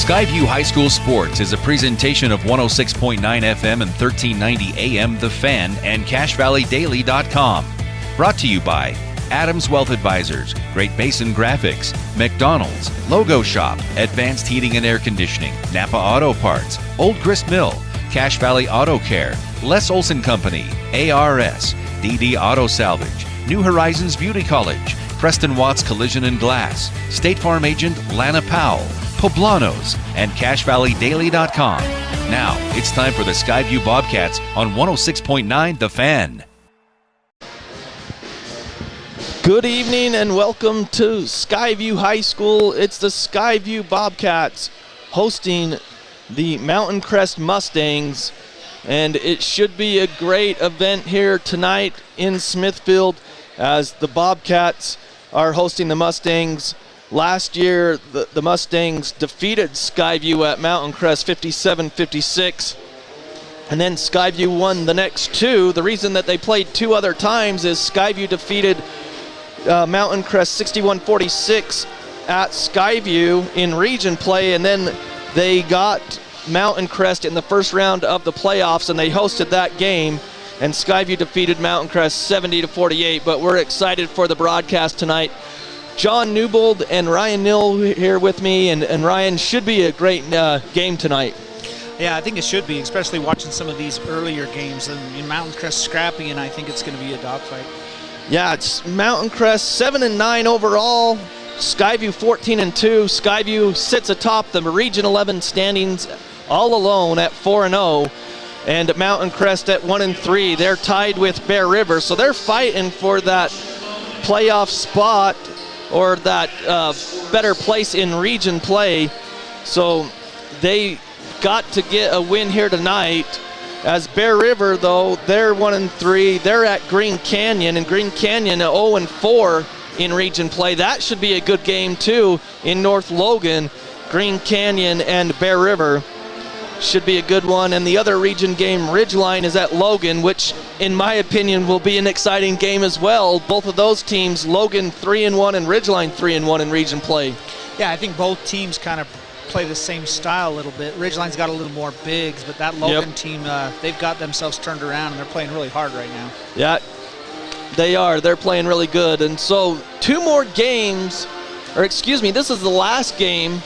Skyview High School Sports is a presentation of 106.9 FM and 1390 AM The Fan and CashValleyDaily.com. Brought to you by Adams Wealth Advisors, Great Basin Graphics, McDonald's, Logo Shop, Advanced Heating and Air Conditioning, Napa Auto Parts, Old Grist Mill, Cache Valley Auto Care, Les Olson Company, ARS, DD Auto Salvage, New Horizons Beauty College, Preston Watts Collision and Glass, State Farm Agent Lana Powell, Poblanos, and CashValleyDaily.com. Now, it's time for the Skyview Bobcats on 106.9 The Fan. Good evening and welcome to Skyview High School. It's the Skyview Bobcats hosting the Mountain Crest Mustangs, and it should be a great event here tonight in Smithfield as the Bobcats are hosting the Mustangs. Last year, the Mustangs defeated Skyview at Mountain Crest 57-56, and then Skyview won the next two. The reason that they played two other times is Skyview defeated Mountain Crest 61-46 at Skyview in region play, and then they got Mountain Crest in the first round of the playoffs, and they hosted that game, and Skyview defeated Mountain Crest 70-48. But we're excited for the broadcast tonight. John Newbold and Ryan Nill here with me, and Ryan, should be a great game tonight. Yeah, I think it should be, especially watching some of these earlier games. In Mountain Crest scrappy, and I think it's going to be a dogfight. Yeah, it's Mountain Crest 7-9 overall, Skyview 14-2. Skyview sits atop the Region 11 standings all alone at 4-0, and Mountain Crest at 1-3. They're tied with Bear River, so they're fighting for that playoff spot or that better place in region play. So they got to get a win here tonight. As Bear River, though, they're 1-3. They're at Green Canyon, and Green Canyon 0-4 in region play. That should be a good game, too, in North Logan. Green Canyon and Bear River should be a good one. And the other region game, Ridgeline, is at Logan, which, in my opinion, will be an exciting game as well. Both of those teams, Logan 3-1 and Ridgeline 3-1 in region play. Yeah, I think both teams kind of play the same style a little bit. Ridgeline's got a little more bigs, but that Logan team, they've got themselves turned around, and they're playing really hard right now. Yeah, they are. They're playing really good. And so two more games, or excuse me, this is the last game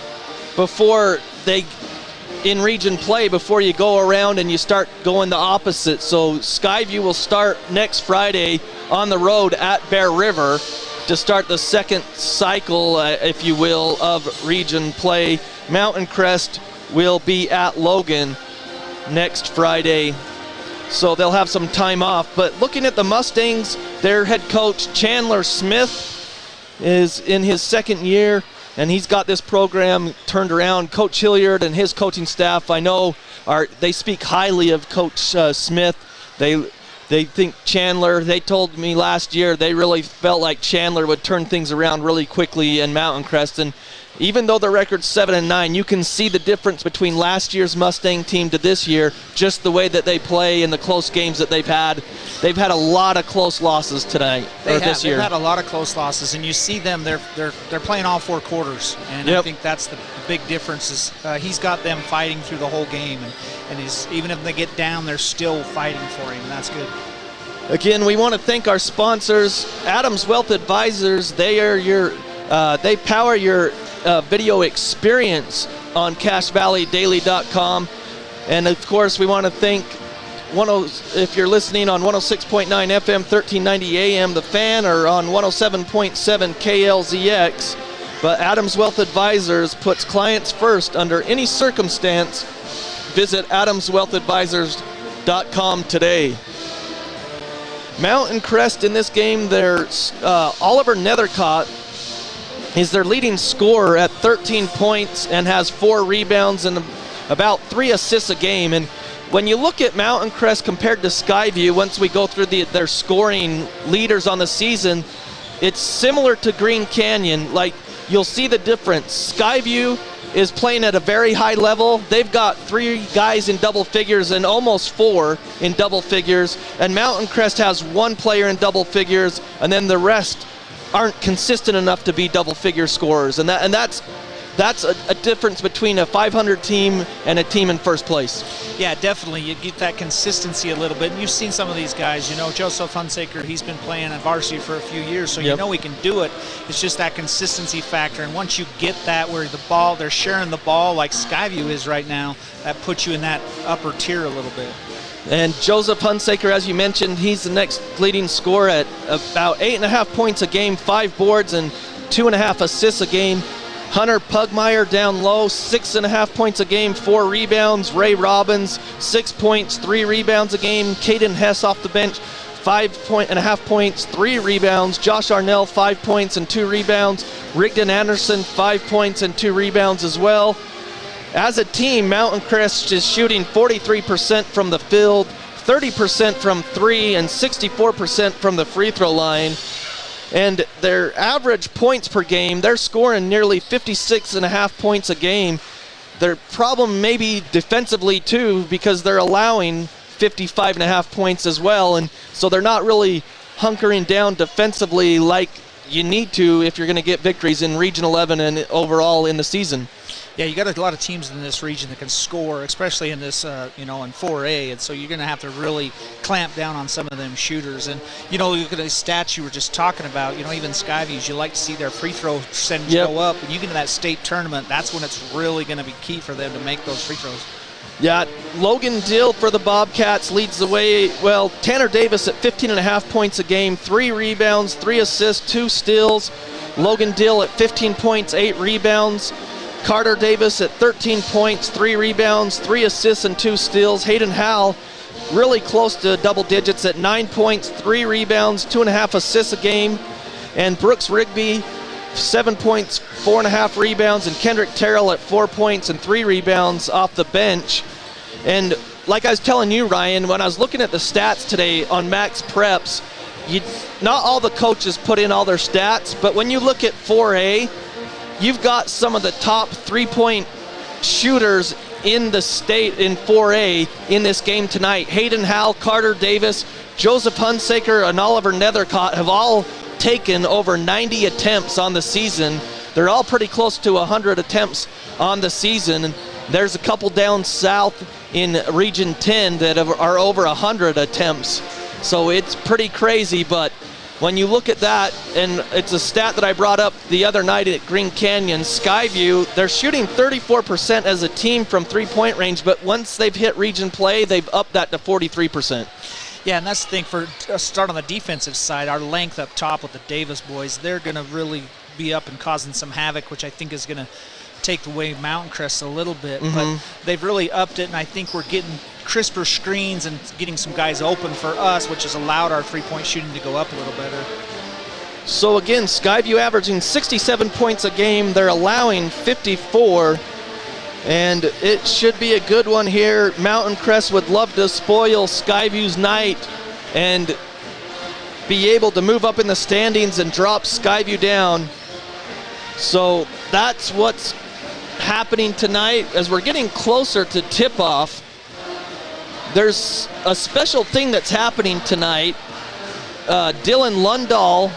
before they in region play, before you go around and you start going the opposite. So Skyview will start next Friday on the road at Bear River to start the second cycle, if you will, of region play. Mountain Crest will be at Logan next Friday, so they'll have some time off. But looking at the Mustangs, their head coach Chandler Smith is in his second year, and he's got this program turned around. Coach Hilliard and his coaching staff, I know, they speak highly of Coach Smith. They think Chandler, they told me last year, they really felt like Chandler would turn things around really quickly in Mountain Crest. And even though the record's 7-9, you can see the difference between last year's Mustang team to this year, just the way that they play and the close games that they've had. They've had a lot of close losses tonight, this year. They've had a lot of close losses, and you see them, they're playing all four quarters. And I think that's the big difference is he's got them fighting through the whole game. And even if they get down, they're still fighting for him, and that's good. Again, we want to thank our sponsors, Adams Wealth Advisors. They are they power your video experience on CashValleyDaily.com. And of course, we want to thank if you're listening on 106.9 FM, 1390 AM, The Fan, or on 107.7 KLZX. But Adams Wealth Advisors puts clients first under any circumstance. Visit AdamsWealthAdvisors.com today. Mountain Crest in this game, Oliver Nethercott is their leading scorer at 13 points and has 4 rebounds and about 3 assists a game. And when you look at Mountain Crest compared to Skyview, once we go through their scoring leaders on the season, it's similar to Green Canyon. Like, you'll see the difference. Skyview is playing at a very high level. They've got 3 guys in double figures and almost 4 in double figures. And Mountain Crest has 1 player in double figures, and then the rest aren't consistent enough to be double figure scorers. And that's that's a difference between a 500 team and a team in first place. Yeah, definitely. You get that consistency a little bit. And you've seen some of these guys, Joseph Hunsaker, he's been playing at varsity for a few years, so you know he can do it. It's just that consistency factor. And once you get that where they're sharing the ball like Skyview is right now, that puts you in that upper tier a little bit. And Joseph Hunsaker, as you mentioned, he's the next leading scorer at about 8.5 points a game, 5 boards, and 2.5 assists a game. Hunter Pugmire down low, 6.5 points a game, 4 rebounds. Ray Robbins, 6 points, 3 rebounds a game. Caden Hess off the bench, 5.5 points, 3 rebounds. Josh Arnell, 5 points and 2 rebounds. Rigdon Anderson, 5 points and 2 rebounds as well. As a team, Mountain Crest is shooting 43% from the field, 30% from 3, and 64% from the free throw line. And their average points per game, they're scoring nearly 56.5 points a game. Their problem may be defensively too, because they're allowing 55.5 points as well, and so they're not really hunkering down defensively like you need to if you're going to get victories in Region 11 and overall in the season. Yeah, you got a lot of teams in this region that can score, especially in this, in 4A, and so you're going to have to really clamp down on some of them shooters. And, look at the stats you were just talking about, even Skyviews, you like to see their free throw percentage go up. When you get to that state tournament, that's when it's really going to be key for them to make those free throws. Yeah, Logan Dill for the Bobcats leads the way. Well, Tanner Davis at 15.5 points a game, 3 rebounds, 3 assists, 2 steals. Logan Dill at 15 points, 8 rebounds. Carter Davis at 13 points, 3 rebounds, 3 assists, and 2 steals. Hayden Howell really close to double digits at 9 points, 3 rebounds, 2.5 assists a game. And Brooks Rigby, 7 points, 4.5 rebounds. And Kendrick Terrell at 4 points and 3 rebounds off the bench. And like I was telling you, Ryan, when I was looking at the stats today on Max Preps, not all the coaches put in all their stats, but when you look at 4A, you've got some of the top 3-point shooters in the state in 4A in this game tonight. Hayden Howell, Carter Davis, Joseph Hunsaker, and Oliver Nethercott have all taken over 90 attempts on the season. They're all pretty close to 100 attempts on the season. And there's a couple down south in Region 10 that are over 100 attempts. So it's pretty crazy, but when you look at that, and it's a stat that I brought up the other night at Green Canyon, Skyview, they're shooting 34% as a team from 3-point range, but once they've hit region play, they've upped that to 43%. Yeah, and that's the thing for start on the defensive side, our length up top with the Davis boys, they're going to really be up and causing some havoc, which I think is going to take away Mountain Crest a little bit, but they've really upped it, and I think we're getting crisper screens and getting some guys open for us, which has allowed our 3-point shooting to go up a little better. So again, Skyview averaging 67 points a game. They're allowing 54, and it should be a good one here. Mountain Crest would love to spoil Skyview's night and be able to move up in the standings and drop Skyview down. So that's what's happening tonight. As we're getting closer to tip-off, there's a special thing that's happening tonight. Dylan Lundahl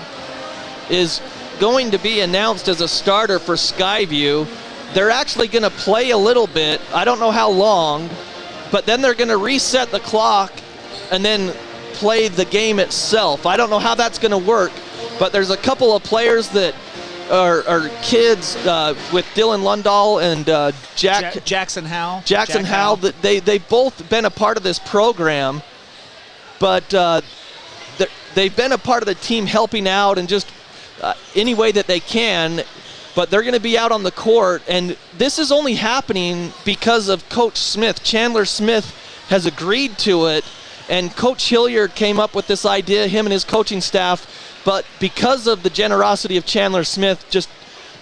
is going to be announced as a starter for Skyview. They're actually going to play a little bit. I don't know how long, but then they're going to reset the clock and then play the game itself. I don't know how that's going to work, but there's a couple of players that are kids with Dylan Lundahl and Jackson Howell. Jackson Howell. They've both been a part of this program, but they've been a part of the team helping out and just any way that they can, but they're going to be out on the court, and this is only happening because of Coach Smith. Chandler Smith has agreed to it, and Coach Hilliard came up with this idea, him and his coaching staff. But because of the generosity of Chandler Smith, just,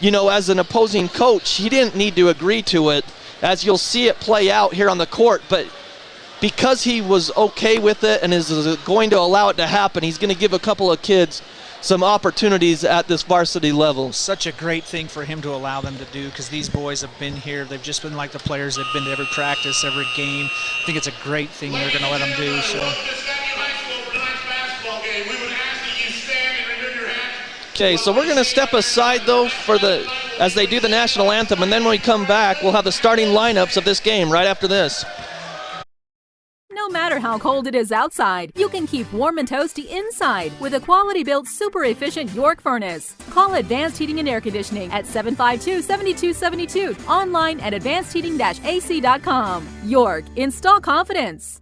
as an opposing coach, he didn't need to agree to it, as you'll see it play out here on the court. But because he was okay with it and is going to allow it to happen, he's going to give a couple of kids some opportunities at this varsity level. Such a great thing for him to allow them to do, because these boys have been here. They've just been like the players. They've been to every practice, every game. I think it's a great thing they're going to let them do. So. Okay, so we're going to step aside, though, for the as they do the national anthem, and then when we come back, we'll have the starting lineups of this game right after this. No matter how cold it is outside, you can keep warm and toasty inside with a quality-built, super-efficient York furnace. Call Advanced Heating and Air Conditioning at 752-7272. Online at advancedheating-ac.com. York, install confidence.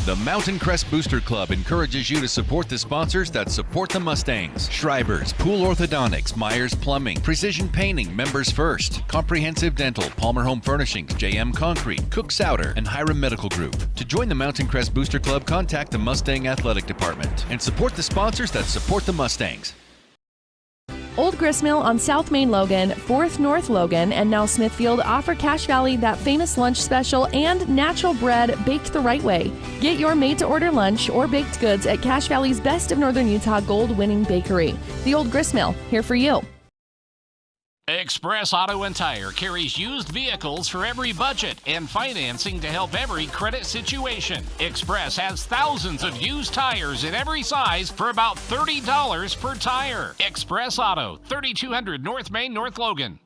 The Mountain Crest Booster Club encourages you to support the sponsors that support the Mustangs. Schreiber's, Pool Orthodontics, Myers Plumbing, Precision Painting, Members First, Comprehensive Dental, Palmer Home Furnishings, JM Concrete, Cook Souter, and Hiram Medical Group. To join the Mountain Crest Booster Club, contact the Mustang Athletic Department and support the sponsors that support the Mustangs. Old Gristmill on South Main Logan, 4th North Logan, and now Smithfield offer Cache Valley that famous lunch special and natural bread baked the right way. Get your made-to-order lunch or baked goods at Cache Valley's Best of Northern Utah gold-winning bakery. The Old Gristmill, here for you. Express Auto and Tire carries used vehicles for every budget and financing to help every credit situation. Express has thousands of used tires in every size for about $30 per tire. Express Auto, 3200 North Main, North Logan.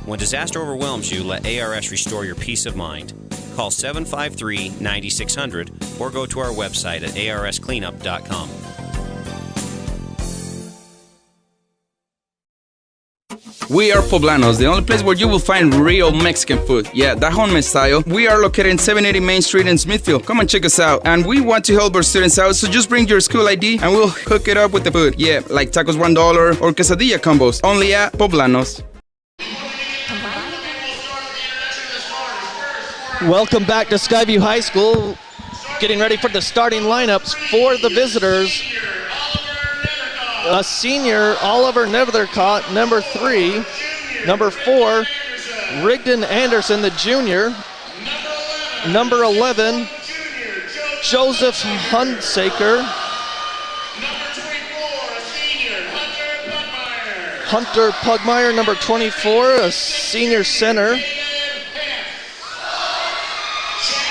When disaster overwhelms you, let ARS restore your peace of mind. Call 753-9600 or go to our website at arscleanup.com. We are Poblanos, the only place where you will find real Mexican food. Yeah, that homemade style. We are located in 780 Main Street in Smithfield. Come and check us out. And we want to help our students out, so just bring your school ID and we'll hook it up with the food. Yeah, like tacos $1 or quesadilla combos. Only at Poblanos. Welcome back to Skyview High School. Getting ready for the starting lineups for the visitors. A senior, Oliver Nethercott, number 3. Number 4, Rigdon Anderson, the junior. Number 11, Joseph Hunsaker. Hunter Pugmire, number 24, a senior center.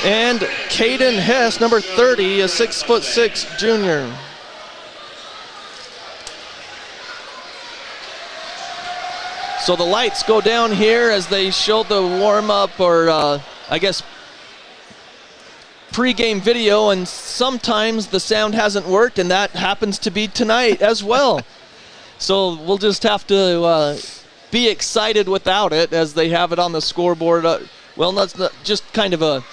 And Caden Hess, number 30, a 6'6" junior. So the lights go down here as they show the warm-up, or I guess pre-game video, and sometimes the sound hasn't worked, and that happens to be tonight as well. So we'll just have to be excited without it, as they have it on the scoreboard. Well, that's not just kind of a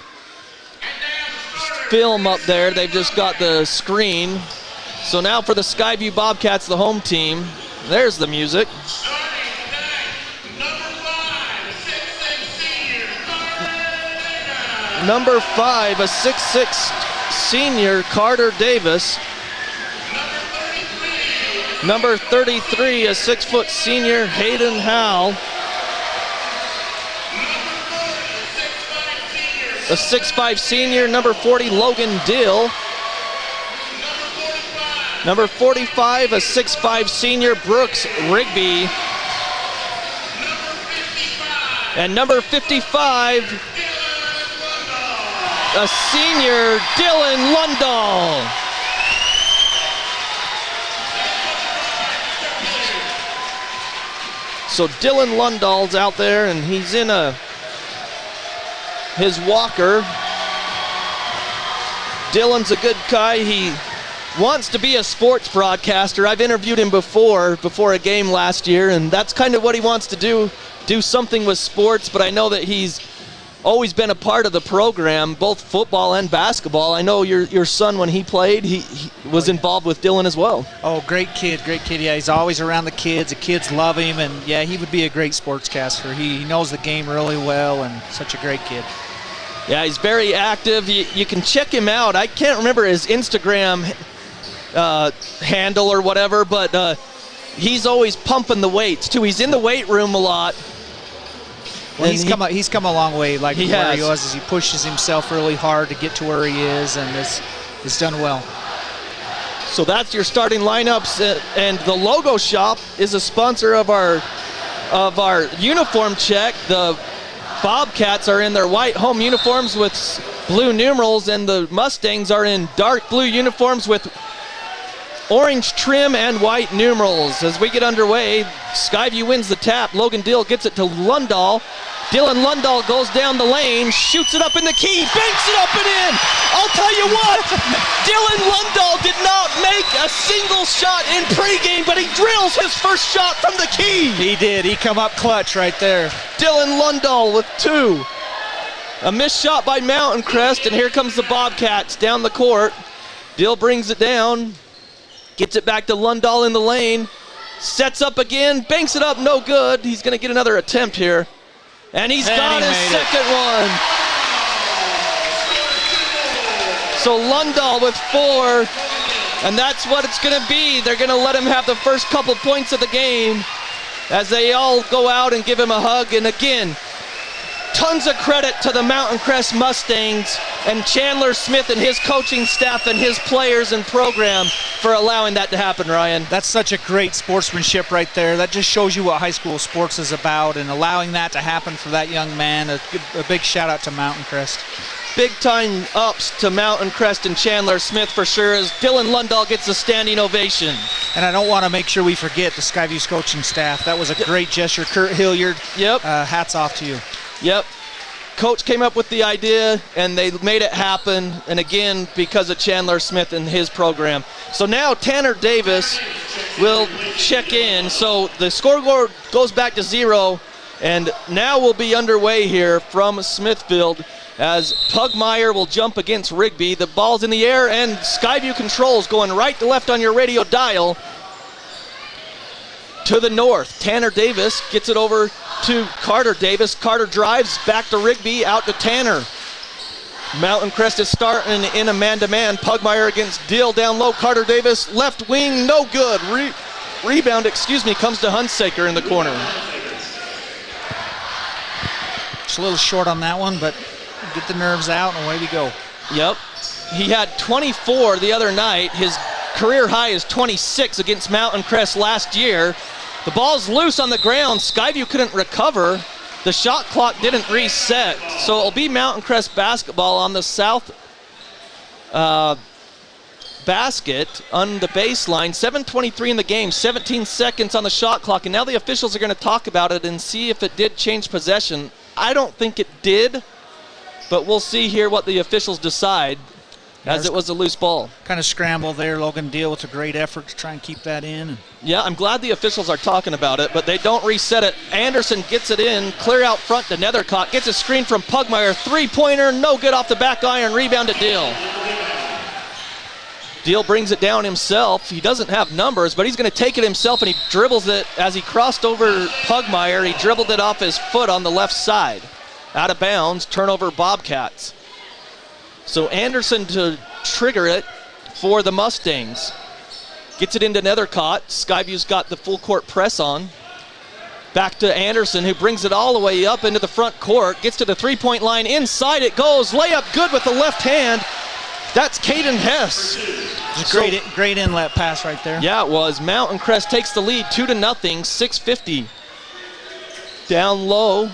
film up there. They've just got the screen. So now for the Skyview Bobcats, the home team, there's the music. Number 5, a 6'6" senior, Carter Davis. Number 33, a 6' senior, Hayden Howe. A 6'5" senior, number 40, Logan Dill. Number 45, a 6'5" senior, Brooks Rigby. And number 55, a senior, Dylan Lundahl. So Dylan Lundahl's out there, and he's in his walker. Dylan's a good guy. He wants to be a sports broadcaster. I've interviewed him before a game last year, and that's kind of what he wants to do something with sports, but I know that he's always been a part of the program, both football and basketball. I know your son, when he played, he was involved with Dylan as well. Oh, great kid. Yeah, he's always around the kids. The kids love him, and yeah, he would be a great sportscaster. He knows the game really well, and such a great kid. Yeah, he's very active. You can check him out. I can't remember his Instagram handle or whatever, but he's always pumping the weights too. He's in the weight room a lot. Well, he's come a long way. Like he where he was, as he pushes himself really hard to get to where he is, and has done well. So that's your starting lineups, and the Logo Shop is a sponsor of our uniform check. The Bobcats are in their white home uniforms with blue numerals, and the Mustangs are in dark blue uniforms with orange trim and white numerals. As we get underway, Skyview wins the tap. Logan Dill gets it to Lundahl. Dylan Lundahl goes down the lane, shoots it up in the key, banks it up and in. I'll tell you what, Dylan Lundahl did not make a single shot in pregame, but he drills his first shot from the key. He did. He come up clutch right there. Dylan Lundahl with 2. A missed shot by Mountain Crest, and here comes the Bobcats down the court. Dill brings it down, gets it back to Lundahl in the lane, sets up again, banks it up, no good. He's going to get another attempt here. And he's got his second one. So Lundahl with 4, and that's what it's going to be. They're going to let him have the first couple points of the game as they all go out and give him a hug. And again, tons of credit to the Mountain Crest Mustangs and Chandler Smith and his coaching staff and his players and program for allowing that to happen, Ryan. That's such a great sportsmanship right there. That just shows you what high school sports is about, and allowing that to happen for that young man. A big shout out to Mountain Crest. Big time ups to Mountain Crest and Chandler Smith for sure, as Dylan Lundahl gets a standing ovation. And I don't want to make sure we forget the Skyview's coaching staff. That was a great gesture. Kurt Hilliard, hats off to you. Yep. Coach came up with the idea, and they made it happen, and again, because of Chandler Smith and his program. So now Tanner Davis will check in. So the scoreboard goes back to 0, and now we'll be underway here from Smithfield as Pugmire will jump against Rigby. The ball's in the air, and Skyview controls going right to left on your radio dial. To the north, Tanner Davis gets it over to Carter Davis. Carter drives back to Rigby, out to Tanner. Mountain Crest is starting in a man-to-man. Pugmire against Dill down low. Carter Davis, left wing, no good. Rebound, comes to Hunsaker in the corner. Just a little short on that one, but get the nerves out and away we go. Yep. He had 24 the other night. His career high is 26 against Mountain Crest last year. The ball's loose on the ground. Skyview couldn't recover. The shot clock didn't reset. So it'll be Mountain Crest basketball on the south basket on the baseline. 7:23 in the game, 17 seconds on the shot clock. And now the officials are going to talk about it and see if it did change possession. I don't think it did, but we'll see here what the officials decide, as it was a loose ball. Kind of scramble there. Logan Dill with a great effort to try and keep that in. Yeah, I'm glad the officials are talking about it, but they don't reset it. Anderson gets it in, clear out front to Nethercott, gets a screen from Pugmire, three-pointer, no good off the back iron, rebound to Dill. Dill brings it down himself. He doesn't have numbers, but he's going to take it himself, and he dribbles it as he crossed over Pugmire. He dribbled it off his foot on the left side. Out of bounds, turnover Bobcats. So Anderson to trigger it for the Mustangs. Gets it into Nethercott. Skyview's got the full court press on. Back to Anderson, who brings it all the way up into the front court. Gets to the three-point line. Inside it goes. Layup good with the left hand. That's Caden Hess. Great inlet pass right there. Yeah, it was. Mountain Crest takes the lead 2-0, 6:50. Down low.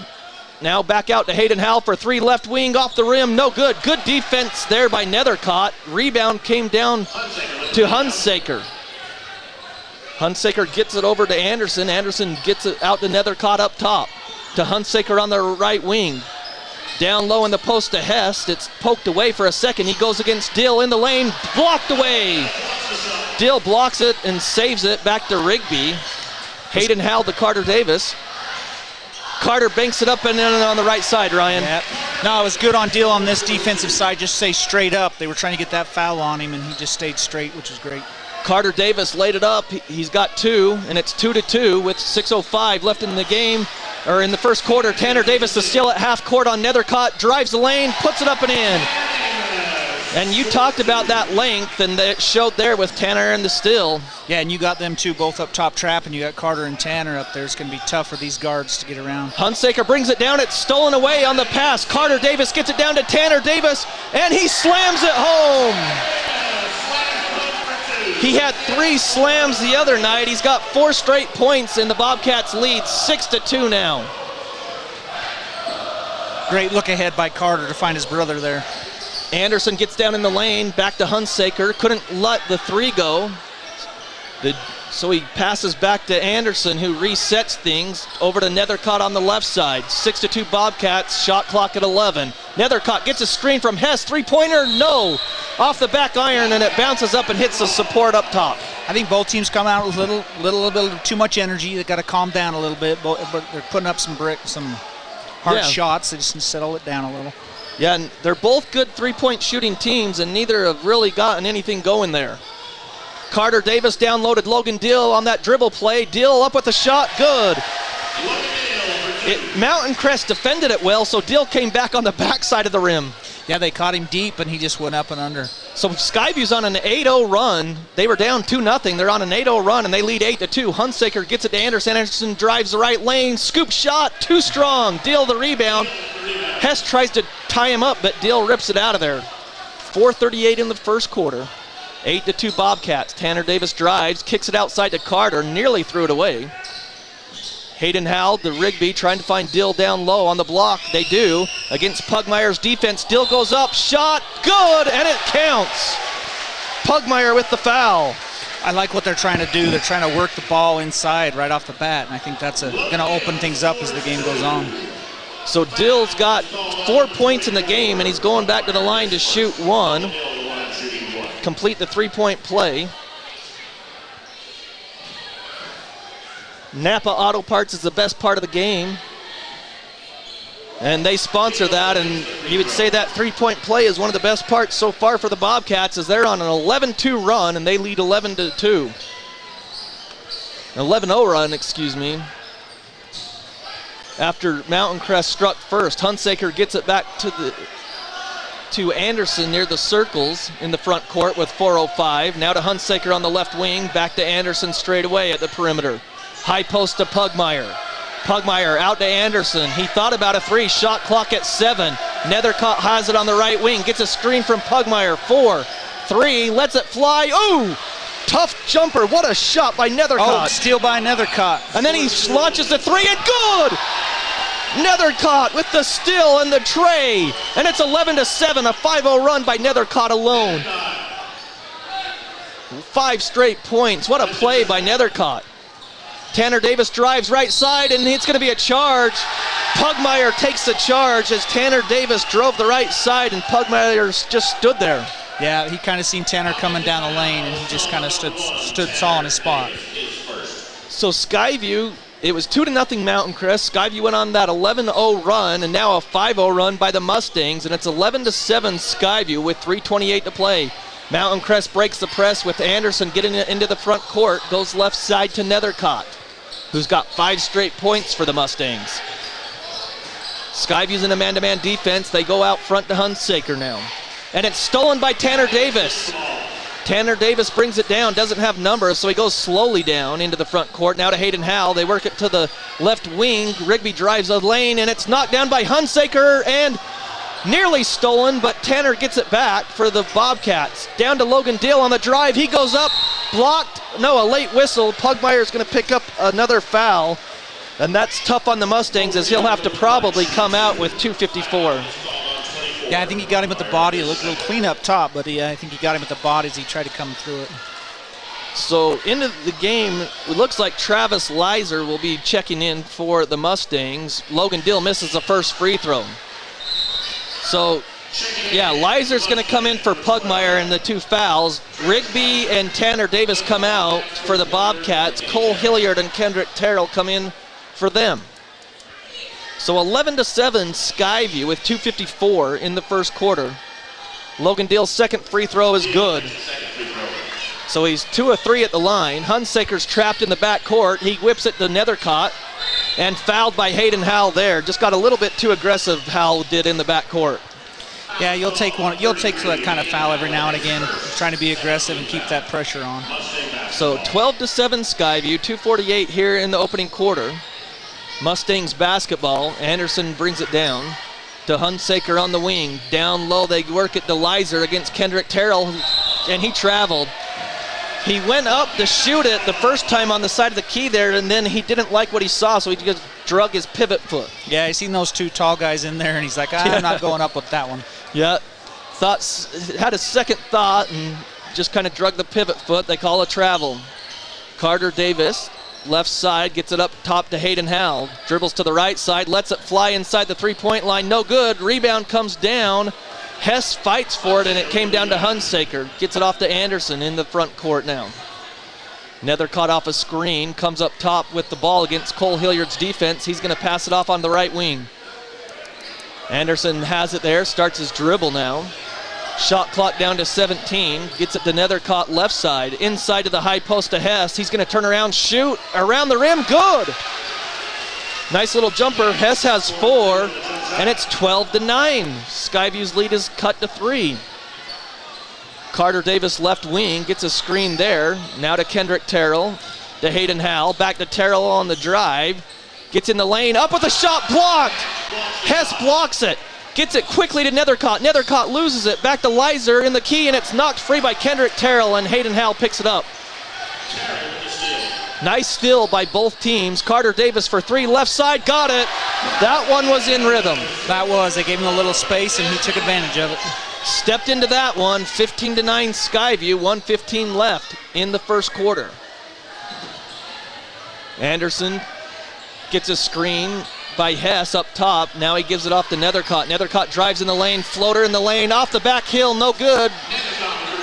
Now back out to Hayden Howell for 3, left wing, off the rim, no good. Good defense there by Nethercott. Rebound came down to Hunsaker. Hunsaker gets it over to Anderson. Anderson gets it out to Nethercott up top. To Hunsaker on the right wing. Down low in the post to Hest. It's poked away for a second. He goes against Dill in the lane, blocked away. Dill blocks it and saves it back to Rigby. Hayden Howell to Carter Davis. Carter banks it up and in on the right side, Ryan. Yep. No, it was good on Dill on this defensive side. Just stay straight up. They were trying to get that foul on him, and he just stayed straight, which is great. Carter Davis laid it up. He's got 2, and it's 2-2 with 6:05 left in the game, or in the first quarter. Tanner Davis is still at half court on Nethercott, drives the lane, puts it up and in. And you talked about that length, and it showed there with Tanner and the steal. Yeah, and you got them two both up top trap, and you got Carter and Tanner up there. It's going to be tough for these guards to get around. Hunsaker brings it down. It's stolen away on the pass. Carter Davis gets it down to Tanner Davis, and he slams it home. He had 3 slams the other night. He's got 4 straight points, and the Bobcats lead 6-2 now. Great look ahead by Carter to find his brother there. Anderson gets down in the lane, back to Hunsaker. Couldn't let the 3 go. So he passes back to Anderson, who resets things over to Nethercott on the left side. 6-2 Bobcats, shot clock at 11. Nethercott gets a screen from Hess, three-pointer, no. Off the back iron, and it bounces up and hits the support up top. I think both teams come out with a little bit of too much energy. They got to calm down a little bit, but they're putting up some hard shots. They just settle it down a little. Yeah, and they're both good three-point shooting teams, and neither have really gotten anything going there. Carter Davis downloaded Logan Deal on that dribble play. Deal up with the shot, good. Mountain Crest defended it well, so Deal came back on the backside of the rim. Yeah, they caught him deep, and he just went up and under. So Skyview's on an 8-0 run. They were down 2-0. They're on an 8-0 run, and they lead 8-2. Hunsaker gets it to Anderson. Anderson drives the right lane. Scoop shot, too strong. Deal the rebound. Hess tries to tie him up, but Deal rips it out of there. 4:38 in the first quarter. 8-2 Bobcats. Tanner Davis drives, kicks it outside to Carter, nearly threw it away. Hayden Howell to Rigby, trying to find Dill down low on the block. They do. Against Pugmire's defense, Dill goes up, shot, good, and it counts. Pugmire with the foul. I like what they're trying to do. They're trying to work the ball inside right off the bat, and I think that's going to open things up as the game goes on. So Dill's got 4 points in the game, and he's going back to the line to shoot one. Complete the three-point play. Napa Auto Parts is the best part of the game. And they sponsor that, and you would say that three-point play is one of the best parts so far for the Bobcats, as they're on an 11-2 run, and they lead 11-2. An 11-0 run, excuse me. After Mountain Crest struck first, Hunsaker gets it back to Anderson near the circles in the front court with 4:05. Now to Hunsaker on the left wing, back to Anderson straight away at the perimeter. High post to Pugmire. Pugmire out to Anderson. He thought about a three, shot clock at 7. Nethercott has it on the right wing, gets a screen from Pugmire. 4-3, lets it fly. Ooh! Tough jumper, what a shot by Nethercott. Oh, steal by Nethercott. And then he launches the three and good! Nethercott with the steal and the tray. And it's 11-7, a 5-0 run by Nethercott alone. 5 straight points, what a play by Nethercott. Tanner Davis drives right side, and it's going to be a charge. Pugmire takes the charge as Tanner Davis drove the right side, and Pugmire just stood there. Yeah, he kind of seen Tanner coming down the lane, and he just kind of saw in his spot. So Skyview, it was 2-0 Mountain Crest. Skyview went on that 11-0 run, and now a 5-0 run by the Mustangs, and it's 11-7 Skyview with 3:28 to play. Mountain Crest breaks the press with Anderson getting it into the front court, goes left side to Nethercott, who's got 5 straight points for the Mustangs. Skyview's in a man-to-man defense. They go out front to Hunsaker now. And it's stolen by Tanner Davis. Tanner Davis brings it down, doesn't have numbers, so he goes slowly down into the front court. Now to Hayden Howell. They work it to the left wing. Rigby drives a lane, and it's knocked down by Hunsaker and nearly stolen, but Tanner gets it back for the Bobcats. Down to Logan Dill on the drive. He goes up, blocked. No, a late whistle. Pugmire's going to pick up another foul, and that's tough on the Mustangs, as he'll have to probably come out with 2:54. Yeah, I think he got him at the body. It looked a little clean up top, but I think he got him at the body as he tried to come through it. So into the game, it looks like Travis Leiser will be checking in for the Mustangs. Logan Dill misses the first free throw. So, yeah, Leiser's going to come in for Pugmire and the 2 fouls. Rigby and Tanner Davis come out for the Bobcats. Cole Hilliard and Kendrick Terrell come in for them. So 11-7 Skyview with 2:54 in the first quarter. Logan Dill's second free throw is good. So he's 2 of 3 at the line. Hunsaker's trapped in the back court. He whips it to Nethercott and fouled by Hayden Howell there. Just got a little bit too aggressive, Howell did in the back court. Yeah, you'll take that kind of foul every now and again, trying to be aggressive and keep that pressure on. So 12-7 Skyview, 2:48 here in the opening quarter. Mustangs basketball. Anderson brings it down to Hunsaker on the wing. Down low, they work it to Leiser against Kendrick Terrell, and he traveled. He went up to shoot it the first time on the side of the key there, and then he didn't like what he saw, so he just drug his pivot foot. Yeah, he's seen those 2 tall guys in there, and he's like, I'm not going up with that one. Yeah, had a second thought and just kind of drug the pivot foot. They call a travel. Carter Davis, left side, gets it up top to Hayden Howell. Dribbles to the right side, lets it fly inside the three-point line. No good. Rebound comes down. Hess fights for it, and it came down to Hunsaker. Gets it off to Anderson in the front court now. Nether caught off a screen, comes up top with the ball against Cole Hilliard's defense. He's going to pass it off on the right wing. Anderson has it there, starts his dribble now. Shot clock down to 17. Gets it to Nethercott left side. Inside to the high post to Hess. He's going to turn around, shoot. Around the rim, good. Nice little jumper. Hess has 4, and it's 12-9. Skyview's lead is cut to 3. Carter Davis left wing, gets a screen there. Now to Kendrick Terrell, to Hayden Howell. Back to Terrell on the drive. Gets in the lane, up with a shot, blocked. Hess blocks it. Gets it quickly to Nethercott. Nethercott loses it. Back to Leiser in the key, and it's knocked free by Kendrick Terrell, and Hayden Howell picks it up. Nice steal by both teams. Carter Davis for 3, left side, got it. That one was in rhythm. That was. They gave him a little space, and he took advantage of it. Stepped into that one. 15-9 Skyview. 1:15 left in the first quarter. Anderson gets a screen by Hess up top. Now he gives it off to Nethercott. Nethercott drives in the lane, floater in the lane, off the back heel, no good.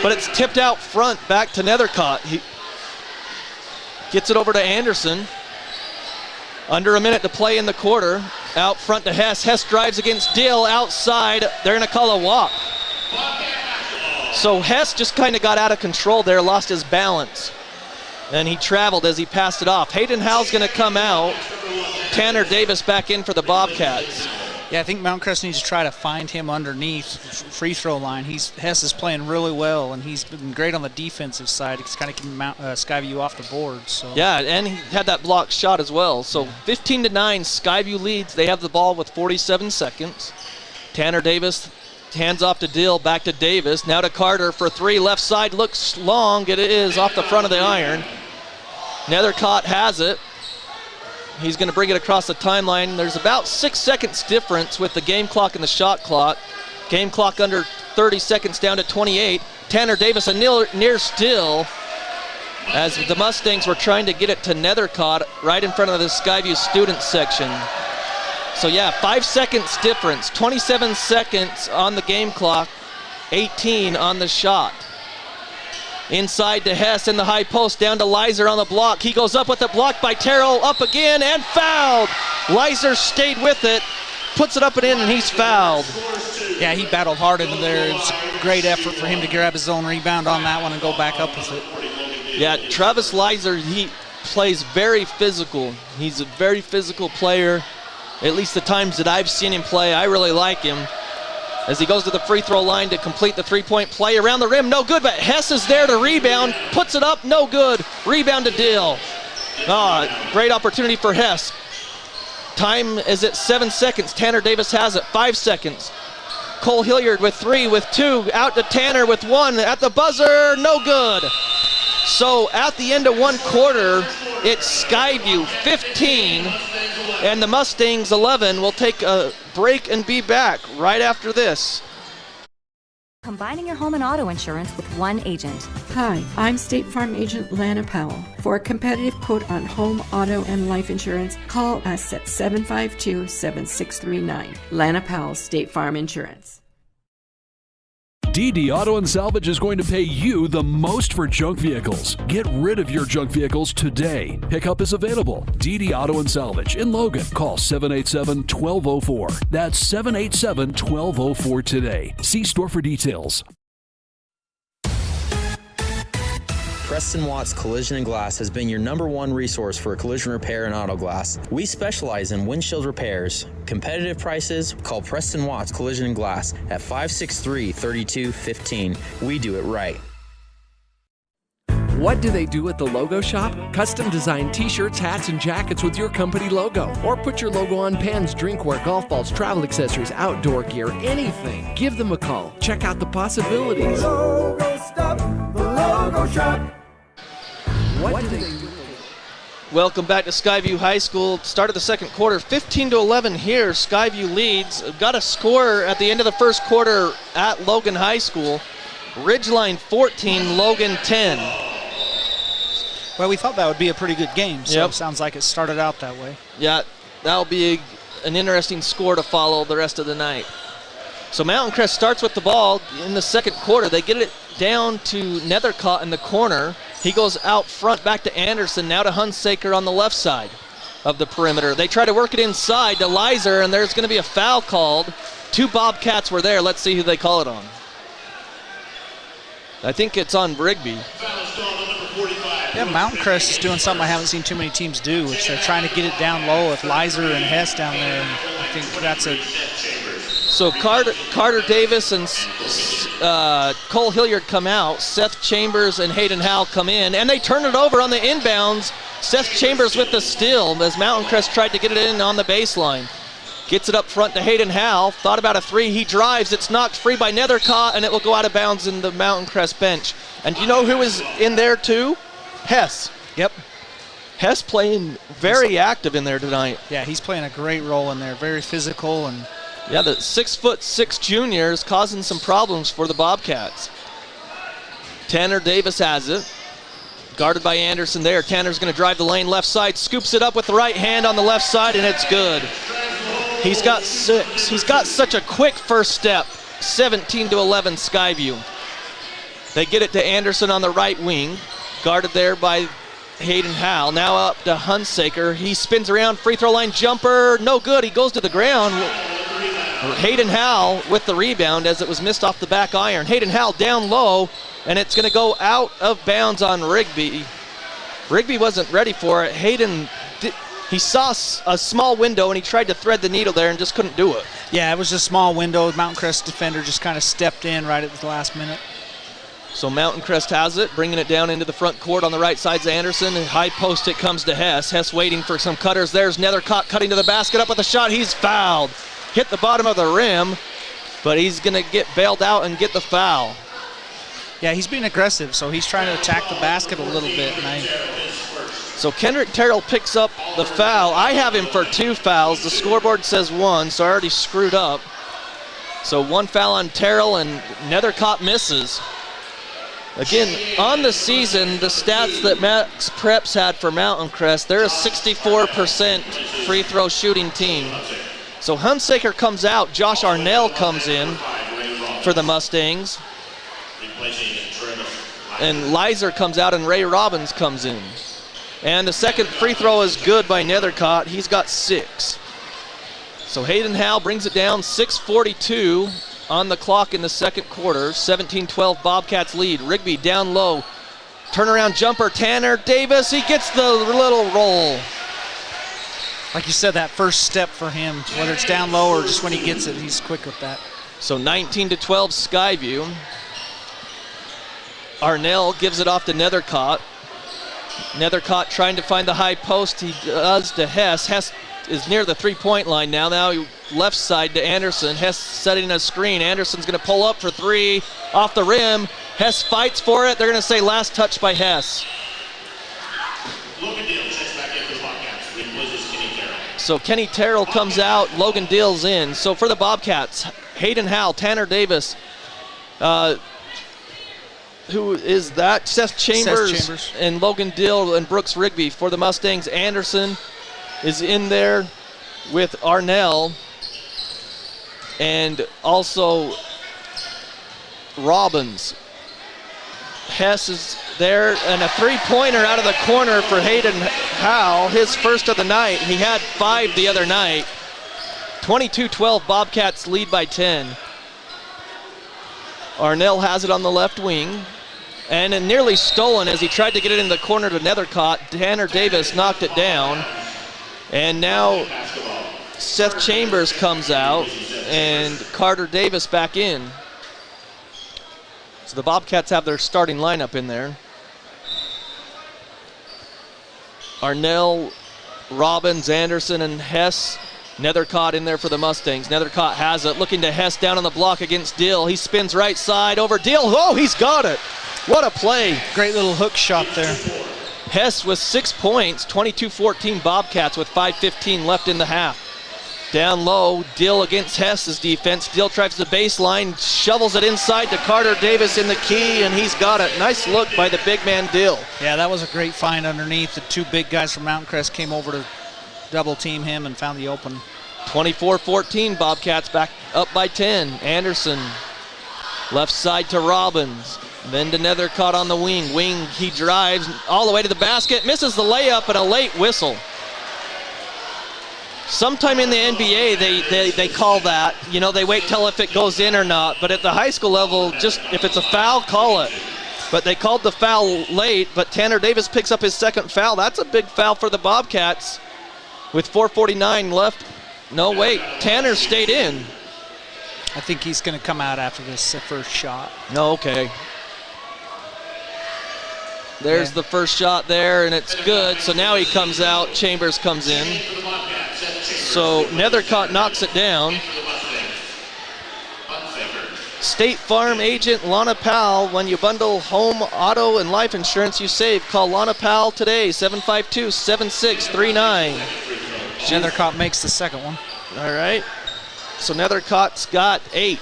But it's tipped out front, back to Nethercott. He gets it over to Anderson. Under a minute to play in the quarter. Out front to Hess. Hess drives against Dill outside. They're going to call a walk. So Hess just kind of got out of control there, lost his balance. And he traveled as he passed it off. Hayden Howell's going to come out. Tanner Davis back in for the Bobcats. Yeah, I think Mount Crest needs to try to find him underneath free throw line. Hess is playing really well, and he's been great on the defensive side. He's kind of keeping Skyview off the board. So. Yeah, and he had that blocked shot as well. So 15-9, Skyview leads. They have the ball with 47 seconds. Tanner Davis hands off to Dill, back to Davis. Now to Carter for 3, left side, looks long. It is off the front of the iron. Nethercott has it. He's going to bring it across the timeline. There's about 6 seconds difference with the game clock and the shot clock. Game clock under 30 seconds down to 28. Tanner Davis a near steal as the Mustangs were trying to get it to Nethercott right in front of the Skyview student section. So yeah, 5 seconds difference. 27 seconds on the game clock, 18 on the shot. Inside to Hess in the high post, down to Leiser on the block. He goes up with it, blocked by Terrell, up again, and fouled. Leiser stayed with it, puts it up and in, and he's fouled. Yeah, he battled hard in there. It's a great effort for him to grab his own rebound on that one and go back up with it. Yeah, Travis Leiser, he plays very physical. He's a very physical player. At least the times that I've seen him play, I really like him. As he goes to the free throw line to complete the three-point play around the rim, no good, but Hess is there to rebound, puts it up, no good. Rebound to Dill. Great opportunity for Hess. Time is at 7 seconds. Tanner Davis has it, 5 seconds. Cole Hilliard with 3, with 2, out to Tanner with 1, at the buzzer, no good. So at the end of one quarter, it's Skyview 15 and the Mustangs 11. We'll take a break and be back right after this. Combining your home and auto insurance with one agent. Hi, I'm State Farm Agent Lana Powell. For a competitive quote on home, auto, and life insurance, call us at 752-7639. Lana Powell, State Farm Insurance. DD Auto and Salvage is going to pay you the most for junk vehicles. Get rid of your junk vehicles today. Pickup is available. DD Auto and Salvage in Logan. Call 787-1204. That's 787-1204 today. See store for details. Preston Watts Collision and Glass has been your #1 resource for collision repair and auto glass. We specialize in windshield repairs. Competitive prices, call Preston Watts Collision and Glass at 563-3215. We do it right. What do they do at the Logo Shop? Custom design t-shirts, hats, and jackets with your company logo. Or put your logo on pens, drinkware, golf balls, travel accessories, outdoor gear, anything. Give them a call. Check out the possibilities. Logo Stop, the Logo Shop. What do they do? Welcome back to Skyview High School. Start of the second quarter, 15-11 here. Skyview leads. Got a score at the end of the first quarter at Logan High School. Ridgeline 14, Logan 10. Well, we thought that would be a pretty good game, so it sounds like it started out that way. Yeah, that'll be an interesting score to follow the rest of the night. So Mountain Crest starts with the ball in the second quarter. They get it down to Nethercott in the corner. He goes out front back to Anderson, now to Hunsaker on the left side of the perimeter. They try to work it inside to Leiser, and there's going to be a foul called. 2 Bobcats were there. Let's see who they call it on. I think it's on Rigby. Yeah, Mountain Crest is doing something I haven't seen too many teams do, which they're trying to get it down low with Leiser and Hess down there. And I think that's a... So Carter Davis and Cole Hilliard come out. Seth Chambers and Hayden Howell come in, and they turn it over on the inbounds. Seth Chambers with the steal as Mountain Crest tried to get it in on the baseline. Gets it up front to Hayden Howell. Thought about a 3. He drives. It's knocked free by Nethercott, and it will go out of bounds in the Mountain Crest bench. And you know who was in there too? Hess. Yep. Hess playing very active in there tonight. Yeah, he's playing a great role in there. Very physical. And yeah, the 6'6" junior is causing some problems for the Bobcats. Tanner Davis has it. Guarded by Anderson there. Tanner's going to drive the lane left side. Scoops it up with the right hand on the left side, and it's good. He's got 6. He's got such a quick first step. 17-11 Skyview. They get it to Anderson on the right wing. Guarded there by Hayden Howell. Now up to Hunsaker. He spins around. Free throw line jumper. No good. He goes to the ground. Hayden Howell with the rebound as it was missed off the back iron. Hayden Howell down low, and it's going to go out of bounds on Rigby. Rigby wasn't ready for it. Hayden, he saw a small window, and he tried to thread the needle there and just couldn't do it. Yeah, it was a small window. Mountain Crest defender just kind of stepped in right at the last minute. So Mountain Crest has it, bringing it down into the front court on the right side's Anderson. High post it comes to Hess. Hess waiting for some cutters. There's Nethercott cutting to the basket, up with a shot. He's fouled. Hit the bottom of the rim, but he's going to get bailed out and get the foul. Yeah, he's being aggressive, so he's trying to attack the basket a little bit. So Kendrick Terrell picks up the foul. I have him for 2 fouls. The scoreboard says 1, so I already screwed up. So 1 foul on Terrell, and Nethercott misses. Again, on the season, the stats that Max Preps had for Mountain Crest, they're a 64% free throw shooting team. So Hunsaker comes out, Josh Arnell comes in for the Mustangs. And Leiser comes out and Ray Robbins comes in. And the second free throw is good by Nethercott. He's got 6. So Hayden Howell brings it down, 6:42 on the clock in the second quarter. 17-12 Bobcats lead. Rigby down low. Turnaround jumper, Tanner Davis. He gets the little roll. Like you said, that first step for him, whether it's down low or just when he gets it, he's quick with that. So 19-12 Skyview. Arnell gives it off to Nethercott. Nethercott trying to find the high post. He does to Hess. Hess is near the three-point line now. Now left side to Anderson. Hess setting a screen. Anderson's going to pull up for 3 off the rim. Hess fights for it. They're going to say last touch by Hess. So Kenny Terrell comes out. Logan Dill's in. So for the Bobcats, Hayden Howell, Tanner Davis, who is that? Seth Chambers and Logan Dill and Brooks Rigby. For the Mustangs, Anderson is in there with Arnell and also Robbins. Hess is there, and a three-pointer out of the corner for Hayden Howell, his first of the night. He had 5 the other night. 22-12, Bobcats lead by 10. Arnell has it on the left wing, and it nearly stolen as he tried to get it in the corner to Nethercott. Tanner Davis knocked it down, and now Seth Chambers comes out, and Carter Davis back in. So the Bobcats have their starting lineup in there. Arnell, Robbins, Anderson, and Hess. Nethercott in there for the Mustangs. Nethercott has it, looking to Hess down on the block against Dill. He spins right side over Dill. Oh, he's got it. What a play. Great little hook shot there. Hess with 6 points, 22-14 Bobcats with 5:15 left in the half. Down low, Dill against Hess's defense. Dill drives the baseline, shovels it inside to Carter Davis in the key, and he's got it. Nice look by the big man, Dill. Yeah, that was a great find underneath. The two big guys from Mountain Crest came over to double team him and found the open. 24-14, Bobcats back up by 10. Anderson, left side to Robbins. Then to Nethercott on the wing. Wing, he drives all the way to the basket, misses the layup, and a late whistle. Sometime in the NBA, they call that. You know, they wait till if it goes in or not. But at the high school level, just if it's a foul, call it. But they called the foul late, but Tanner Davis picks up his second foul. That's a big foul for the Bobcats with 4:49 left. No, wait, Tanner stayed in. I think he's going to come out after this first shot. No, okay. There's the first shot there, and it's good. So now he comes out. Chambers comes in. So Nethercott knocks it down. State Farm agent Lana Powell. When you bundle home, auto, and life insurance, you save. Call Lana Powell today, 752-7639. Nethercott makes the second one. All right. So Nethercott's got 8.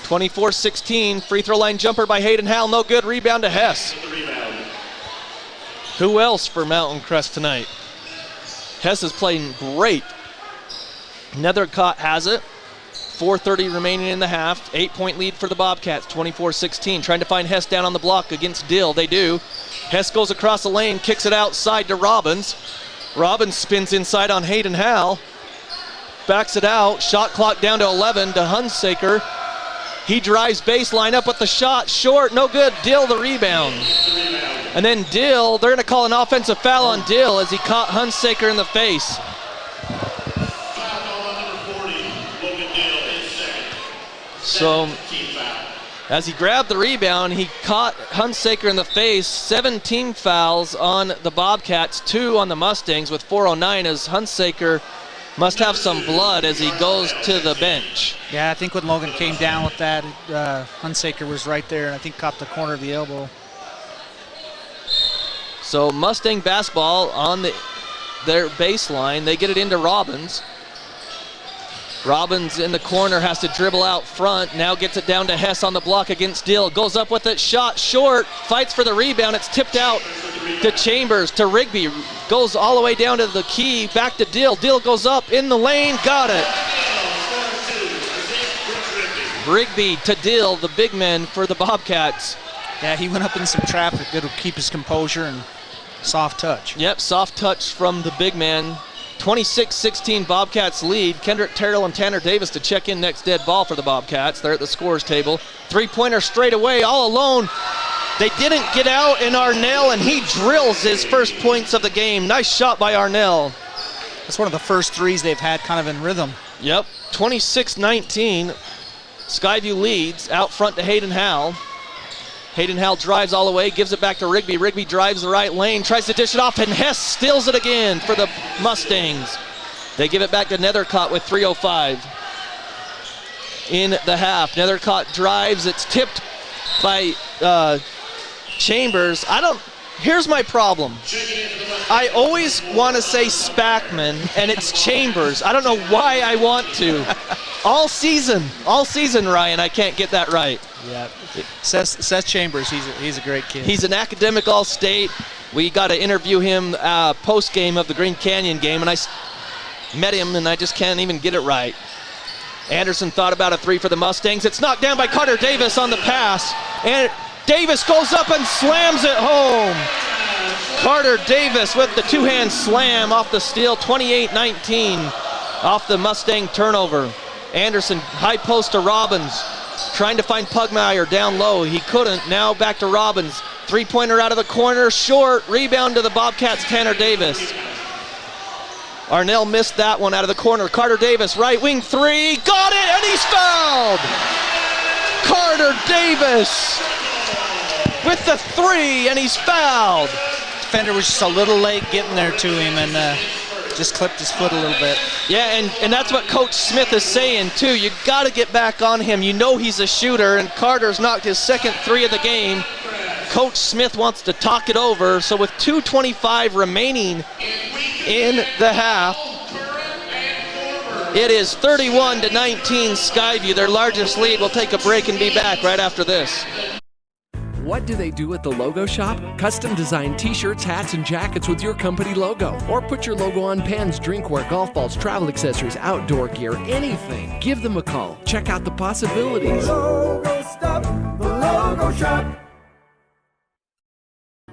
24-16. Free throw line jumper by Hayden Howell. No good. Rebound to Hess. Who else for Mountain Crest tonight? Hess is playing great. Nethercott has it. 4:30 remaining in the half. 8-point lead for the Bobcats. 24-16. Trying to find Hess down on the block against Dill. They do. Hess goes across the lane, kicks it outside to Robbins. Robbins spins inside on Hayden Howell. Backs it out. Shot clock down to 11 to Hunsaker. He drives baseline up with the shot. Short, no good. Dill the rebound. And then Dill, they're going to call an offensive foul on Dill as he caught Hunsaker in the face. So, as he grabbed the rebound, he caught Hunsaker in the face. 17 fouls on the Bobcats, 2 on the Mustangs with 4:09 as Hunsaker must have some blood as he goes to the bench. Yeah, I think when Logan came down with that, Hunsaker was right there and I think caught the corner of the elbow. So Mustang basketball on their baseline. They get it into Robbins. Robbins in the corner has to dribble out front. Now gets it down to Hess on the block against Dill. Goes up with it, shot short, fights for the rebound. It's tipped out to Chambers, to Rigby. Goes all the way down to the key, back to Dill. Dill goes up in the lane, got it. Rigby to Dill, the big man for the Bobcats. Yeah, he went up in some traffic. Good to keep his composure and soft touch. Yep, soft touch from the big man. 26-16 Bobcats lead. Kendrick Terrell and Tanner Davis to check in next dead ball for the Bobcats. They're at the scorers table. Three-pointer straight away, all alone. They didn't get out in Arnell, and he drills his first points of the game. Nice shot by Arnell. That's one of the first threes they've had kind of in rhythm. Yep, 26-19. Skyview leads out front to Hayden Howell. Hayden Howell drives all the way, gives it back to Rigby. Rigby drives the right lane, tries to dish it off, and Hess steals it again for the Mustangs. They give it back to Nethercott with 3:05 in the half. Nethercott drives, it's tipped by Chambers. Here's my problem. I always want to say Spackman, and it's Chambers. I don't know why I want to. All season, Ryan, I can't get that right. Yeah, Seth Chambers, he's a great kid. He's an academic All-State. We got to interview him post-game of the Green Canyon game, and I met him, and I just can't even get it right. Anderson thought about a three for the Mustangs. It's knocked down by Carter Davis on the pass, and Davis goes up and slams it home. Carter Davis with the two-hand slam off the steal, 28-19 off the Mustang turnover. Anderson, high post to Robbins, trying to find Pugmire down low. He couldn't. Now back to Robbins. Three-pointer out of the corner, short. Rebound to the Bobcats, Tanner Davis. Arnell missed that one out of the corner. Carter Davis, right wing three. Got it, and he's fouled! Carter Davis with the three, and he's fouled. Defender was just a little late getting there to him, and just clipped his foot a little bit. Yeah, and that's what Coach Smith is saying, too. You got to get back on him. You know he's a shooter, and Carter's knocked his second three of the game. Coach Smith wants to talk it over, so with 2:25 remaining in the half, It is 31-19 Skyview, their largest lead. We'll take a break and be back right after this. What do they do at the Logo Shop? Custom design t-shirts, hats, and jackets with your company logo. Or put your logo on pens, drinkware, golf balls, travel accessories, outdoor gear, anything. Give them a call. Check out the possibilities. Logo Stop, the Logo Shop.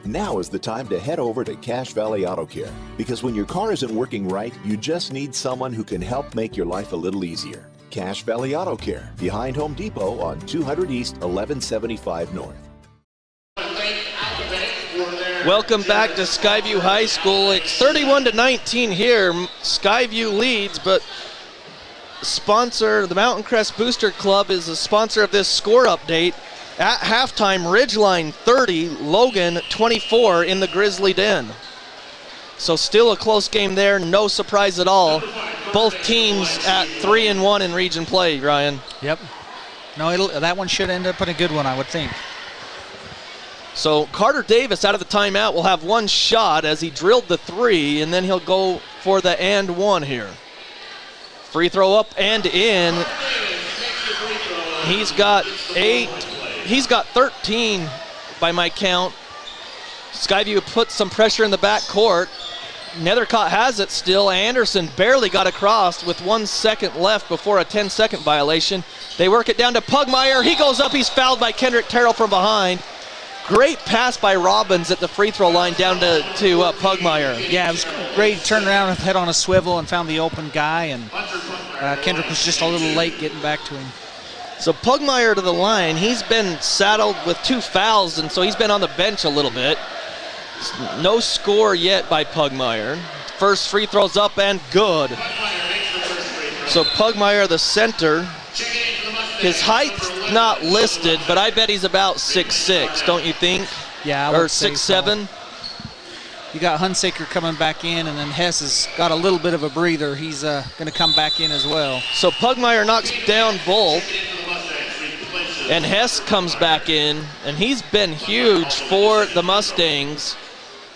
Now is the time to head over to Cache Valley Auto Care, because when your car isn't working right, you just need someone who can help make your life a little easier. Cache Valley Auto Care, behind Home Depot on 200 East, 1175 North. Welcome back to Skyview High School. It's 31-19 here. Skyview leads, but the Mountain Crest Booster Club is the sponsor of this score update. At halftime, Ridgeline 30, Logan 24 in the Grizzly Den. So still a close game there, no surprise at all. Both teams at 3-1 in region play, Ryan. Yep. No, that one should end up in a good one, I would think. So Carter Davis out of the timeout will have one shot as he drilled the three, and then he'll go for the and one here. Free throw up and in. He's got 13 by my count. Skyview put some pressure in the back court. Nethercott has it still. Anderson barely got across with 1 second left before a 10-second violation. They work it down to Pugmire. He goes up. He's fouled by Kendrick Terrell from behind. Great pass by Robbins at the free throw line down to Pugmire. Yeah, it was great. He turned around with head on a swivel and found the open guy, and Kendrick was just a little late getting back to him. So Pugmire to the line. He's been saddled with 2 fouls, and so he's been on the bench a little bit. No score yet by Pugmire. First free throw's up and good. So Pugmire, the center. His height's not listed, but I bet he's about 6'6", don't you think? Yeah, or 6'7". You got Hunsaker coming back in, and then Hess has got a little bit of a breather. He's going to come back in as well. So Pugmire knocks down both, and Hess comes back in, and he's been huge for the Mustangs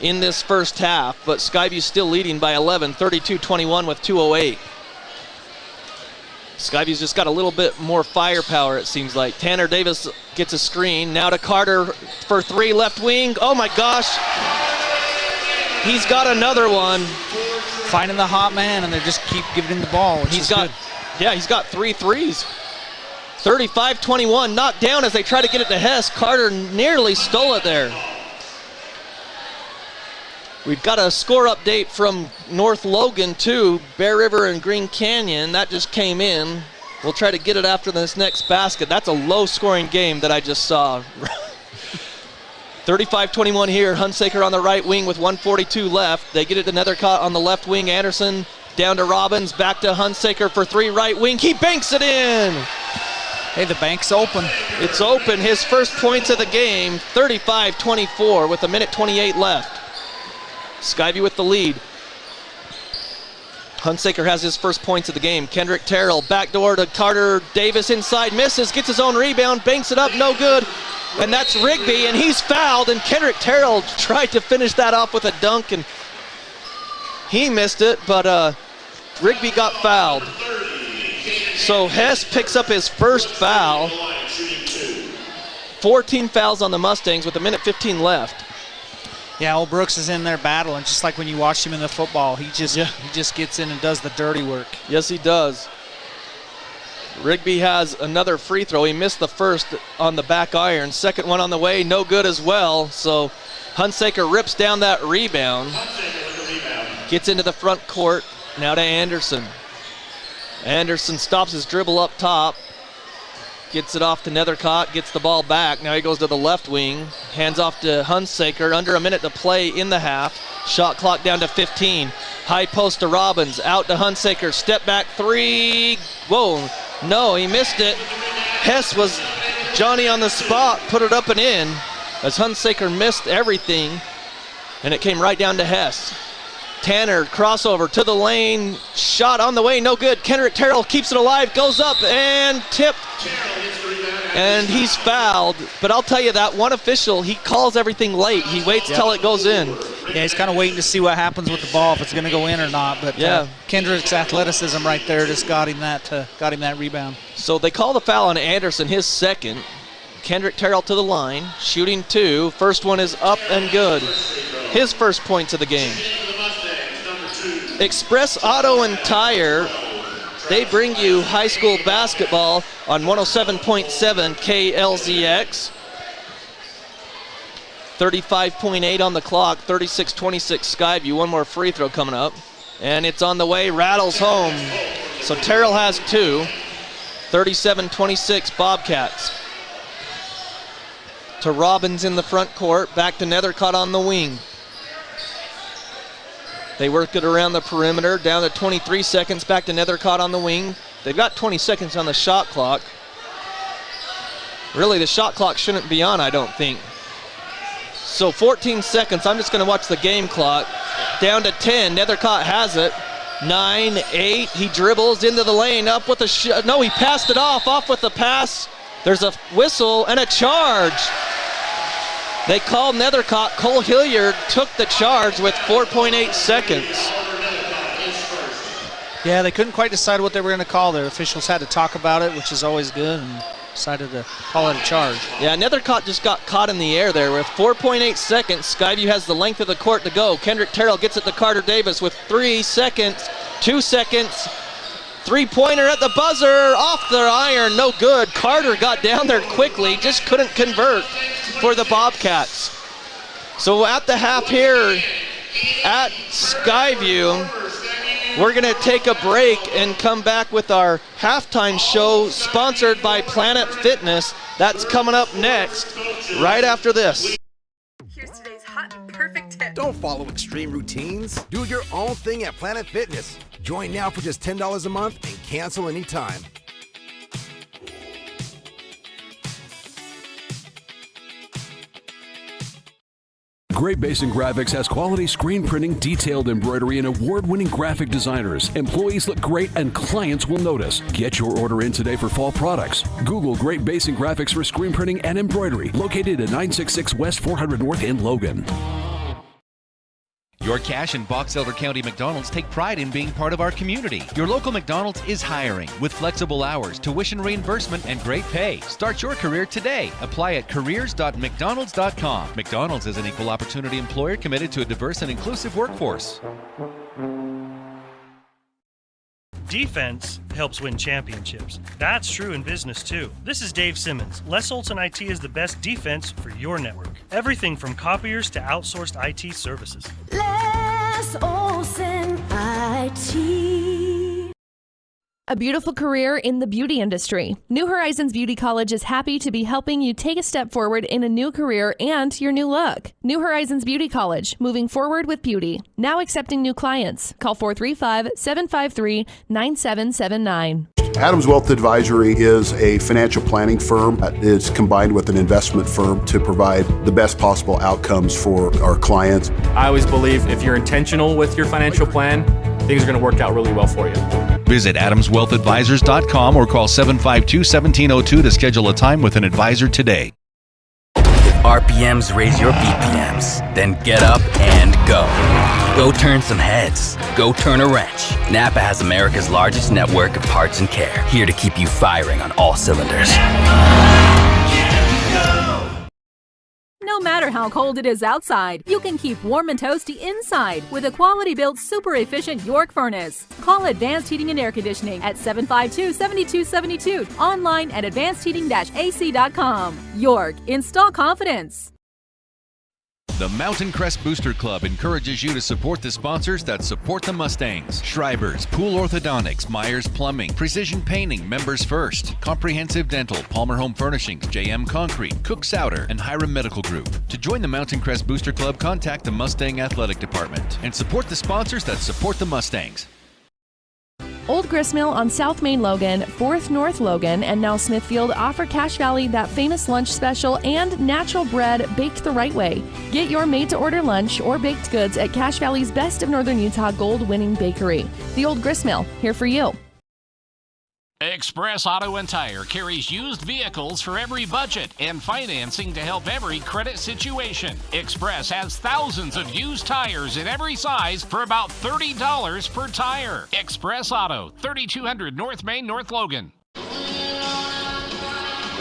in this first half, but Skyview's still leading by 11, 32-21 with 2:08. Skyview's just got a little bit more firepower, it seems like. Tanner Davis gets a screen. Now to Carter for 3, left wing. Oh my gosh. He's got another one. Finding the hot man, and they just keep giving him the ball, which is good. Yeah, he's got 3 threes. 35-21, knocked down as they try to get it to Hess. Carter nearly stole it there. We've got a score update from North Logan too, Bear River and Green Canyon. That just came in. We'll try to get it after this next basket. That's a low-scoring game that I just saw. 35-21 here. Hunsaker on the right wing with 1:42 left. They get it to Nethercott on the left wing. Anderson down to Robbins, back to Hunsaker for 3, right wing. He banks it in. Hey, the bank's open. It's open. His first points of the game, 35-24 with 1:28 left. Skyview with the lead. Hunsaker has his first points of the game. Kendrick Terrell, backdoor to Carter Davis inside, misses, gets his own rebound, banks it up, no good. And that's Rigby, and he's fouled, and Kendrick Terrell tried to finish that off with a dunk, and he missed it, but Rigby got fouled. So Hess picks up his first foul. 14 fouls on the Mustangs with 1:15 left. Yeah, old Brooks is in there battling, just like when you watch him in the football. He just gets in and does the dirty work. Yes, he does. Rigby has another free throw. He missed the first on the back iron. Second one on the way, no good as well. So Hunsaker rips down that rebound. Gets into the front court. Now to Anderson. Anderson stops his dribble up top. Gets it off to Nethercott, gets the ball back. Now he goes to the left wing. Hands off to Hunsaker. Under a minute to play in the half. Shot clock down to 15. High post to Robbins. Out to Hunsaker. Step back 3. Whoa. No, he missed it. Hess was Johnny on the spot. Put it up and in as Hunsaker missed everything. And it came right down to Hess. Tanner, crossover to the lane. Shot on the way, no good. Kendrick Terrell keeps it alive, goes up and tipped. And he's fouled. But I'll tell you that one official, he calls everything late. He waits till it goes in. Yeah, he's kind of waiting to see what happens with the ball, if it's going to go in or not. But Kendrick's athleticism right there just got him that rebound. So they call the foul on Anderson, his second. Kendrick Terrell to the line, shooting 2. First one is up and good. His first points of the game. Express Auto and Tire, they bring you high school basketball on 107.7 KLZX. 35.8 on the clock, 36-26 Skyview. One more free throw coming up. And it's on the way, rattles home. So Terrell has 2. 37-26 Bobcats. To Robbins in the front court, back to Nethercott on the wing. They work it around the perimeter, down to 23 seconds, back to Nethercott on the wing. They've got 20 seconds on the shot clock. Really, the shot clock shouldn't be on, I don't think. So 14 seconds, I'm just gonna watch the game clock. Down to 10, Nethercott has it. 9, 8, he dribbles into the lane, up with a no, he passed it off with the pass. There's a whistle and a charge. They called Nethercott. Cole Hilliard took the charge with 4.8 seconds. Yeah, they couldn't quite decide what they were going to call. The officials had to talk about it, which is always good, and decided to call it a charge. Yeah, Nethercott just got caught in the air there with 4.8 seconds. Skyview has the length of the court to go. Kendrick Terrell gets it to Carter Davis with 3 seconds, 2 seconds. Three-pointer at the buzzer, off the iron, no good. Carter got down there quickly, just couldn't convert for the Bobcats. So at the half here at Skyview, we're gonna take a break and come back with our halftime show sponsored by Planet Fitness. That's coming up next, right after this. Here's today's hot and perfect tip. Don't follow extreme routines. Do your own thing at Planet Fitness. Join now for just $10 a month and cancel anytime. Great Basin Graphics has quality screen printing, detailed embroidery, and award-winning graphic designers. Employees look great and clients will notice. Get your order in today for fall products. Google Great Basin Graphics for screen printing and embroidery. Located at 966 West 400 North in Logan. Your Cache and Box Elder County McDonald's take pride in being part of our community. Your local McDonald's is hiring with flexible hours, tuition reimbursement, and great pay. Start your career today. Apply at careers.mcdonalds.com. McDonald's is an equal opportunity employer committed to a diverse and inclusive workforce. Defense helps win championships. That's true in business too. This is Dave Simmons. Les Olson IT is the best defense for your network. Everything from copiers to outsourced IT services. Les Olson IT. A beautiful career in the beauty industry. New Horizons Beauty College is happy to be helping you take a step forward in a new career and your new look. New Horizons Beauty College, moving forward with beauty. Now accepting new clients. Call 435-753-9779. Adams Wealth Advisory is a financial planning firm that is combined with an investment firm to provide the best possible outcomes for our clients. I always believe if you're intentional with your financial plan, things are going to work out really well for you. Visit AdamsWealthAdvisors.com or call 752-1702 to schedule a time with an advisor today. RPMs raise your BPMs, then get up and go. Go turn some heads. Go turn a wrench. Napa has America's largest network of parts and care, here to keep you firing on all cylinders. No matter how cold it is outside, you can keep warm and toasty inside with a quality-built, super-efficient York furnace. Call Advanced Heating and Air Conditioning at 752-7272. Online at advancedheating-ac.com. York, install confidence. The Mountain Crest Booster Club encourages you to support the sponsors that support the Mustangs. Schreiber's, Pool Orthodontics, Myers Plumbing, Precision Painting, Members First, Comprehensive Dental, Palmer Home Furnishings, JM Concrete, Cook Souter, and Hiram Medical Group. To join the Mountain Crest Booster Club, contact the Mustang Athletic Department and support the sponsors that support the Mustangs. Old Gristmill on South Main Logan, 4th North Logan, and now Smithfield offer Cache Valley that famous lunch special and natural bread baked the right way. Get your made-to-order lunch or baked goods at Cache Valley's Best of Northern Utah gold-winning bakery. The Old Gristmill, here for you. Express Auto and Tire carries used vehicles for every budget and financing to help every credit situation. Express has thousands of used tires in every size for about $30 per tire. Express Auto, 3200 North Main, North Logan.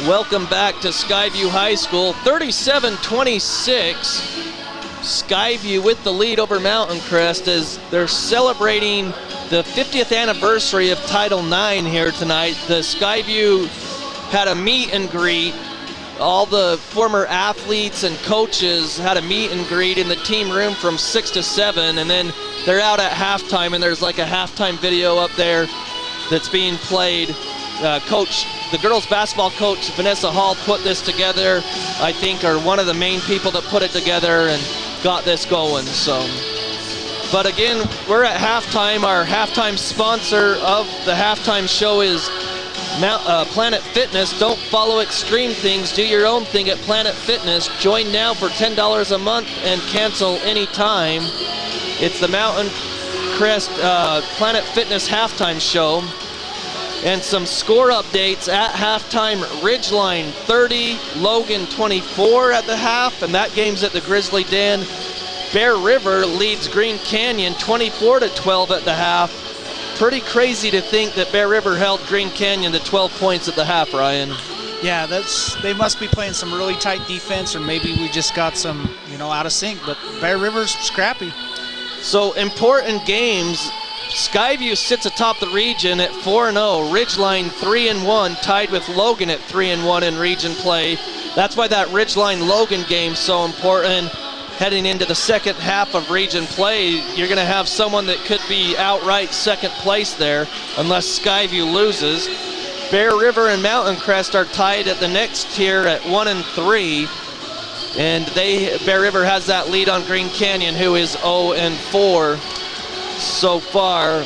Welcome back to Skyview High School. 37-26. Skyview with the lead over Mountain Crest as they're celebrating the 50th anniversary of Title IX here tonight. The Skyview had a meet and greet. All the former athletes and coaches had a meet and greet in the team room from 6 to 7, and then they're out at halftime, and there's like a halftime video up there that's being played. The girls basketball coach, Vanessa Hall, put this together. I think are one of the main people that put it together and got this going. But again, we're at halftime. Our halftime sponsor of the halftime show is Planet Fitness. Don't follow extreme things. Do your own thing at Planet Fitness. Join now for $10 a month and cancel anytime. It's the Mountain Crest Planet Fitness halftime show. And some score updates at halftime. Ridgeline 30, Logan 24 at the half, and that game's at the Grizzly Den. Bear River leads Green Canyon 24-12 at the half. Pretty crazy to think that Bear River held Green Canyon to 12 points at the half, Ryan. Yeah, they must be playing some really tight defense, or maybe we just got some, out of sync. But Bear River's scrappy. So important games. Skyview sits atop the region at 4-0. Ridgeline 3-1, tied with Logan at 3-1 in region play. That's why that Ridgeline-Logan game's so important. Heading into the second half of region play, you're going to have someone that could be outright second place there unless Skyview loses. Bear River and Mountain Crest are tied at the next tier at 1-3. And Bear River has that lead on Green Canyon, who is 0-4 so far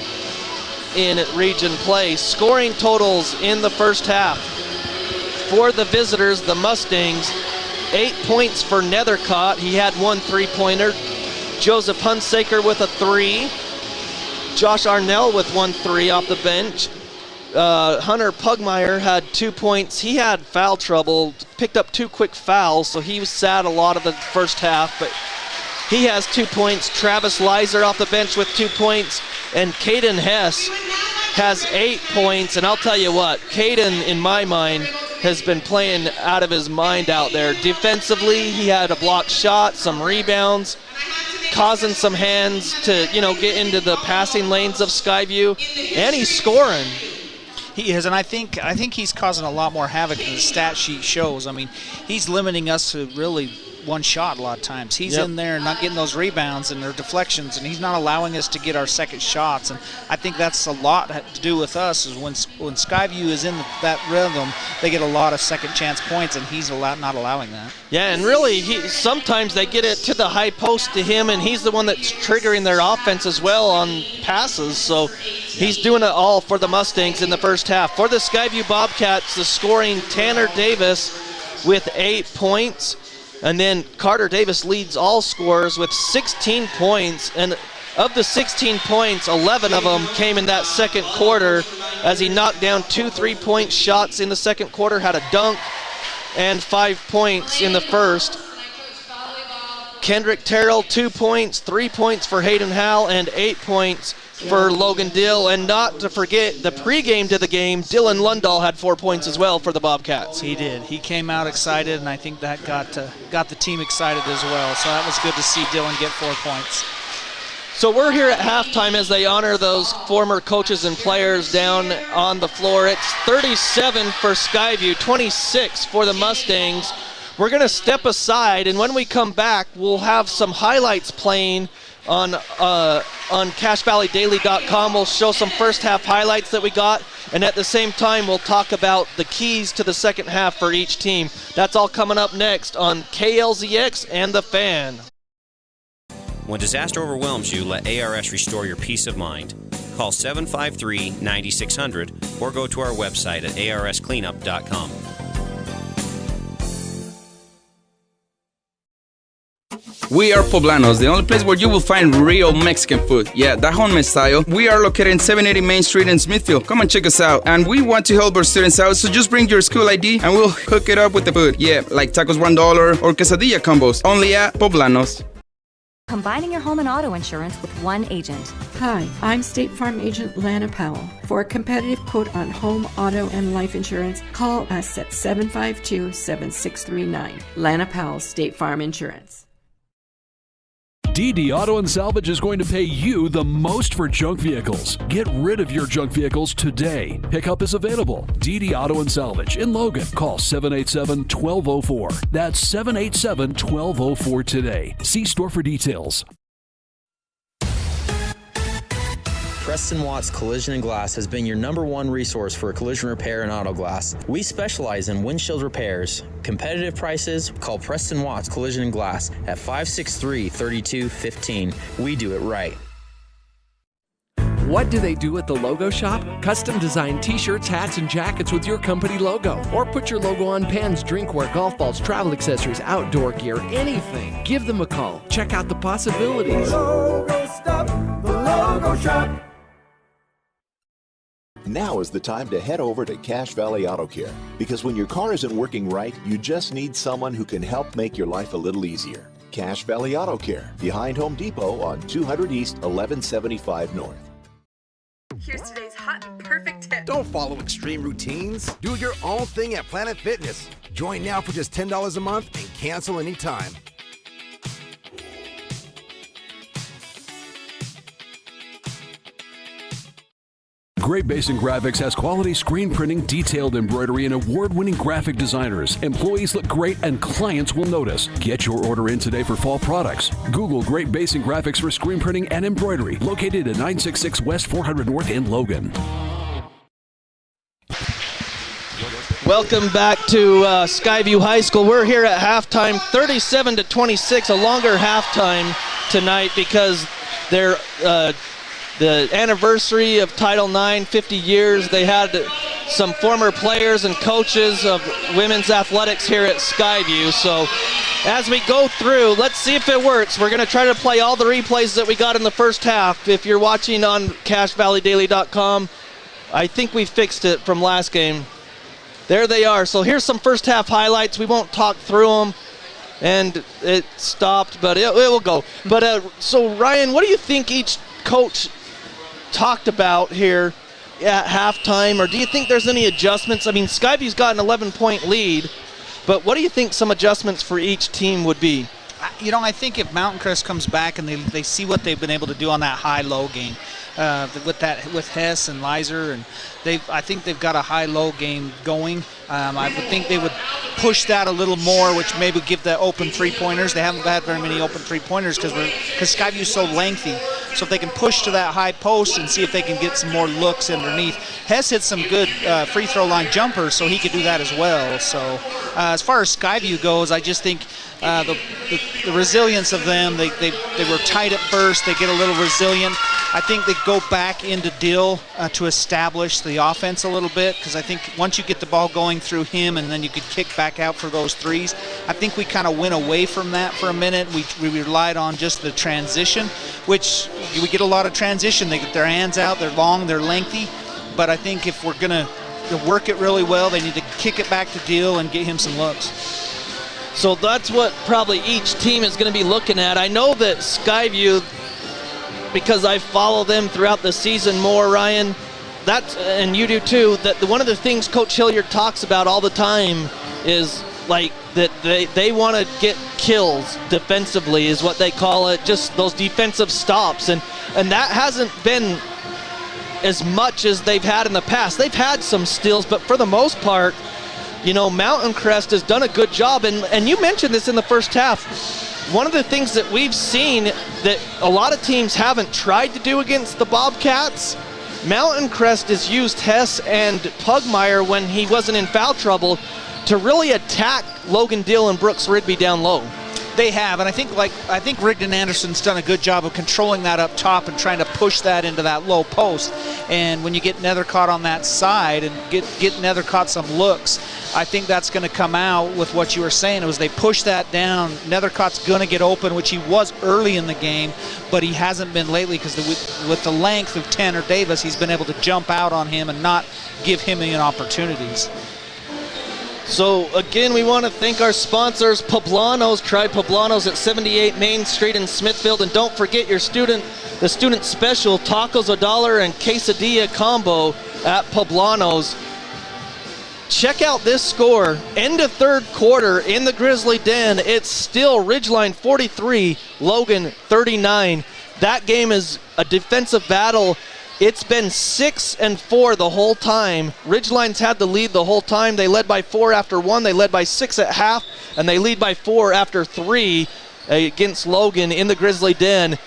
in region play. Scoring totals in the first half. For the visitors, the Mustangs, 8 points for Nethercott. He had 1 3-pointer. Joseph Hunsaker with a 3. Josh Arnell with 1 3 off the bench. Hunter Pugmire had 2 points. He had foul trouble, picked up 2 quick fouls, so he was sad a lot of the first half, but he has 2 points. Travis Leiser off the bench with 2 points, and Caden Hess has 8 points. And I'll tell you what, Caden, in my mind, has been playing out of his mind out there. Defensively, he had a blocked shot, some rebounds, causing some hands to, get into the passing lanes of Skyview, and he's scoring. He is, and I think he's causing a lot more havoc than the stat sheet shows. I mean, he's limiting us to really one shot a lot of times. He's in there not getting those rebounds and their deflections, and he's not allowing us to get our second shots. And I think that's a lot to do with us, is when Skyview is in that rhythm, they get a lot of second chance points, and he's not allowing that. Yeah, and really, sometimes they get it to the high post to him, and he's the one that's triggering their offense as well on passes. So he's doing it all for the Mustangs in the first half. For the Skyview Bobcats, the scoring, Tanner Davis with 8 points. And then Carter Davis leads all scorers with 16 points. And of the 16 points, 11 of them came in that second quarter as he knocked down 2 3-point shots in the second quarter, had a dunk, and 5 points in the first. Kendrick Terrell, 2 points, 3 points for Hayden Howell, and 8 points for Logan Dill. And not to forget, the pregame to the game, Dylan Lundahl had 4 points as well for the Bobcats. He did. He came out excited, and I think that got the team excited as well. So that was good to see Dylan get 4 points. So we're here at halftime as they honor those former coaches and players down on the floor. It's 37 for Skyview, 26 for the Mustangs. We're going to step aside, and when we come back, we'll have some highlights playing on CashValleyDaily.com. We'll show some first half highlights that we got, and at the same time, we'll talk about the keys to the second half for each team. That's all coming up next on KLZX and The Fan. When disaster overwhelms you, let ARS restore your peace of mind. Call 753-9600 or go to our website at arscleanup.com. We are Poblanos, the only place where you will find real Mexican food. Yeah, that homemade style. We are located in 780 Main Street in Smithfield. Come and check us out. And we want to help our students out, so just bring your school ID and we'll hook it up with the food. Yeah, like tacos $1 or quesadilla combos. Only at Poblanos. Combining your home and auto insurance with one agent. Hi, I'm State Farm Agent Lana Powell. For a competitive quote on home, auto, and life insurance, call us at 752-7639. Lana Powell, State Farm Insurance. DD Auto and Salvage is going to pay you the most for junk vehicles. Get rid of your junk vehicles today. Pickup is available. DD Auto and Salvage in Logan. Call 787-1204. That's 787-1204 today. See store for details. Preston Watts Collision and Glass has been your #1 resource for collision repair and auto glass. We specialize in windshield repairs. Competitive prices, call Preston Watts Collision and Glass at 563-3215. We do it right. What do they do at the Logo Shop? Custom design t-shirts, hats, and jackets with your company logo. Or put your logo on pens, drinkware, golf balls, travel accessories, outdoor gear, anything. Give them a call. Check out the possibilities. Logo Stop, the Logo Shop. Now is the time to head over to Cache Valley Auto Care, because when your car isn't working right, you just need someone who can help make your life a little easier. Cache Valley Auto Care, behind Home Depot on 200 East, 1175 North. Here's today's hot and perfect tip. Don't follow extreme routines. Do your own thing at Planet Fitness. Join now for just $10 a month and cancel anytime. Great Basin Graphics has quality screen printing, detailed embroidery, and award-winning graphic designers. Employees look great and clients will notice. Get your order in today for fall products. Google Great Basin Graphics for screen printing and embroidery. Located at 966 West 400 North in Logan. Welcome back to Skyview High School. We're here at halftime, 37-26, a longer halftime tonight because they're the anniversary of Title IX, 50 years. They had some former players and coaches of women's athletics here at Skyview. So as we go through, let's see if it works. We're going to try to play all the replays that we got in the first half. If you're watching on CacheValleyDaily.com, I think we fixed it from last game. There they are. So here's some first half highlights. We won't talk through them. And it stopped, but it will go. But so Ryan, what do you think each coach talked about here at halftime, or do you think there's any adjustments? I mean, Skyview's got an 11-point lead, but what do you think some adjustments for each team would be? You know, I think if Mountain Crest comes back and they see what they've been able to do on that high-low game, with Hess and Lizer, and I think they've got a high-low game going. I would think they would push that a little more, which maybe give the open three-pointers. They haven't had very many open three-pointers because Skyview's so lengthy. So if they can push to that high post and see if they can get some more looks underneath. Hess hit some good free throw line jumpers, so he could do that as well. So as far as Skyview goes, I just think the resilience of them, they were tight at first. They get a little resilient. I think they go back into Dill to establish the offense a little bit, because I think once you get the ball going through him and then you could kick back out for those threes, I think we kind of went away from that for a minute. We relied on just the transition, which we get a lot of transition. They get their hands out, they're long, they're lengthy, but I think if we're going to work it really well, they need to kick it back to Dill and get him some looks. So that's what probably each team is going to be looking at. I know that Skyview, because I follow them throughout the season more, Ryan, and you do too, that one of the things Coach Hilliard talks about all the time is like that they want to get kills defensively, is what they call it, just those defensive stops, and that hasn't been as much as they've had in the past. They've had some steals, but for the most part, you know, Mountain Crest has done a good job, and you mentioned this in the first half. One of the things that we've seen that a lot of teams haven't tried to do against the Bobcats, Mountain Crest has used Hess and Pugmire when he wasn't in foul trouble to really attack Logan Dill and Brooks Rigby down low. They have, and I think Rigdon Anderson's done a good job of controlling that up top and trying to push that into that low post. And when you get Nethercott on that side and get Nethercott some looks, I think that's going to come out with what you were saying. It was they push that down. Nethercott's going to get open, which he was early in the game, but he hasn't been lately because with the length of Tanner Davis, he's been able to jump out on him and not give him any opportunities. So again, we want to thank our sponsors, Poblanos. Try Poblanos at 78 Main Street in Smithfield, and don't forget the student special tacos $1 and quesadilla combo at Poblanos. Check out this score. End of third quarter in the Grizzly Den. It's still Ridgeline 43, Logan 39. That game is a defensive battle. It's been 6-4 the whole time. Ridgeline's had the lead the whole time. They led by 4 after 1. They led by 6 at half, and they lead by 4 after 3 against Logan in the Grizzly Den.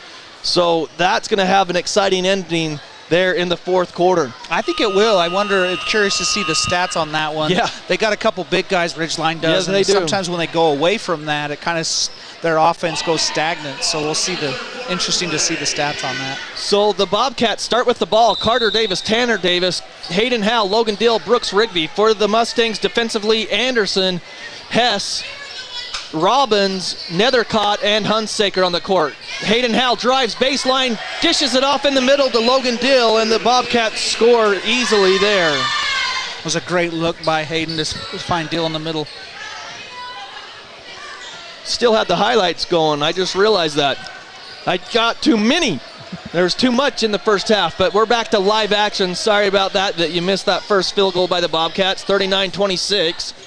So that's going to have an exciting ending there in the fourth quarter. I think it will. I'm curious to see the stats on that one. Yeah. They got a couple big guys, Ridgeline does. Yes, they do. Sometimes when they go away from that, it kind of their offense goes stagnant. So we'll see interesting to see the stats on that. So the Bobcats start with the ball. Carter Davis, Tanner Davis, Hayden Howell, Logan Dill, Brooks Rigby. For the Mustangs defensively, Anderson, Hess, Robbins, Nethercott, and Hunsaker on the court. Hayden Howell drives baseline, dishes it off in the middle to Logan Dill, and the Bobcats score easily there. It was a great look by Hayden to find Dill in the middle. Still had the highlights going. I just realized that. I got too many. There's too much in the first half, but we're back to live action. Sorry about that you missed that first field goal by the Bobcats, 39-26.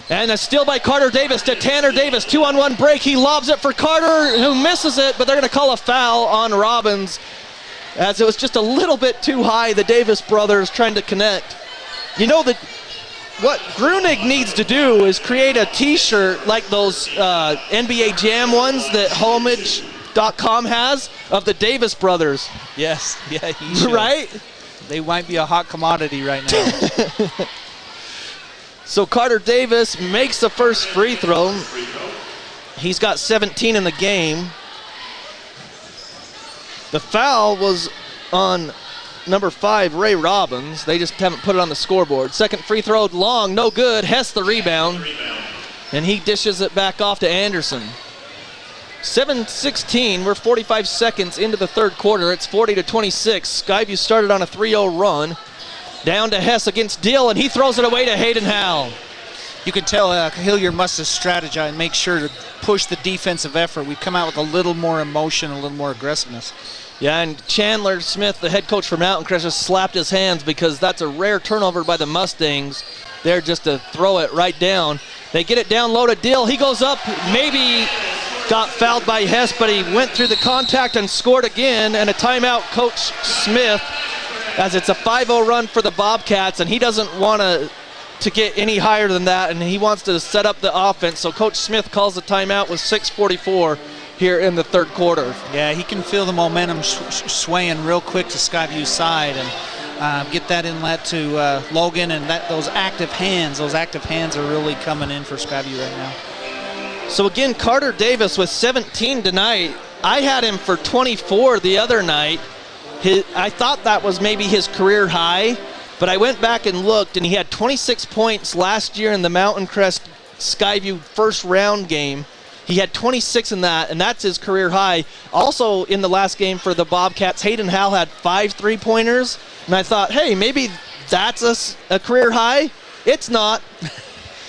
And a steal by Carter Davis to Tanner Davis, 2-on-1 break. He lobs it for Carter, who misses it, but they're going to call a foul on Robbins as it was just a little bit too high. The Davis brothers trying to connect. You know that what Grunig needs to do is create a t-shirt like those NBA Jam ones that homage.com has of the Davis brothers. Yes, yeah, he should. Right? They might be a hot commodity right now. So Carter Davis makes the first free throw. He's got 17 in the game. The foul was on number 5, Ray Robbins. They just haven't put it on the scoreboard. Second free throw, long, no good. Hess the rebound. And he dishes it back off to Anderson. 7-16, we're 45 seconds into the third quarter. It's 40-26. Skyview started on a 3-0 run. Down to Hess against Dill, and he throws it away to Hayden Howell. You can tell Hilliard must have strategized and make sure to push the defensive effort. We've come out with a little more emotion, a little more aggressiveness. Yeah, and Chandler Smith, the head coach for Mountain Crest, just slapped his hands because that's a rare turnover by the Mustangs there just to throw it right down. They get it down low to Dill. He goes up, maybe got fouled by Hess, but he went through the contact and scored again, and a timeout, Coach Smith, as it's a 5-0 run for the Bobcats, and he doesn't want to get any higher than that, and he wants to set up the offense. So Coach Smith calls the timeout with 6:44 here in the third quarter. Yeah, he can feel the momentum swaying real quick to Skyview's side and get that inlet to Logan, and those active hands are really coming in for Skyview right now. So again, Carter Davis with 17 tonight. I had him for 24 the other night. I thought that was maybe his career high, but I went back and looked, and he had 26 points last year in the Mountain Crest Skyview first round game. He had 26 in that, and that's his career high. Also in the last game for the Bobcats, Hayden Howell had 5 3-pointers, and I thought, hey, maybe that's a career high. It's not.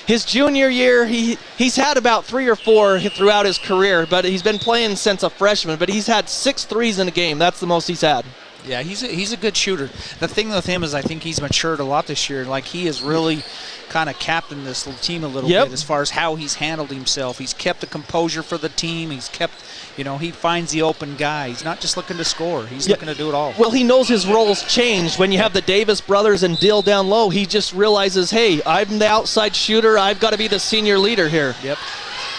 His junior year, he's had about 3 or 4 throughout his career, but he's been playing since a freshman, but he's had 6 threes in a game. That's the most he's had. Yeah, he's a good shooter. The thing with him is I think he's matured a lot this year. Like, he has really kind of captained this team a little bit as far as how he's handled himself. He's kept the composure for the team. He's kept, he finds the open guy. He's not just looking to score. He's looking to do it all. Well, he knows his roles changed. When you have the Davis brothers and Dill down low, he just realizes, hey, I'm the outside shooter. I've got to be the senior leader here. Yep.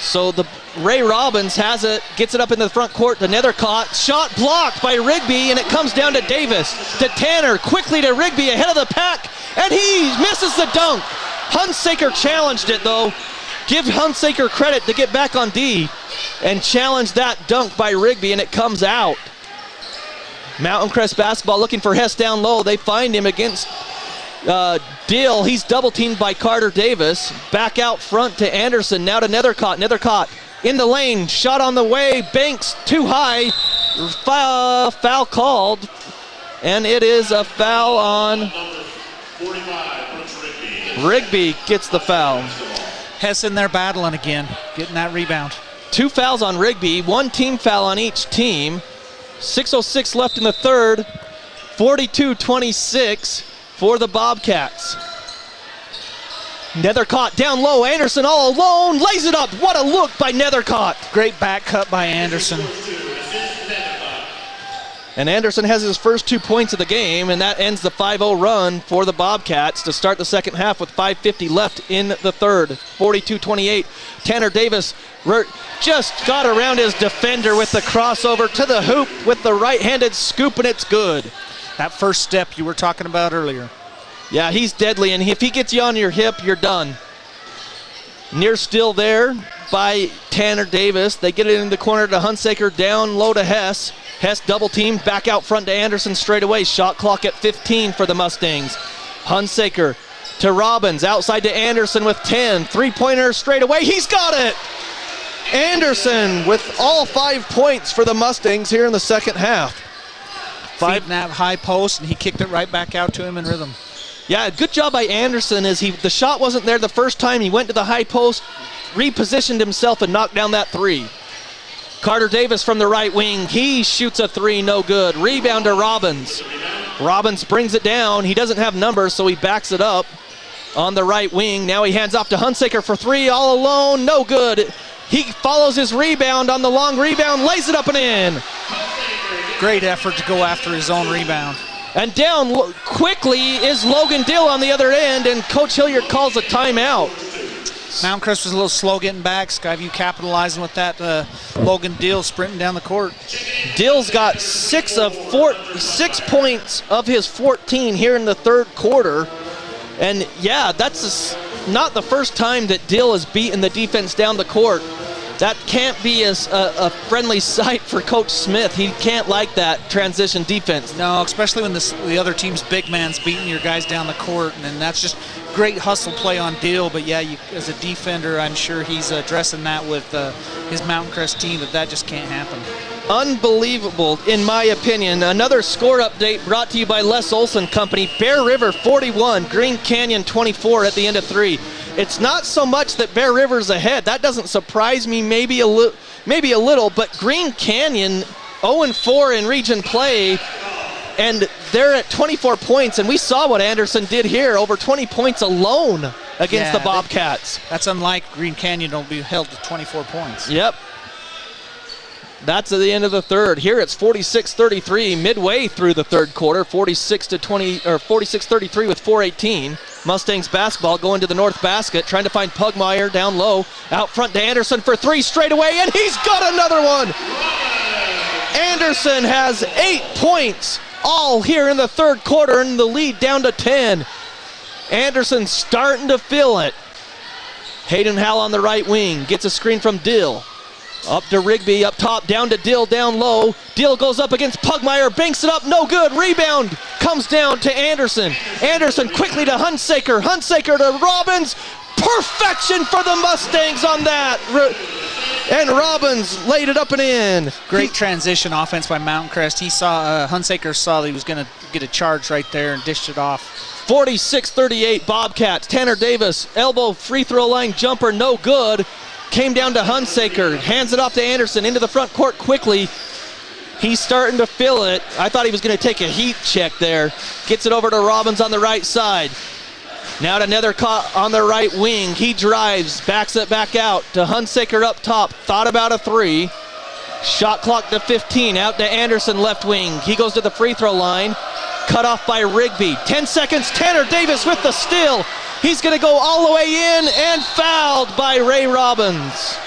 So the Ray Robbins has it, gets it up in the front court to Nethercott. Shot blocked by Rigby, and it comes down to Davis. To Tanner, quickly to Rigby, ahead of the pack, and he misses the dunk. Hunsaker challenged it, though. give Hunsaker credit to get back on D and challenge that dunk by Rigby, and it comes out. Mountain Crest basketball looking for Hess down low. They find him against Dill. He's double teamed by Carter Davis. Back out front to Anderson. Now to Nethercott. Nethercott in the lane. Shot on the way. Banks too high. Foul called. And it is a foul on Rigby. Gets the foul. Hess in there battling again, getting that rebound. 2 fouls on Rigby. 1 team foul on each team. 6:06 left in the third. 42-26 for the Bobcats. Nethercott down low. Anderson all alone. Lays it up. What a look by Nethercott. Great back cut by Anderson. And Anderson has his first 2 points of the game, and that ends the 5-0 run for the Bobcats to start the second half with 5:50 left in the third. 42-28. Tanner Davis just got around his defender with the crossover to the hoop with the right-handed scoop, and it's good. That first step you were talking about earlier. Yeah, he's deadly, and if he gets you on your hip, you're done. Near still there by Tanner Davis. They get it in the corner to Hunsaker, down low to Hess. Hess double teamed, back out front to Anderson straight away. Shot clock at 15 for the Mustangs. Hunsaker to Robbins, outside to Anderson with 10. Three-pointer straight away, he's got it! Anderson with all 5 points for the Mustangs here in the second half. Feeding that high post, and he kicked it right back out to him in rhythm. Yeah, good job by Anderson as the shot wasn't there the first time. He went to the high post, repositioned himself, and knocked down that three. Carter Davis from the right wing. He shoots a three, no good. Rebound to Robbins. Robbins brings it down. He doesn't have numbers, so he backs it up on the right wing. Now he hands off to Hunsaker for three, all alone, no good. He follows his rebound on the long rebound, lays it up and in. Great effort to go after his own rebound. And down quickly is Logan Dill on the other end, and Coach Hilliard calls a timeout. Mount Crest was a little slow getting back. Skyview capitalizing with that Logan Dill sprinting down the court. Dill's got 6 points of his 14 here in the third quarter. And yeah, that's not the first time that Dill has beaten the defense down the court. That can't be a friendly sight for Coach Smith. He can't like that transition defense. No, especially when the other team's big man's beating your guys down the court, and that's just great hustle play on Dill. But yeah, as a defender, I'm sure he's addressing that with his Mountain Crest team, that just can't happen. Unbelievable, in my opinion. Another score update brought to you by Les Olson Company. Bear River 41, Green Canyon 24 at the end of 3. It's not so much that Bear River's ahead. That doesn't surprise me, maybe a little, but Green Canyon 0-4 in region play, and they're at 24 points, and we saw what Anderson did here, over 20 points alone against the Bobcats. That's unlike Green Canyon, don't be held to 24 points. Yep. That's at the end of the third. Here it's 46-33 midway through the third quarter, 46-33 with 4:18. Mustangs basketball going to the north basket, trying to find Pugmire down low. Out front to Anderson for three straight away, and he's got another one! Anderson has 8 points, all here in the third quarter, and the lead down to 10. Anderson starting to feel it. Hayden Howell on the right wing, gets a screen from Dill. Up to Rigby, up top, down to Dill, down low. Dill goes up against Pugmire, banks it up, no good. Rebound comes down to Anderson. Anderson quickly to Hunsaker. Hunsaker to Robbins. Perfection for the Mustangs on that. And Robbins laid it up and in. Great transition offense by Mountain Crest. He saw, Hunsaker saw that he was going to get a charge right there and dished it off. 46-38 Bobcats. Tanner Davis, elbow free throw line jumper, no good. Came down to Hunsaker, hands it off to Anderson into the front court quickly. He's starting to feel it. I thought he was going to take a heat check there. Gets it over to Robbins on the right side. Now to Nethercott on the right wing. He drives, backs it back out to Hunsaker up top. Thought about a three. Shot clock to 15. Out to Anderson left wing. He goes to the free throw line. Cut off by Rigby. 10 seconds. Tanner Davis with the steal. He's going to go all the way in and fouled by Ray Robbins.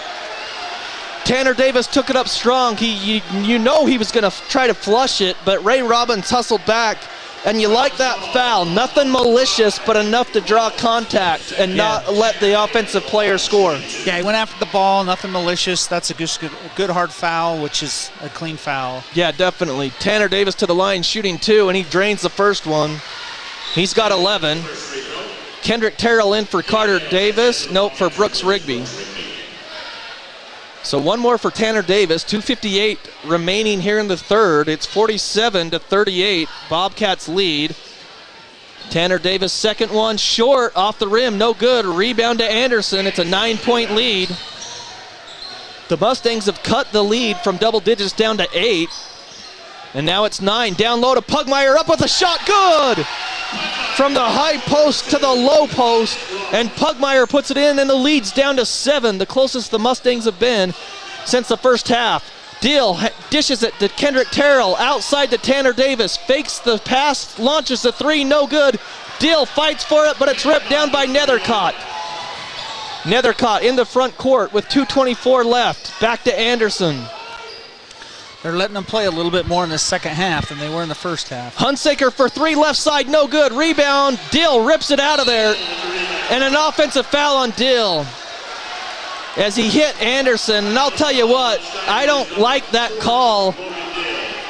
Tanner Davis took it up strong. You know he was going to try to flush it, but Ray Robbins hustled back, And you like that foul. Nothing malicious, but enough to draw contact and not let the offensive player score. Yeah, he went after the ball, nothing malicious. That's a good hard foul, which is a clean foul. Yeah, definitely. Tanner Davis to the line shooting 2, and he drains the first one. He's got 11. Kendrick Terrell in for Carter Davis. Nope, for Brooks Rigby. So one more for Tanner Davis. 2:58 remaining here in the third. It's 47-38. Bobcats lead. Tanner Davis, second one, short, off the rim, no good. Rebound to Anderson. It's a 9-point lead. The Mustangs have cut the lead from double digits down to 8. And now it's 9. Down low to Pugmire, up with a shot, good! From the high post to the low post, and Pugmire puts it in, and the lead's down to 7, the closest the Mustangs have been since the first half. Deal dishes it to Kendrick Terrell, outside to Tanner Davis, fakes the pass, launches the 3, no good. Deal fights for it, but it's ripped down by Nethercott. Nethercott in the front court with 2:24 left. Back to Anderson. They're letting them play a little bit more in the second half than they were in the first half. Hunsaker for 3, left side, no good. Rebound, Dill rips it out of there. And an offensive foul on Dill as he hit Anderson. And I'll tell you what, I don't like that call.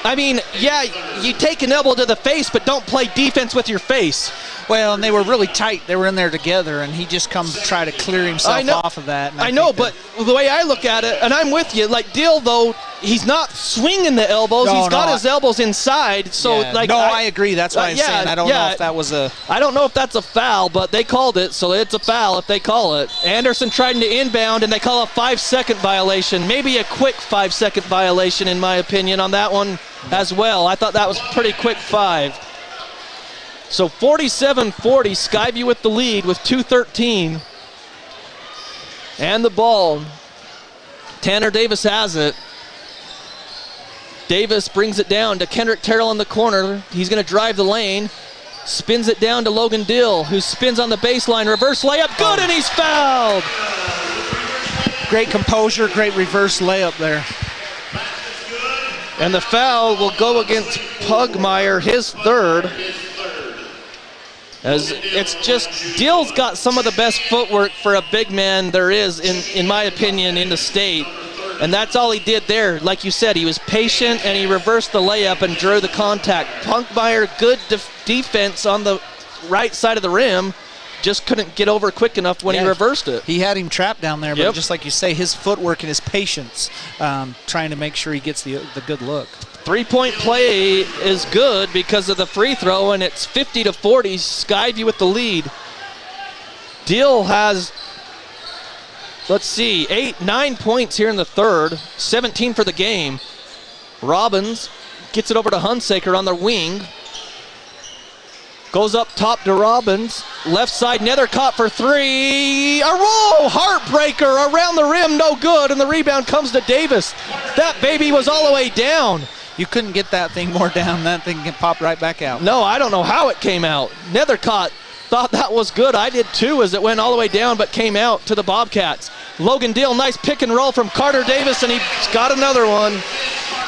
I mean, yeah, you take an elbow to the face, but don't play defense with your face. Well, and they were really tight. They were in there together, and he just come to try to clear himself off of that. I know, but the way I look at it, and I'm with you, like Dill, though, he's not swinging the elbows. He's got his elbows inside. So, I agree. That's why I'm saying I don't know if that was a... I don't know if that's a foul, but they called it, so it's a foul if they call it. Anderson tried to inbound, and they call a 5-second violation. Maybe a quick 5-second violation, in my opinion, on that one as well. I thought that was pretty quick 5. So 47-40, Skyview with the lead with 2:13. And the ball. Tanner Davis has it. Davis brings it down to Kendrick Terrell in the corner. He's going to drive the lane. Spins it down to Logan Dill, who spins on the baseline. Reverse layup, good, and he's fouled. Great composure, great reverse layup there. And the foul will go against Pugmire, his third. As it's just, Dill's got some of the best footwork for a big man there is, in my opinion, in the state. And that's all he did there. Like you said, he was patient and he reversed the layup and drew the contact. Pugmire, good defense on the right side of the rim, just couldn't get over quick enough when he reversed it. He had him trapped down there, but just like you say, his footwork and his patience, trying to make sure he gets the good look. 3-point play is good because of the free throw, and it's 50-40, Skyview with the lead. Dill has, let's see, 9 points here in the third, 17 for the game. Robbins gets it over to Hunsaker on the wing. Goes up top to Robbins. Left side, Nethercott for 3. A roll, heartbreaker around the rim, no good, and the rebound comes to Davis. That baby was all the way down. You couldn't get that thing more down. That thing can pop right back out. No, I don't know how it came out. Nethercott thought that was good. I did too, as it went all the way down, but came out to the Bobcats. Logan Dill, nice pick and roll from Carter Davis, and he's got another one.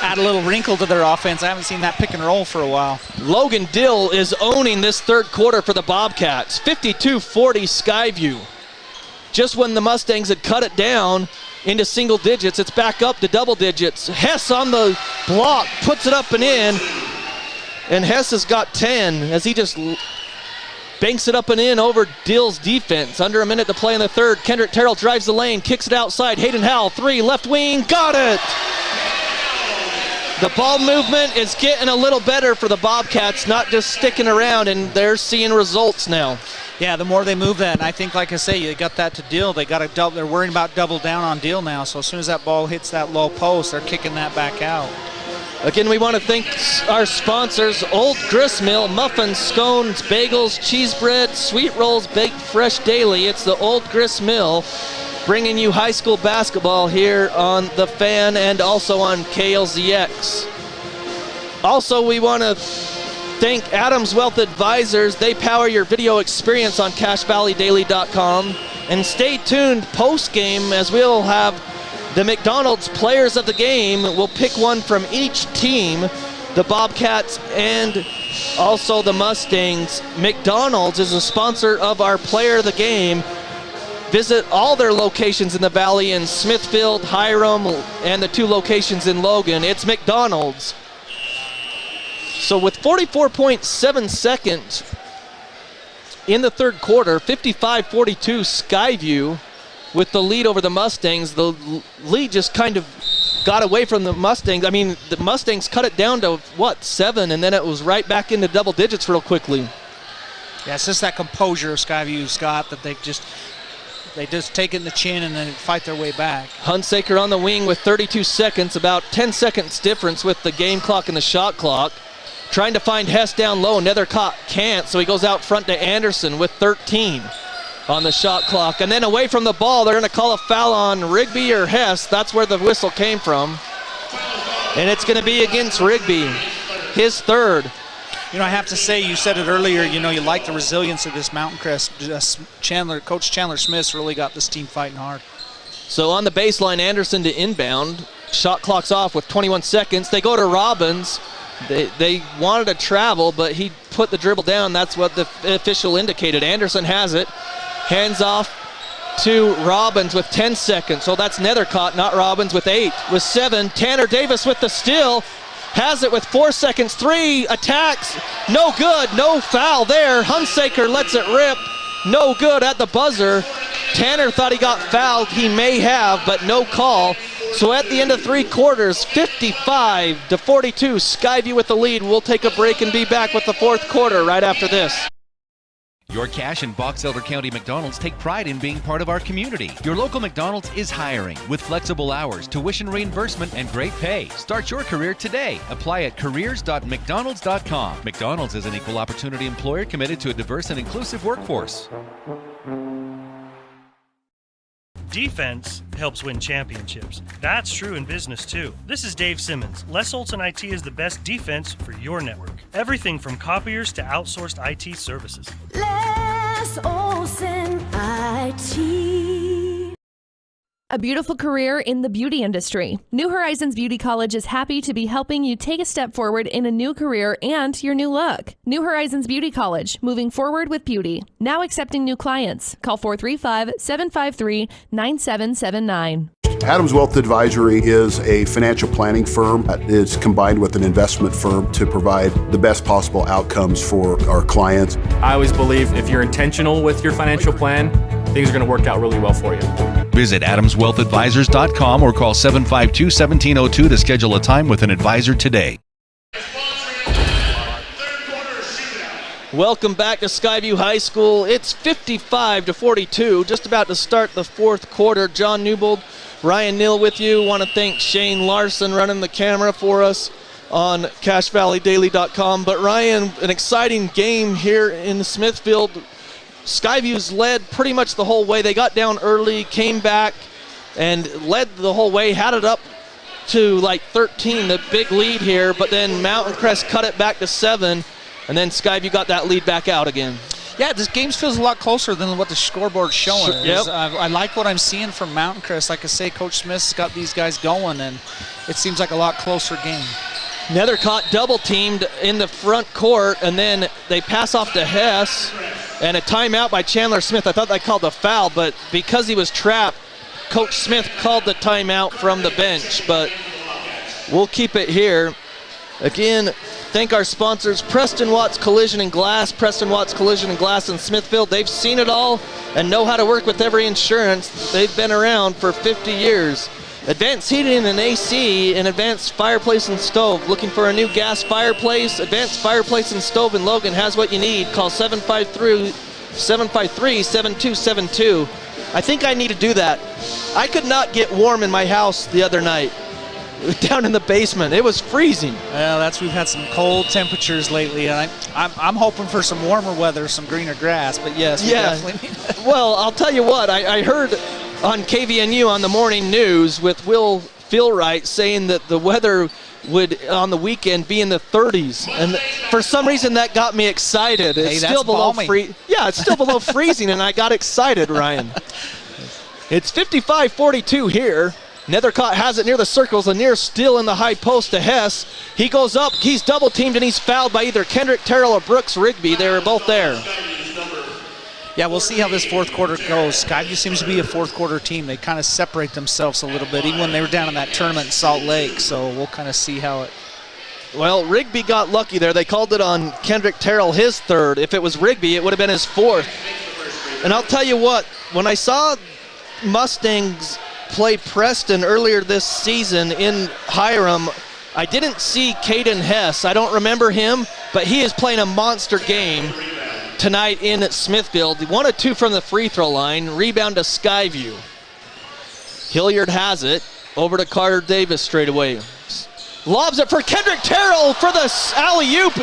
Add a little wrinkle to their offense. I haven't seen that pick and roll for a while. Logan Dill is owning this third quarter for the Bobcats. 52-40 Skyview. Just when the Mustangs had cut it down into single digits, it's back up to double digits. Hess on the block, puts it up and in, and Hess has got 10 as he just banks it up and in over Dill's defense. Under a minute to play in the third. Kendrick Terrell drives the lane, kicks it outside. Hayden Howell, 3, left wing, got it! The ball movement is getting a little better for the Bobcats, not just sticking around, and they're seeing results now. Yeah, the more they move that, and I think, like I say, they got that to Dill. They're worrying about double down on Dill now, so as soon as that ball hits that low post, they're kicking that back out. Again, we want to thank our sponsors, Old Grist Mill, muffins, scones, bagels, cheese bread, sweet rolls, baked fresh daily. It's the Old Grist Mill, bringing you high school basketball here on The Fan and also on KLZX. Also, we want to thank Adams Wealth Advisors. They power your video experience on CashValleyDaily.com. And stay tuned post-game, as we'll have the McDonald's Players of the Game. We'll pick one from each team the Bobcats and also the Mustangs. McDonald's is a sponsor of our Player of the Game. Visit all their locations in the Valley in Smithfield, Hiram, and the 2 locations in Logan. It's McDonald's. So with 44.7 seconds in the third quarter, 55-42 Skyview with the lead over the Mustangs. The lead just kind of got away from the Mustangs. I mean, the Mustangs cut it down to, 7, and then it was right back into double digits real quickly. Yeah, it's just that composure of Skyview's got that they just take it in the chin and then fight their way back. Hunsaker on the wing with 32 seconds, about 10 seconds difference with the game clock and the shot clock. Trying to find Hess down low. Nethercott can't, so he goes out front to Anderson with 13 on the shot clock. And then away from the ball, they're going to call a foul on Rigby or Hess. That's where the whistle came from. And it's going to be against Rigby, his third. You know, I have to say, you said it earlier, you know, you like the resilience of this Mountain Crest. Coach Chandler Smith's really got this team fighting hard. So on the baseline, Anderson to inbound. Shot clock's off with 21 seconds. They go to Robbins. They wanted to travel, but he put the dribble down. That's what the official indicated. Anderson has it. Hands off to Robbins with 10 seconds. So that's Nethercott, not Robbins, with 8. With 7, Tanner Davis with the steal. Has it with 4 seconds. 3 attacks. No good. No foul there. Hunsaker lets it rip. No good at the buzzer. Tanner thought he got fouled. He may have, but no call. So at the end of 3 quarters, 55-42, Skyview with the lead. We'll take a break and be back with the 4th quarter right after this. Your Cache and Box Elder County McDonald's take pride in being part of our community. Your local McDonald's is hiring with flexible hours, tuition reimbursement, and great pay. Start your career today. Apply at careers.mcdonalds.com. McDonald's is an equal opportunity employer committed to a diverse and inclusive workforce. Defense helps win championships. That's true in business too. This is Dave Simmons. Les Olson IT is the best defense for your network. Everything from copiers to outsourced IT services. Les Olson IT. A beautiful career in the beauty industry. New Horizons Beauty College is happy to be helping you take a step forward in a new career and your new look. New Horizons Beauty College, moving forward with beauty. Now accepting new clients. Call 435-753-9779. Adams Wealth Advisory is a financial planning firm that is combined with an investment firm to provide the best possible outcomes for our clients. I always believe if you're intentional with your financial plan, things are going to work out really well for you. Visit adamswealthadvisors.com or call 752-1702 to schedule a time with an advisor today. Welcome back to Skyview High School. It's 55-42, just about to start the 4th quarter. John Newbold, Ryan Neal with you. Want to thank Shane Larson running the camera for us on CacheValleyDaily.com. But Ryan, an exciting game here in Smithfield. Skyview's led pretty much the whole way. They got down early, came back, and led the whole way, had it up to like 13, the big lead here, but then Mountain Crest cut it back to 7, and then Skyview got that lead back out again. Yeah, this game feels a lot closer than what the scoreboard's showing. Yep. I like what I'm seeing from Mountain Crest. Like I say, Coach Smith's got these guys going, and it seems like a lot closer game. Nethercott double-teamed in the front court, and then they pass off to Hess, and a timeout by Chandler Smith. I thought they called a foul, but because he was trapped, Coach Smith called the timeout from the bench, but we'll keep it here. Again, thank our sponsors, Preston Watts Collision and Glass. Preston Watts Collision and Glass in Smithfield. They've seen it all and know how to work with every insurance. They've been around for 50 years. Advanced Heating and AC and Advanced Fireplace and Stove. Looking for a new gas fireplace? Advanced Fireplace and Stove in Logan has what you need. Call 753-7272. I think I need to do that. I could not get warm in my house the other night. Down in the basement. It was freezing. Well, we've had some cold temperatures lately, and I'm hoping for some warmer weather, some greener grass, but yes, we definitely need that. Well, I'll tell you what, I heard on KVNU on the morning news with Will Philwright saying that the weather would on the weekend be in the 30s, and for some reason that got me excited. It's still below it's still below freezing, and I got excited, Ryan. It's 55-42 here. Nethercott has it near the circles. Lanier still in the high post to Hess. He goes up. He's double teamed and he's fouled by either Kendrick Terrell or Brooks Rigby. They were both there. Yeah, we'll see how this fourth quarter goes. Skyview seems to be a fourth quarter team. They kind of separate themselves a little bit, even when they were down in that tournament in Salt Lake. So we'll kind of see how it. Well, Rigby got lucky there. They called it on Kendrick Terrell, his third. If it was Rigby, it would have been his fourth. And I'll tell you what, when I saw Mustangs play Preston earlier this season in Hiram, I didn't see Caden Hess. I don't remember him, but he is playing a monster game tonight in Smithfield. 1 of 2 from the free throw line. Rebound to Skyview. Hilliard has it. Over to Carter Davis straight away. Lobs it for Kendrick Terrell for the alley-oop.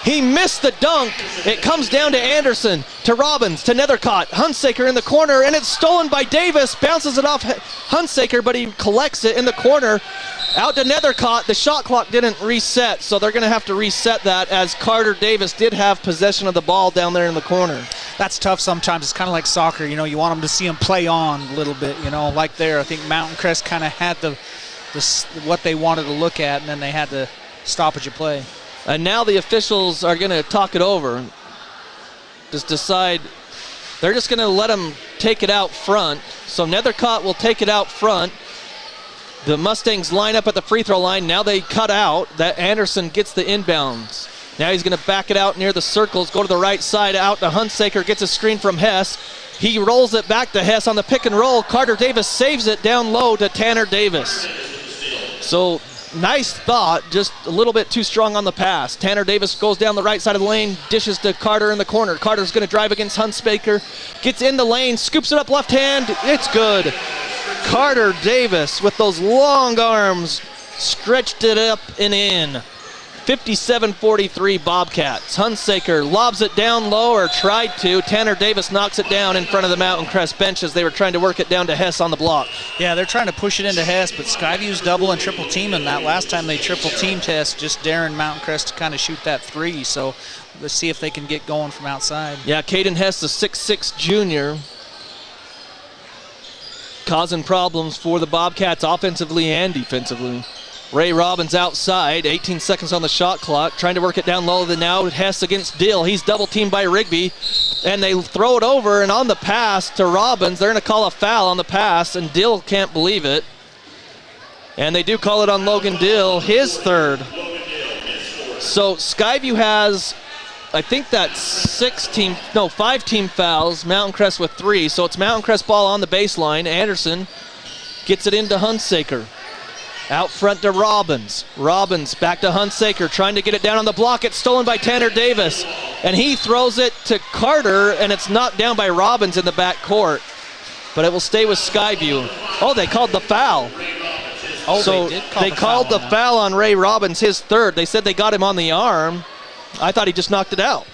He missed the dunk. It comes down to Anderson, to Robbins, to Nethercott. Hunsaker in the corner, and it's stolen by Davis. Bounces it off Hunsaker, but he collects it in the corner. Out to Nethercott. The shot clock didn't reset, so they're going to have to reset that as Carter Davis did have possession of the ball down there in the corner. That's tough sometimes. It's kind of like soccer. You know, you want them to see them play on a little bit. You know, like there, I think Mountain Crest kind of had what they wanted to look at, and then they had to stoppage of play. And now the officials are going to talk it over. Just decide they're just going to let them take it out front. So Nethercott will take it out front. The Mustangs line up at the free throw line. Now they cut out. That Anderson gets the inbounds. Now he's going to back it out near the circles, go to the right side, out to Hunsaker, gets a screen from Hess. He rolls it back to Hess on the pick and roll. Carter Davis saves it down low to Tanner Davis. So nice thought, just a little bit too strong on the pass. Tanner Davis goes down the right side of the lane, dishes to Carter in the corner. Carter's going to drive against Hunsaker, gets in the lane, scoops it up left hand. It's good. Carter Davis with those long arms stretched it up and in. 57-43 Bobcats. Hunsaker lobs it down low, or tried to. Tanner Davis knocks it down in front of the Mountain Crest bench as they were trying to work it down to Hess on the block. Yeah, they're trying to push it into Hess, but Skyview's double and triple teaming that. Last time they triple teamed Hess, just daring Mountain Crest to kind of shoot that three. So let's see if they can get going from outside. Yeah, Caden Hess, the 6'6 junior, causing problems for the Bobcats offensively and defensively. Ray Robbins outside, 18 seconds on the shot clock, trying to work it down low. Now Hess against Dill. He's double teamed by Rigby, and they throw it over, and on the pass to Robbins, they're going to call a foul on the pass, and Dill can't believe it. And they do call it on Logan Dill, his third. So Skyview has, I think that's 5 team fouls, Mountain Crest with 3. So it's Mountain Crest ball on the baseline. Anderson gets it into Hunsaker. Out front to Robbins. Robbins back to Hunsaker, trying to get it down on the block. It's stolen by Tanner Davis. And he throws it to Carter, and it's knocked down by Robbins in the back court. But it will stay with Skyview. Oh, they called the foul. Oh, so they called the foul on Ray Robbins, his third. They said they got him on the arm. I thought he just knocked it out.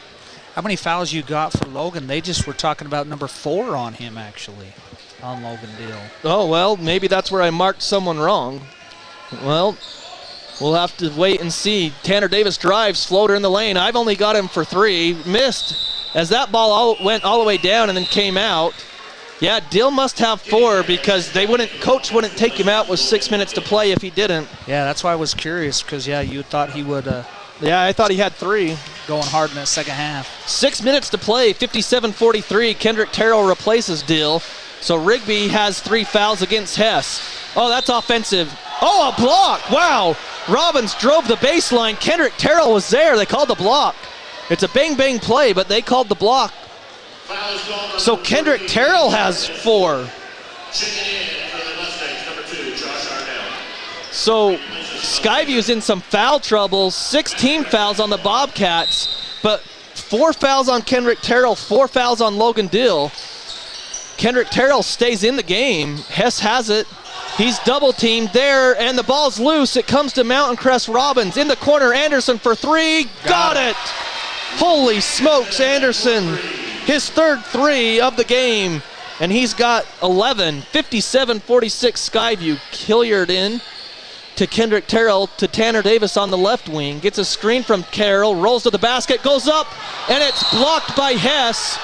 How many fouls you got for Logan? They just were talking about number 4 on him, actually, on Logan Dill. Oh, well, maybe that's where I marked someone wrong. Well, we'll have to wait and see. Tanner Davis drives, floater in the lane. I've only got him for 3. Missed as that ball went all the way down and then came out. Yeah, Dill must have 4 because coach wouldn't take him out with 6 minutes to play if he didn't. Yeah, that's why I was curious because, yeah, you thought he would. Yeah, I thought he had 3. Going hard in that second half. 6 minutes to play, 57-43. Kendrick Terrell replaces Dill. So Rigby has 3 fouls against Hess. Oh, that's offensive. Oh, a block. Wow. Robbins drove the baseline. Kendrick Terrell was there. They called the block. It's a bang-bang play, but they called the block. So Kendrick Terrell has 4. So Skyview's in some foul trouble. 16 fouls on the Bobcats, but 4 fouls on Kendrick Terrell, 4 fouls on Logan Dill. Kendrick Terrell stays in the game. Hess has it. He's double teamed there, and the ball's loose. It comes to Mountain Crest Robbins. In the corner, Anderson for 3. Got it! Holy smokes, Anderson. His third 3 of the game, and he's got 11. 57-46 Skyview. Hilliard in to Kendrick Terrell to Tanner Davis on the left wing. Gets a screen from Carroll, rolls to the basket, goes up, and it's blocked by Hess.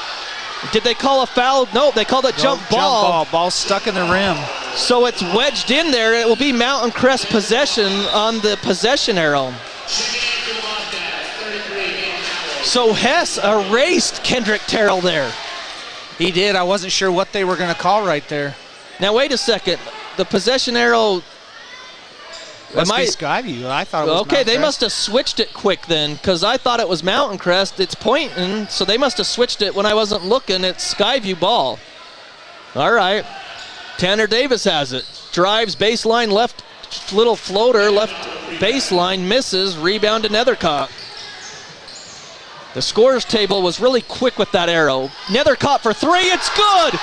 Did they call a foul? No, they called a jump ball. Ball stuck in the rim. So it's wedged in there. It will be Mountain Crest possession on the possession arrow. So Hess erased Kendrick Terrell there. He did. I wasn't sure what they were going to call right there. Now wait a second. The possession arrow. Must be Skyview. I thought it was okay, Mountain they Crest. must have switched it quick then, because I thought it was Mountain Crest. It's pointing, so they must have switched it when I wasn't looking. It's Skyview ball. All right. Tanner Davis has it. Drives baseline left, little floater, left baseline, misses, rebound to Nethercott. The scores table was really quick with that arrow. Nethercott for three, it's good!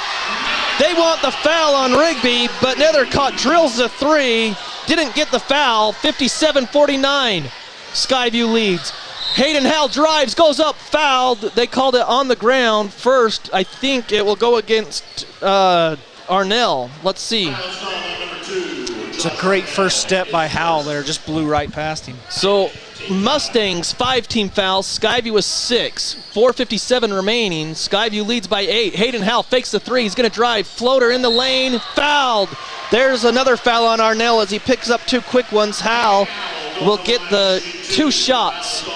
They want the foul on Rigby, but Nethercott drills the three. Didn't get the foul, 57-49. Skyview leads. Hayden Howell drives, goes up, fouled. They called it on the ground first. I think it will go against Arnell. Let's see. It's a great first step by Howell there, just blew right past him. So Mustangs, 5 team fouls. Skyview was 6. 4:57 remaining. Skyview leads by 8. Hayden Howell fakes the three. He's going to drive. Floater in the lane. Fouled. There's another foul on Arnell as he picks up 2 quick ones. Howell will get the 2 shots.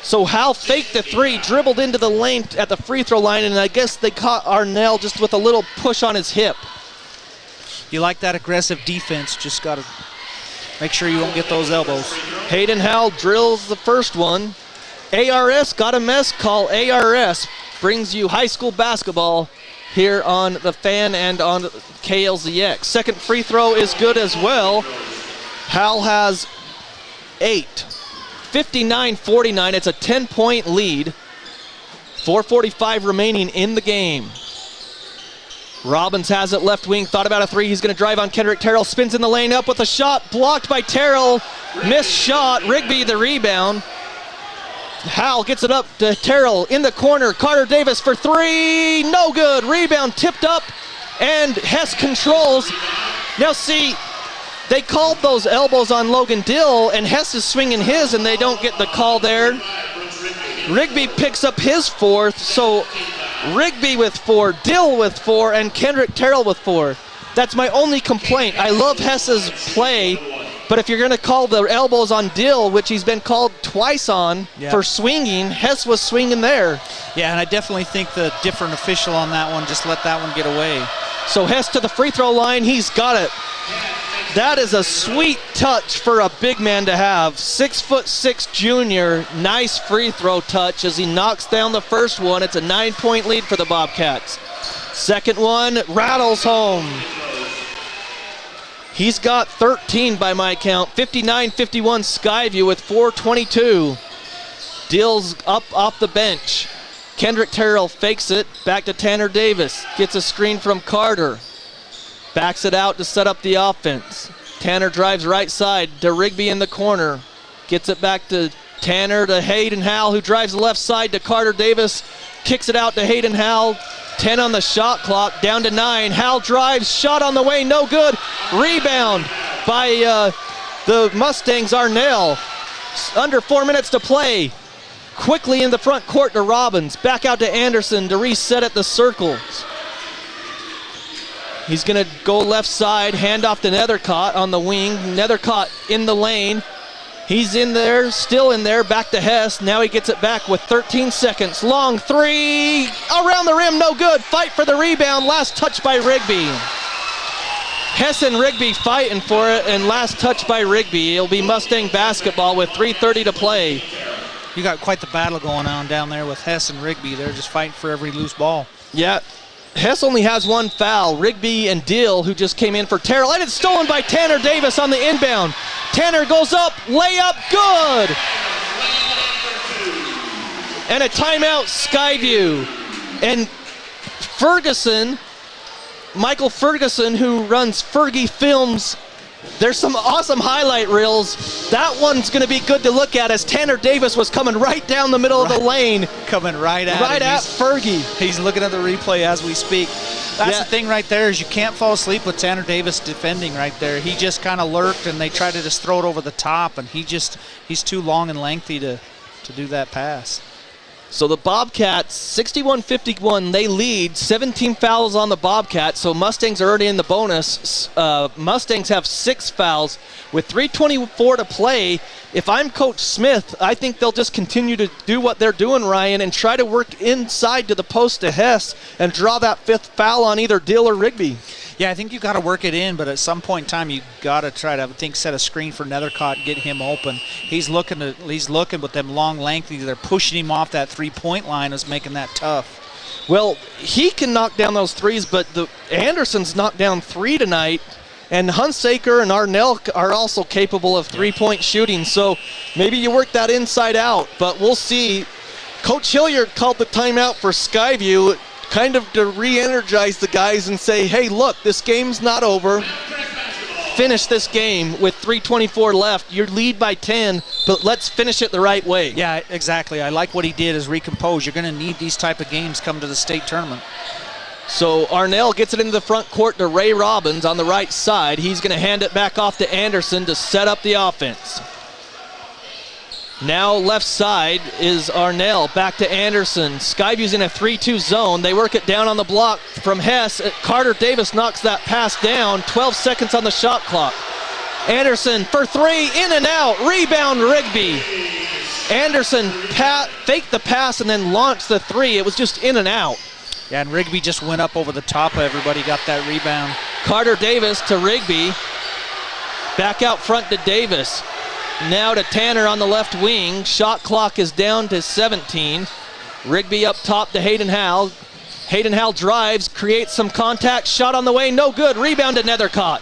So Howell faked the three, dribbled into the lane at the free throw line, and I guess they caught Arnell just with a little push on his hip. You like that aggressive defense, just got to make sure you don't get those elbows. Hayden Howell drills the first one. ARS got a mess call. ARS brings you high school basketball here on the Fan and on KLZX. Second free throw is good as well. Howell has 8. 59-49. It's a 10-point lead. 4:45 remaining in the game. Robbins has it left wing, thought about a three. He's going to drive on Kendrick Terrell, spins in the lane, up with a shot, blocked by Terrell. Missed shot, Rigby the rebound. Howell gets it up to Terrell in the corner. Carter Davis for three, no good. Rebound tipped up, and Hess controls. Now see, they called those elbows on Logan Dill, and Hess is swinging his, and they don't get the call there. Rigby picks up his 4th, so Rigby with 4, Dill with 4, and Kendrick Terrell with 4. That's my only complaint. I love Hess's play, but if you're going to call the elbows on Dill, which he's been called twice on for swinging, Hess was swinging there. Yeah, and I definitely think the different official on that one just let that one get away. So Hess to the free throw line, he's got it. That is a sweet touch for a big man to have. 6'6" junior, nice free throw touch as he knocks down the first one. It's a 9-point lead for the Bobcats. Second one rattles home. He's got 13 by my count. 59-51 Skyview with 4:22. Dill's up off the bench. Kendrick Terrell fakes it, back to Tanner Davis. Gets a screen from Carter. Backs it out to set up the offense. Tanner drives right side to Rigby in the corner. Gets it back to Tanner to Hayden Howell, who drives left side to Carter Davis. Kicks it out to Hayden Howell. 10 on the shot clock, down to 9. Howell drives, shot on the way, no good. Rebound by the Mustangs, Arnell. Under 4 minutes to play. Quickly in the front court to Robbins. Back out to Anderson to reset at the circles. He's going to go left side, hand off to Nethercott on the wing. Nethercott in the lane. He's in there, still in there, back to Hess. Now he gets it back with 13 seconds. Long three, around the rim, no good. Fight for the rebound, last touch by Rigby. Hess and Rigby fighting for it, and last touch by Rigby. It'll be Mustang basketball with 3:30 to play. You got quite the battle going on down there with Hess and Rigby. They're just fighting for every loose ball. Yeah. Hess only has 1 foul. Rigby and Dill, who just came in for Terrell, and it's stolen by Tanner Davis on the inbound. Tanner goes up, layup, good! And a timeout, Skyview. And Ferguson, Michael Ferguson, who runs Fergie Films, there's some awesome highlight reels. That one's going to be good to look at as Tanner Davis was coming right down the middle of the lane. Coming right at Fergie. He's looking at the replay as we speak. That's the thing right there is you can't fall asleep with Tanner Davis defending right there. He just kind of lurked, and they tried to just throw it over the top, and he's too long and lengthy to do that pass. So the Bobcats, 61-51, they lead. 17 fouls on the Bobcats, so Mustangs are already in the bonus. Mustangs have 6 fouls. With 3:24 to play, if I'm Coach Smith, I think they'll just continue to do what they're doing, Ryan, and try to work inside to the post to Hess and draw that 5th foul on either Dill or Rigby. Yeah, I think you got to work it in, but at some point in time, you got to try to, I think, set a screen for Nethercott and get him open. He's looking with them long lengthies. They're pushing him off that 3-point line, is making that tough. Well, he can knock down those threes, but Anderson's knocked down 3 tonight, and Hunsaker and Arnell are also capable of 3-point shooting. So maybe you work that inside out, but we'll see. Coach Hilliard called the timeout for Skyview, kind of to re-energize the guys and say, hey, look, this game's not over. Finish this game with 3:24 left. You're lead by 10, but let's finish it the right way. Yeah, exactly. I like what he did is recompose. You're going to need these type of games come to the state tournament. So Arnell gets it into the front court to Ray Robbins on the right side. He's going to hand it back off to Anderson to set up the offense. Now left side is Arnell, back to Anderson. Skyview's in a 3-2 zone. They work it down on the block from Hess. Carter Davis knocks that pass down. 12 seconds on the shot clock. Anderson for 3, in and out. Rebound Rigby. Anderson faked the pass and then launched the 3. It was just in and out. Yeah, and Rigby just went up over the top of everybody, got that rebound. Carter Davis to Rigby. Back out front to Davis. Now to Tanner on the left wing. Shot clock is down to 17. Rigby up top to Hayden Howell. Hayden Howell drives, creates some contact. Shot on the way, no good. Rebound to Nethercott.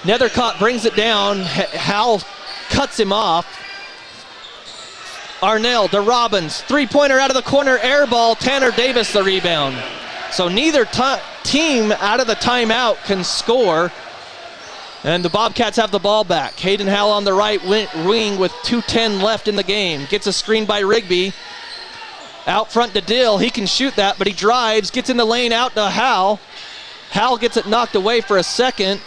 Nethercott brings it down. Howell cuts him off. Arnell to Robbins. 3-pointer out of the corner, air ball. Tanner Davis the rebound. So neither team out of the timeout can score. And the Bobcats have the ball back. Hayden Howell on the right wing with 2:10 left in the game. Gets a screen by Rigby. Out front to Dill. He can shoot that, but he drives. Gets in the lane out to Howell. Howell gets it knocked away for a second.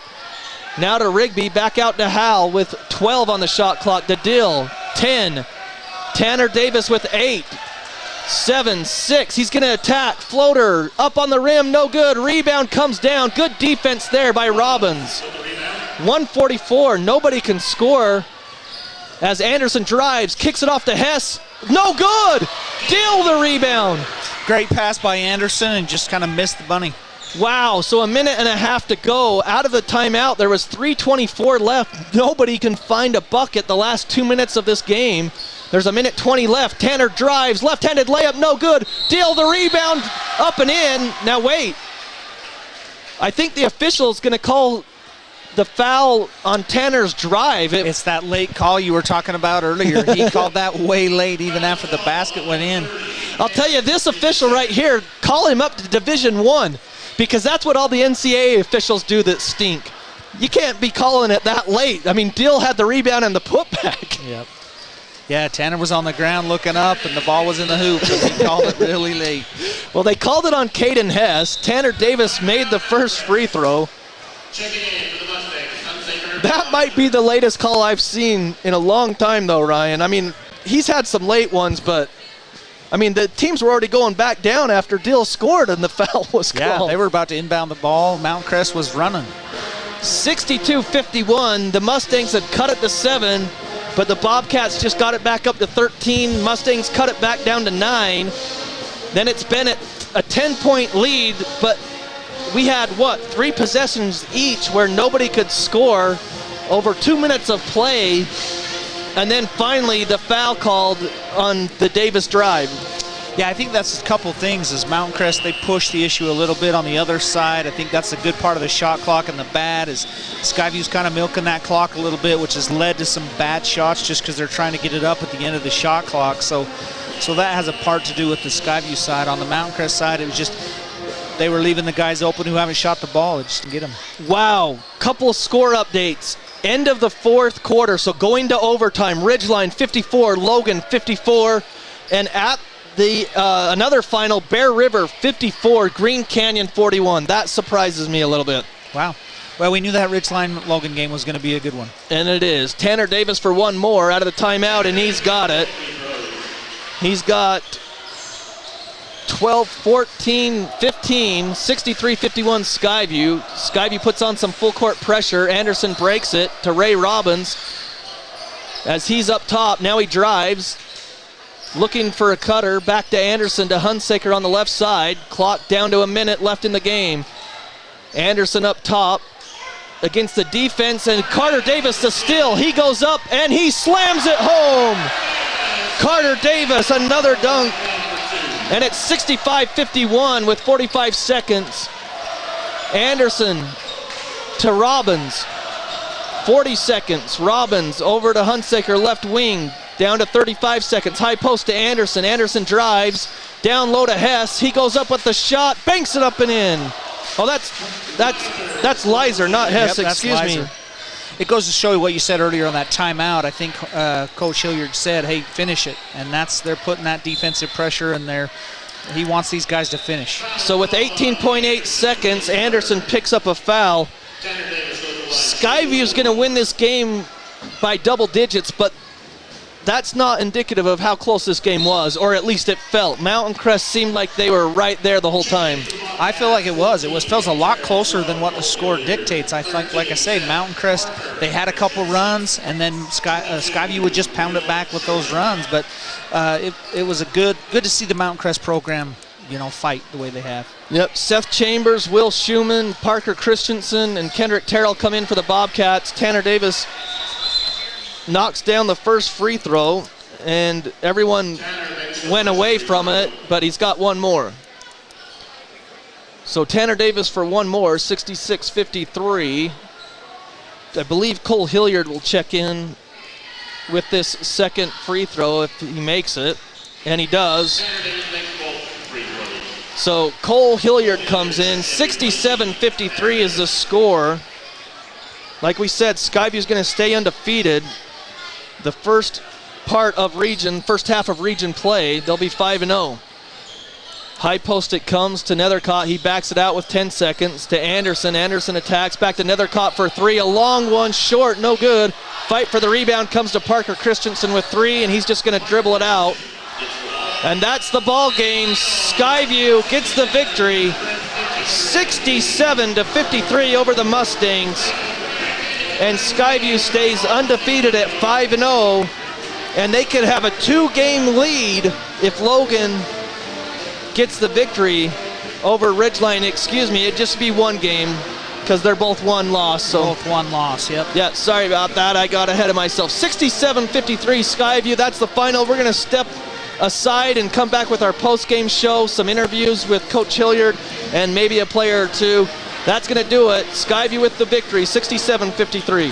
Now to Rigby. Back out to Howell with 12 on the shot clock. To Dill. 10. Tanner Davis with 8. 7, 6. He's going to attack. Floater up on the rim. No good. Rebound comes down. Good defense there by Robbins. 144, nobody can score as Anderson drives, kicks it off to Hess. No good! Dill the rebound. Great pass by Anderson and just kind of missed the bunny. Wow, so a minute and a half to go. Out of the timeout, there was 3:24 left. Nobody can find a bucket the last 2 minutes of this game. There's a minute 20 left. Tanner drives, left-handed layup, no good. Dill the rebound, up and in. Now wait. I think the official's going to call the foul on Tanner's drive. It's that late call you were talking about earlier. He called that way late, even after the basket went in. I'll tell you, this official right here, call him up to Division I, because that's what all the NCAA officials do that stink. You can't be calling it that late. I mean, Dill had the rebound and the putback. Yep. Yeah, Tanner was on the ground looking up, and the ball was in the hoop, and he called it really late. Well, they called it on Caden Hess. Tanner Davis made the first free throw. That might be the latest call I've seen in a long time, though, Ryan. I mean, he's had some late ones, but, I mean, the teams were already going back down after Dill scored and the foul was called. Yeah, they were about to inbound the ball. Mount Crest was running. 62-51. The Mustangs had cut it to 7, but the Bobcats just got it back up to 13. Mustangs cut it back down to 9. Then it's been at a 10-point lead, but we had, 3 possessions each where nobody could score, over 2 minutes of play, and then finally the foul called on the Davis drive. Yeah, I think that's a couple things. Is Mount Crest, they push the issue a little bit on the other side. I think that's a good part of the shot clock, and the bad is Skyview's kind of milking that clock a little bit, which has led to some bad shots just because they're trying to get it up at the end of the shot clock. So that has a part to do with the Skyview side. On the Mount Crest side, it was just they were leaving the guys open who haven't shot the ball just to get them. Wow, couple of score updates. End of the fourth quarter, so going to overtime. Ridgeline 54, Logan 54, and at the another final, Bear River 54, Green Canyon 41. That surprises me a little bit. Wow. Well, we knew that Ridgeline Logan game was going to be a good one. And it is. Tanner Davis for one more out of the timeout, and he's got it. He's got 12, 14, 15, 63-51 Skyview. Skyview puts on some full court pressure. Anderson breaks it to Ray Robbins as he's up top. Now he drives, looking for a cutter. Back to Anderson to Hunsaker on the left side. Clock down to a minute left in the game. Anderson up top against the defense, and Carter Davis the steal. He goes up and he slams it home. Carter Davis, another dunk. And it's 65-51 with 45 seconds. Anderson to Robbins. 40 seconds. Robbins over to Hunsaker, left wing. Down to 35 seconds. High post to Anderson. Anderson drives. Down low to Hess. He goes up with the shot. Banks it up and in. Oh, that's Leiser, not Hess. Yep, excuse me. It goes to show you what you said earlier on that timeout. I think Coach Hilliard said, hey, finish it. And they're putting that defensive pressure in there. He wants these guys to finish. So with 18.8 seconds, Anderson picks up a foul. Skyview's going to win this game by double digits, but that's not indicative of how close this game was, or at least it felt. Mountain Crest seemed like they were right there the whole time. I feel like it was. Felt a lot closer than what the score dictates. I think, like I say, Mountain Crest, they had a couple runs, and then Skyview would just pound it back with those runs. But it was good to see the Mountain Crest program, fight the way they have. Yep, Seth Chambers, Will Schumann, Parker Christensen, and Kendrick Terrell come in for the Bobcats. Tanner Davis knocks down the first free throw, and everyone went away from it, but he's got one more. So Tanner Davis for one more, 66-53. I believe Cole Hilliard will check in with this second free throw if he makes it, and he does. So Cole Hilliard comes in, 67-53 is the score. Like we said, Skyview's going to stay undefeated. The first half of region play, they'll be 5-0. High post it comes to Nethercott. He backs it out with 10 seconds to Anderson. Anderson attacks back to Nethercott for three. A long one, short, no good. Fight for the rebound comes to Parker Christensen with three, and he's just going to dribble it out. And that's the ball game. Skyview gets the victory, 67-53 over the Mustangs. And Skyview stays undefeated at 5-0, and they could have a 2-game lead if Logan gets the victory over Ridgeline. It'd just be one game because they're both one-loss. So both one-loss, yep. Yeah, sorry about that. I got ahead of myself. 67-53 Skyview. That's the final. We're going to step aside and come back with our post-game show, some interviews with Coach Hilliard, and maybe a player or two. That's going to do it. Skyview with the victory, 67-53.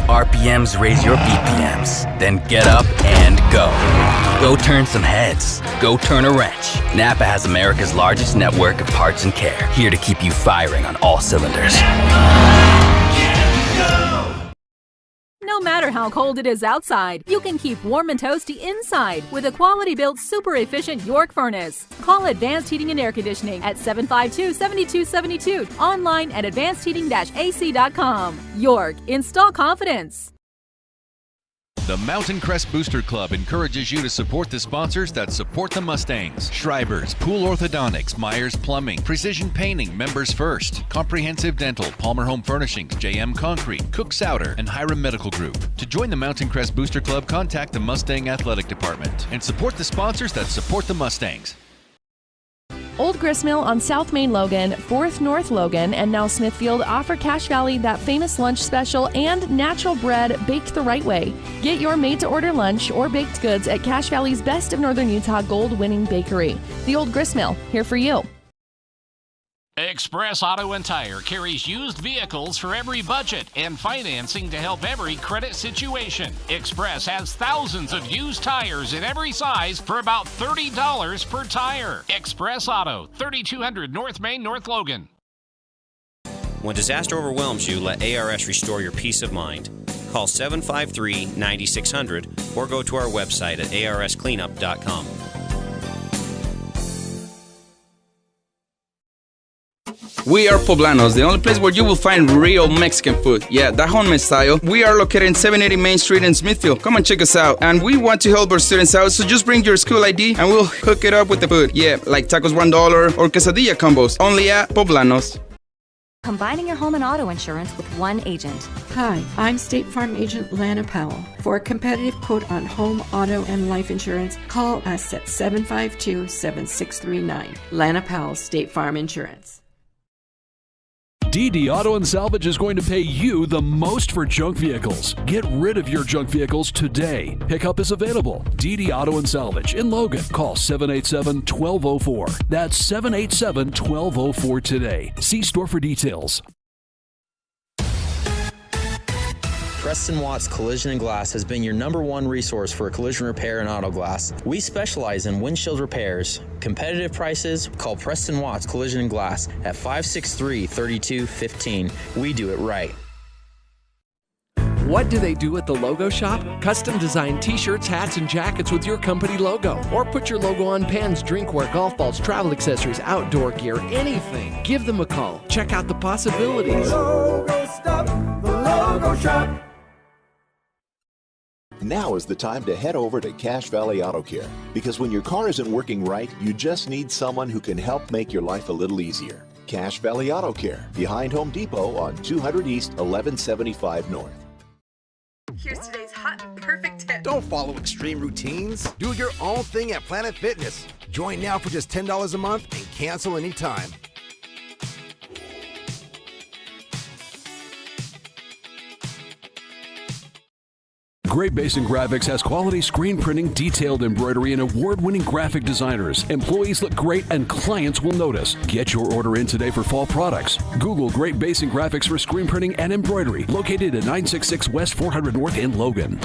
RPMs raise your BPMs. Then get up and go. Go turn some heads. Go turn a wrench. Napa has America's largest network of parts and care, here to keep you firing on all cylinders. No matter how cold it is outside, you can keep warm and toasty inside with a quality-built, super-efficient York furnace. Call Advanced Heating and Air Conditioning at 752-7272. Online at advancedheating-ac.com. York, install confidence. The Mountain Crest Booster Club encourages you to support the sponsors that support the Mustangs. Schreiber's, Pool Orthodontics, Myers Plumbing, Precision Painting, Members First, Comprehensive Dental, Palmer Home Furnishings, JM Concrete, Cook Souder, and Hiram Medical Group. To join the Mountain Crest Booster Club, contact the Mustang Athletic Department and support the sponsors that support the Mustangs. Old Gristmill on South Main Logan, 4th North Logan, and now Smithfield offer Cache Valley that famous lunch special and natural bread baked the right way. Get your made-to-order lunch or baked goods at Cache Valley's Best of Northern Utah gold-winning bakery. The Old Gristmill, here for you. Express Auto and Tire carries used vehicles for every budget and financing to help every credit situation. Express has thousands of used tires in every size for about $30 per tire. Express Auto, 3200 North Main, North Logan. When disaster overwhelms you, let ARS restore your peace of mind. Call 753-9600 or go to our website at arscleanup.com. We are Poblanos, the only place where you will find real Mexican food. Yeah, that homemade style. We are located in 780 Main Street in Smithfield. Come and check us out. And we want to help our students out, so just bring your school ID and we'll hook it up with the food. Yeah, like tacos $1 or quesadilla combos. Only at Poblanos. Combining your home and auto insurance with one agent. Hi, I'm State Farm Agent Lana Powell. For a competitive quote on home, auto, and life insurance, call us at 752-7639. Lana Powell, State Farm Insurance. DD Auto and Salvage is going to pay you the most for junk vehicles. Get rid of your junk vehicles today. Pickup is available. DD Auto and Salvage in Logan. Call 787-1204. That's 787-1204 today. See store for details. Crest & Watts Collision and Glass has been your #1 resource for collision repair and auto glass. We specialize in windshield repairs. Competitive prices, call Crest & Watts Collision and Glass at 563-3215. We do it right. What do they do at the Logo Shop? Custom design t-shirts, hats, and jackets with your company logo. Or put your logo on pens, drinkware, golf balls, travel accessories, outdoor gear, anything. Give them a call. Check out the possibilities. Logo Stop, the Logo Shop. Now is the time to head over to Cache Valley Auto Care, because when your car isn't working right, you just need someone who can help make your life a little easier. Cache Valley Auto Care, behind Home Depot on 200 East, 1175 North. Here's today's hot and perfect tip. Don't follow extreme routines. Do your own thing at Planet Fitness. Join now for just $10 a month and cancel anytime. Great Basin Graphics has quality screen printing, detailed embroidery, and award-winning graphic designers. Employees look great and clients will notice. Get your order in today for fall products. Google Great Basin Graphics for screen printing and embroidery, located at 966 West 400 North in Logan.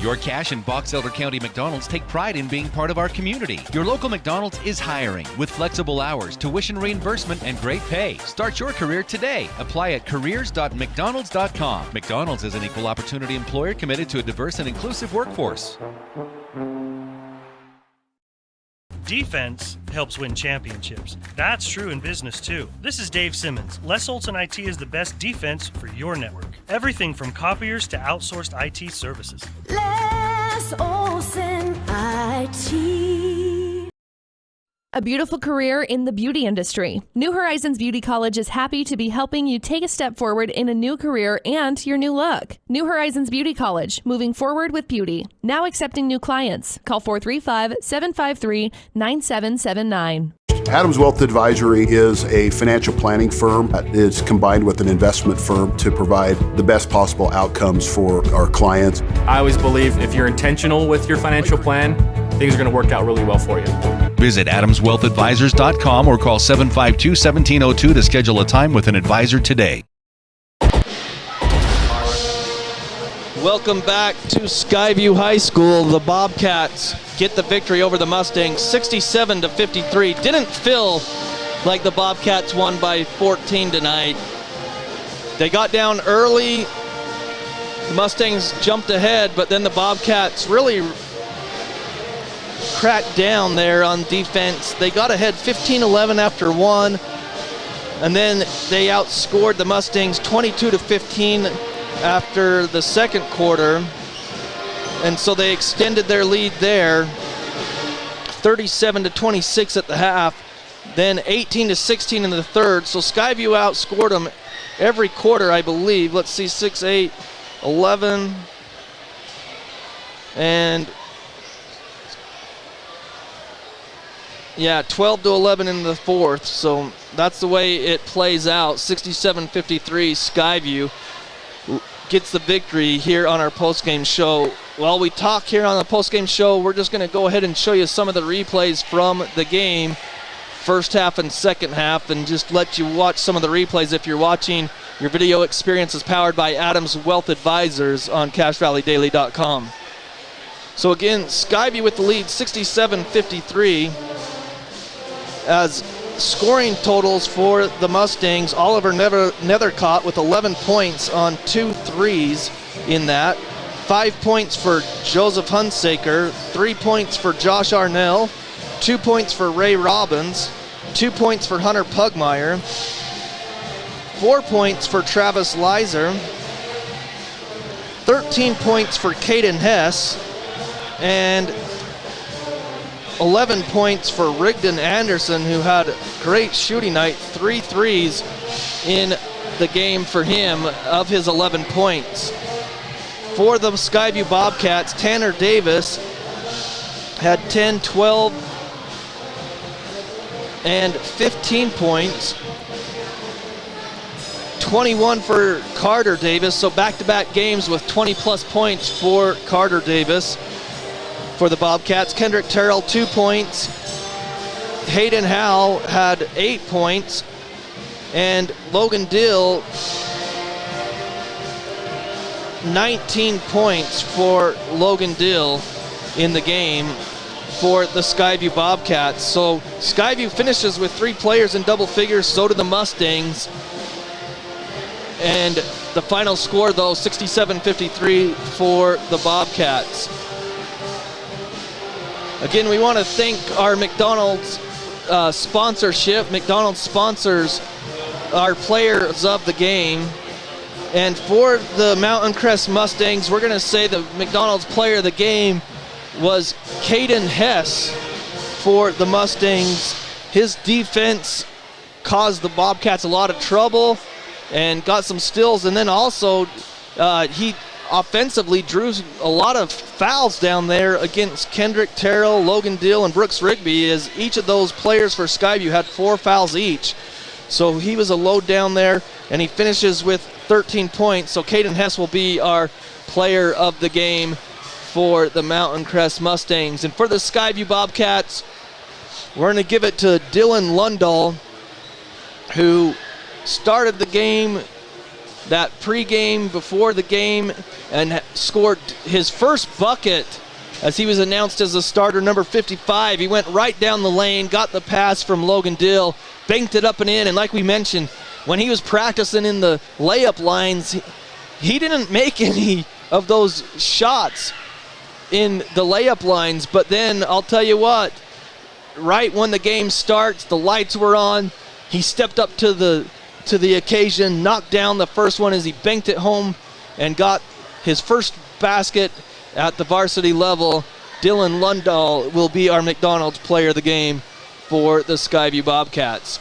Your Cache and Box Elder County McDonald's take pride in being part of our community. Your local McDonald's is hiring with flexible hours, tuition reimbursement, and great pay. Start your career today. Apply at careers.mcdonalds.com. McDonald's is an equal opportunity employer committed to a diverse and inclusive workforce. Defense helps win championships. That's true in business too. This is Dave Simmons. Les Olson IT is the best defense for your network. Everything from copiers to outsourced IT services. Les Olson IT. A beautiful career in the beauty industry. New Horizons Beauty College is happy to be helping you take a step forward in a new career and your new look. New Horizons Beauty College, moving forward with beauty. Now accepting new clients. Call 435-753-9779. Adams Wealth Advisory is a financial planning firm that is combined with an investment firm to provide the best possible outcomes for our clients. I always believe if you're intentional with your financial plan, things are going to work out really well for you. Visit AdamsWealthAdvisors.com or call 752-1702 to schedule a time with an advisor today. Welcome back to Skyview High School. The Bobcats get the victory over the Mustangs, 67-53. Didn't feel like the Bobcats won by 14 tonight. They got down early. The Mustangs jumped ahead, but then the Bobcats really cracked down there on defense. They got ahead 15-11 after one, and then they outscored the Mustangs 22-15 after the second quarter, and so they extended their lead there, 37-26 at the half, then 18-16 in the third. So Skyview outscored them every quarter, I believe. Let's see, 6, 8, 11, and yeah, 12-11 in the fourth. So that's the way it plays out. 67-53, Skyview gets the victory here on our post-game show. While we talk here on the post-game show, we're just going to go ahead and show you some of the replays from the game, first half and second half, and just let you watch some of the replays. If you're watching, your video experience is powered by Adams Wealth Advisors on CacheValleyDaily.com. So again, Skyview with the lead, 67-53. As scoring totals for the Mustangs, Oliver Nethercott with 11 points on 2 threes in that. 5 points for Joseph Hunsaker, 3 points for Josh Arnell, 2 points for Ray Robbins, 2 points for Hunter Pugmire, 4 points for Travis Leiser, 13 points for Caden Hess, and 11 points for Rigdon Anderson, who had a great shooting night, 3 threes in the game for him of his 11 points. For the Skyview Bobcats, Tanner Davis had 10, 12, and 15 points. 21 for Carter Davis, so back-to-back games with 20-plus points for Carter Davis. For the Bobcats, Kendrick Terrell, 2 points. Hayden Howe had 8 points. And Logan Dill, 19 points for Logan Dill in the game for the Skyview Bobcats. So Skyview finishes with 3 players in double figures, so do the Mustangs. And the final score, though, 67-53 for the Bobcats. Again, we want to thank our McDonald's sponsorship. McDonald's sponsors our players of the game. And for the Mountain Crest Mustangs, we're going to say the McDonald's player of the game was Caden Hess for the Mustangs. His defense caused the Bobcats a lot of trouble and got some steals, and then also he offensively drew a lot of fouls down there against Kendrick Terrell, Logan Dill, and Brooks Rigby, as each of those players for Skyview had 4 fouls each. So he was a load down there, and he finishes with 13 points. So Caden Hess will be our player of the game for the Mountain Crest Mustangs. And for the Skyview Bobcats, we're going to give it to Dylan Lundahl, who started the game, that pregame before the game, and scored his first bucket as he was announced as a starter, number 55. He went right down the lane, got the pass from Logan Dill, banked it up and in, and like we mentioned, when he was practicing in the layup lines, he didn't make any of those shots in the layup lines, but then I'll tell you what, right when the game starts, the lights were on, he stepped up to the occasion, knocked down the first one as he banked it home and got his first basket at the varsity level. Dylan Lundahl will be our McDonald's player of the game for the Skyview Bobcats.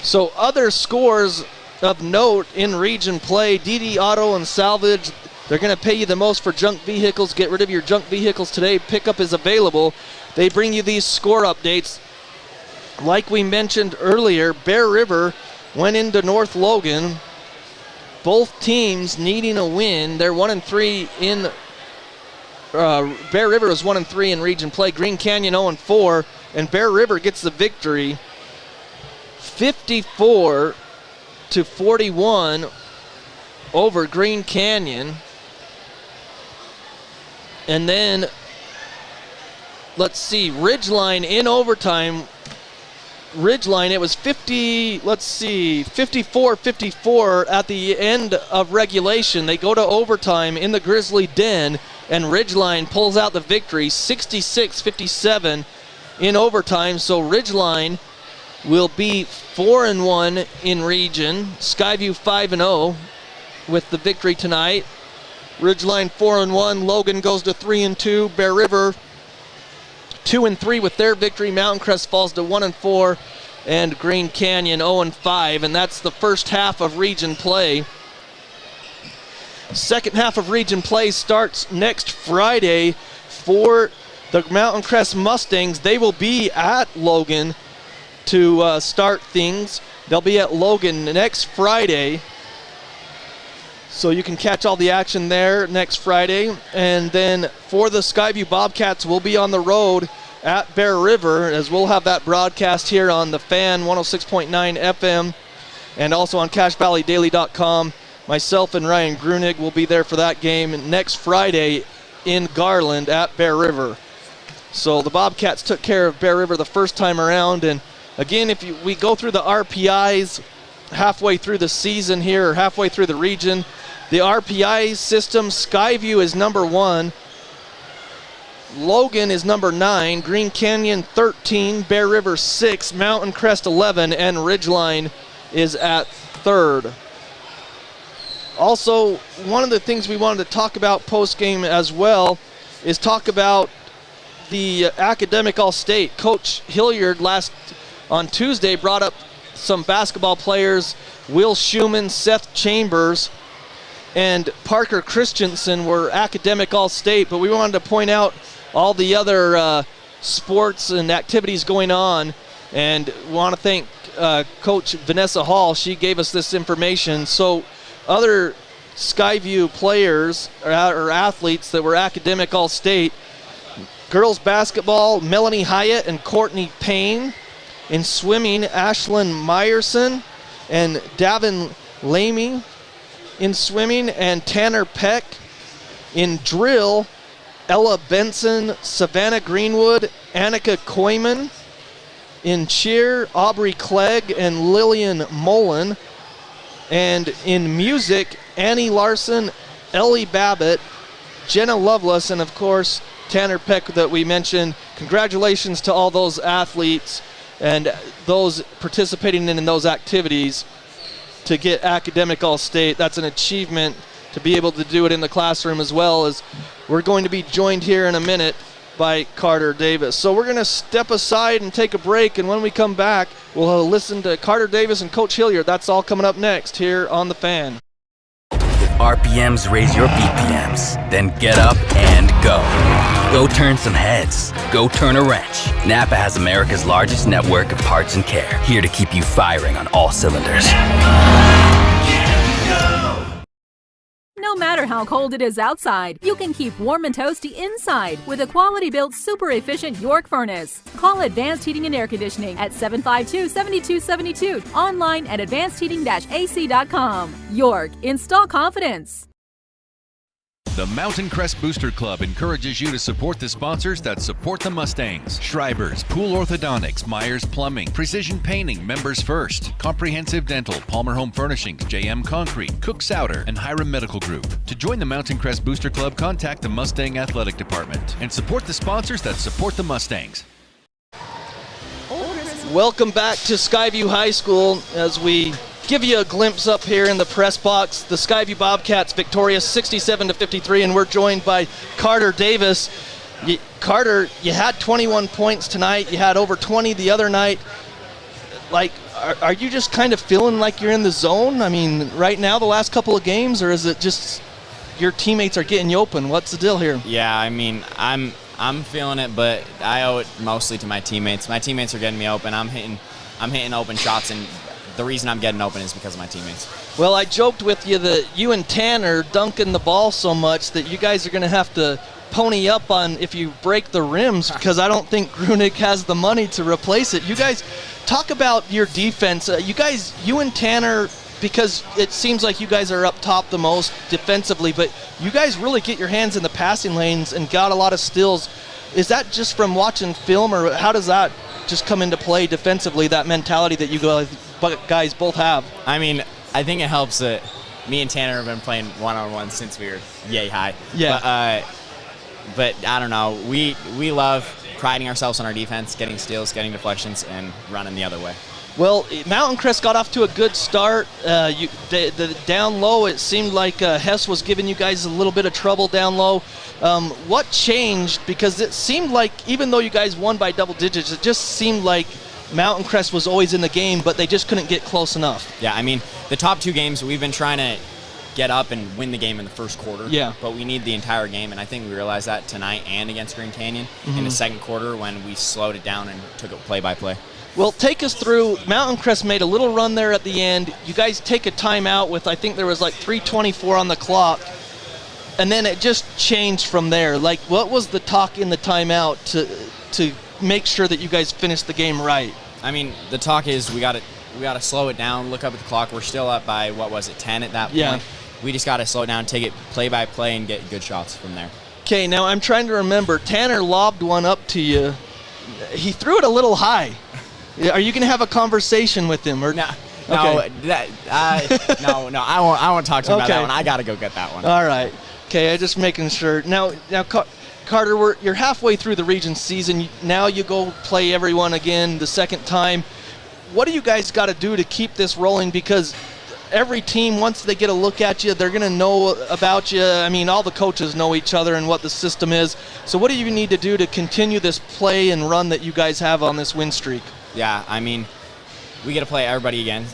So other scores of note in region play, DD Auto and Salvage, they're going to pay you the most for junk vehicles. Get rid of your junk vehicles today. Pickup is available. They bring you these score updates. Like we mentioned earlier, Bear River went into North Logan. Both teams needing a win. They're 1-3 in Bear River is 1-3 in region play. Green Canyon 0-4, and Bear River gets the victory, 54-41 over Green Canyon. And then let's see, Ridgeline in overtime. Ridgeline, it was 54-54 at the end of regulation. They go to overtime in the Grizzly Den, and Ridgeline pulls out the victory, 66-57 in overtime. So Ridgeline will be 4-1 in region. Skyview 5-0 with the victory tonight. Ridgeline 4-1. Logan goes to 3-2. Bear River 2-3 with their victory. Mountain Crest falls to 1-4, and Green Canyon 0-5, and that's the first half of region play. Second half of region play starts next Friday for the Mountain Crest Mustangs. They will be at Logan to start things. They'll be at Logan next Friday, so you can catch all the action there next Friday. And then for the Skyview Bobcats, we'll be on the road at Bear River, as we'll have that broadcast here on the Fan 106.9 FM and also on CashValleyDaily.com. Myself and Ryan Grunig will be there for that game next Friday in Garland at Bear River. So the Bobcats took care of Bear River the first time around. And again, if we go through the RPIs halfway through the season here, or halfway through the region, the RPI system, Skyview is number 1 Logan is number 9, Green Canyon 13, Bear River 6, Mountain Crest 11, and Ridgeline is at 3rd. Also, one of the things we wanted to talk about post-game as well is talk about the academic all-state. Coach Hilliard on Tuesday brought up some basketball players. Will Schumann, Seth Chambers, and Parker Christensen were academic all-state, but we wanted to point out all the other sports and activities going on, and want to thank Coach Vanessa Hall. She gave us this information. So other Skyview players or athletes that were academic all-state: girls basketball, Melanie Hyatt and Courtney Payne. In swimming, Ashlyn Meyerson and Davin Lamy in swimming, and Tanner Peck. In drill, Ella Benson, Savannah Greenwood, Annika Koyman. In cheer, Aubrey Clegg and Lillian Mullen. And in music, Annie Larson, Ellie Babbitt, Jenna Lovelace, and of course, Tanner Peck that we mentioned. Congratulations to all those athletes and those participating in those activities to get academic all-state. That's an achievement to be able to do it in the classroom, as well as we're going to be joined here in a minute by Carter Davis. So we're going to step aside and take a break, and when we come back, we'll listen to Carter Davis and Coach Hilliard. That's all coming up next here on The Fan. If RPMs raise your BPMs, then get up and go. Go turn some heads. Go turn a wrench. Napa has America's largest network of parts and care, here to keep you firing on all cylinders. No matter how cold it is outside, you can keep warm and toasty inside with a quality-built, super-efficient York furnace. Call Advanced Heating and Air Conditioning at 752-7272. Online at advancedheating-ac.com. York, install confidence. The Mountain Crest Booster Club encourages you to support the sponsors that support the Mustangs. Schreiber's, Pool Orthodontics, Myers Plumbing, Precision Painting, Members First, Comprehensive Dental, Palmer Home Furnishings, JM Concrete, Cook Souter, and Hiram Medical Group. To join the Mountain Crest Booster Club, contact the Mustang Athletic Department and support the sponsors that support the Mustangs. Welcome back to Skyview High School as we give you a glimpse up here in the press box. The Skyview Bobcats victorious 67-53, and we're joined by Carter Davis. Carter, you had 21 points tonight. You had over 20 the other night. Like, are you just kind of feeling like you're in the zone? I mean, right now, the last couple of games, or is it just your teammates are getting you open? What's the deal here? Yeah, I mean, I'm feeling it, but I owe it mostly to my teammates. My teammates are getting me open. I'm hitting open shots, and the reason I'm getting open is because of my teammates. Well, I joked with you that you and Tanner dunking the ball so much that you guys are going to have to pony up on if you break the rims, because I don't think Grunig has the money to replace it. You guys, talk about your defense. You and Tanner, because it seems like you guys are up top the most defensively, but you guys really get your hands in the passing lanes and got a lot of steals. Is that just from watching film, or how does that just come into play defensively, that mentality that you guys both have? I mean, I think it helps that me and Tanner have been playing one-on-one since we were yay high. Yeah. But I don't know. We love priding ourselves on our defense, getting steals, getting deflections, and running the other way. Well, Mountain Crest got off to a good start. The down low, it seemed like Hess was giving you guys a little bit of trouble down low. What changed? Because it seemed like, even though you guys won by double digits, it just seemed like Mountain Crest was always in the game, but they just couldn't get close enough. Yeah, I mean, the top two games, we've been trying to get up and win the game in the first quarter. Yeah. But we need the entire game, and I think we realized that tonight and against Green Canyon in the second quarter when we slowed it down and took it play-by-play. Well, take us through. Mountain Crest made a little run there at the end. You guys take a timeout with, I think there was like 3:24 on the clock, and then it just changed from there. Like, what was the talk in the timeout to make sure that you guys finished the game right? I mean, the talk is we got to slow it down, look up at the clock. We're still up by, 10 at that point? Yeah. We just got to slow it down, take it play-by-play, and get good shots from there. Okay, now I'm trying to remember. Tanner lobbed one up to you. He threw it a little high. Are you going to have a conversation with him? Or no, okay. no, I won't talk to him about that one. I got to go get that one. All right. okay. I'm just making sure. Now, Carter, you're halfway through the region season. Now you go play everyone again the second time. What do you guys got to do to keep this rolling? Because every team, once they get a look at you, they're going to know about you. I mean, all the coaches know each other and what the system is. So what do you need to do to continue this play and run that you guys have on this win streak? Yeah, I mean, we get to play everybody again.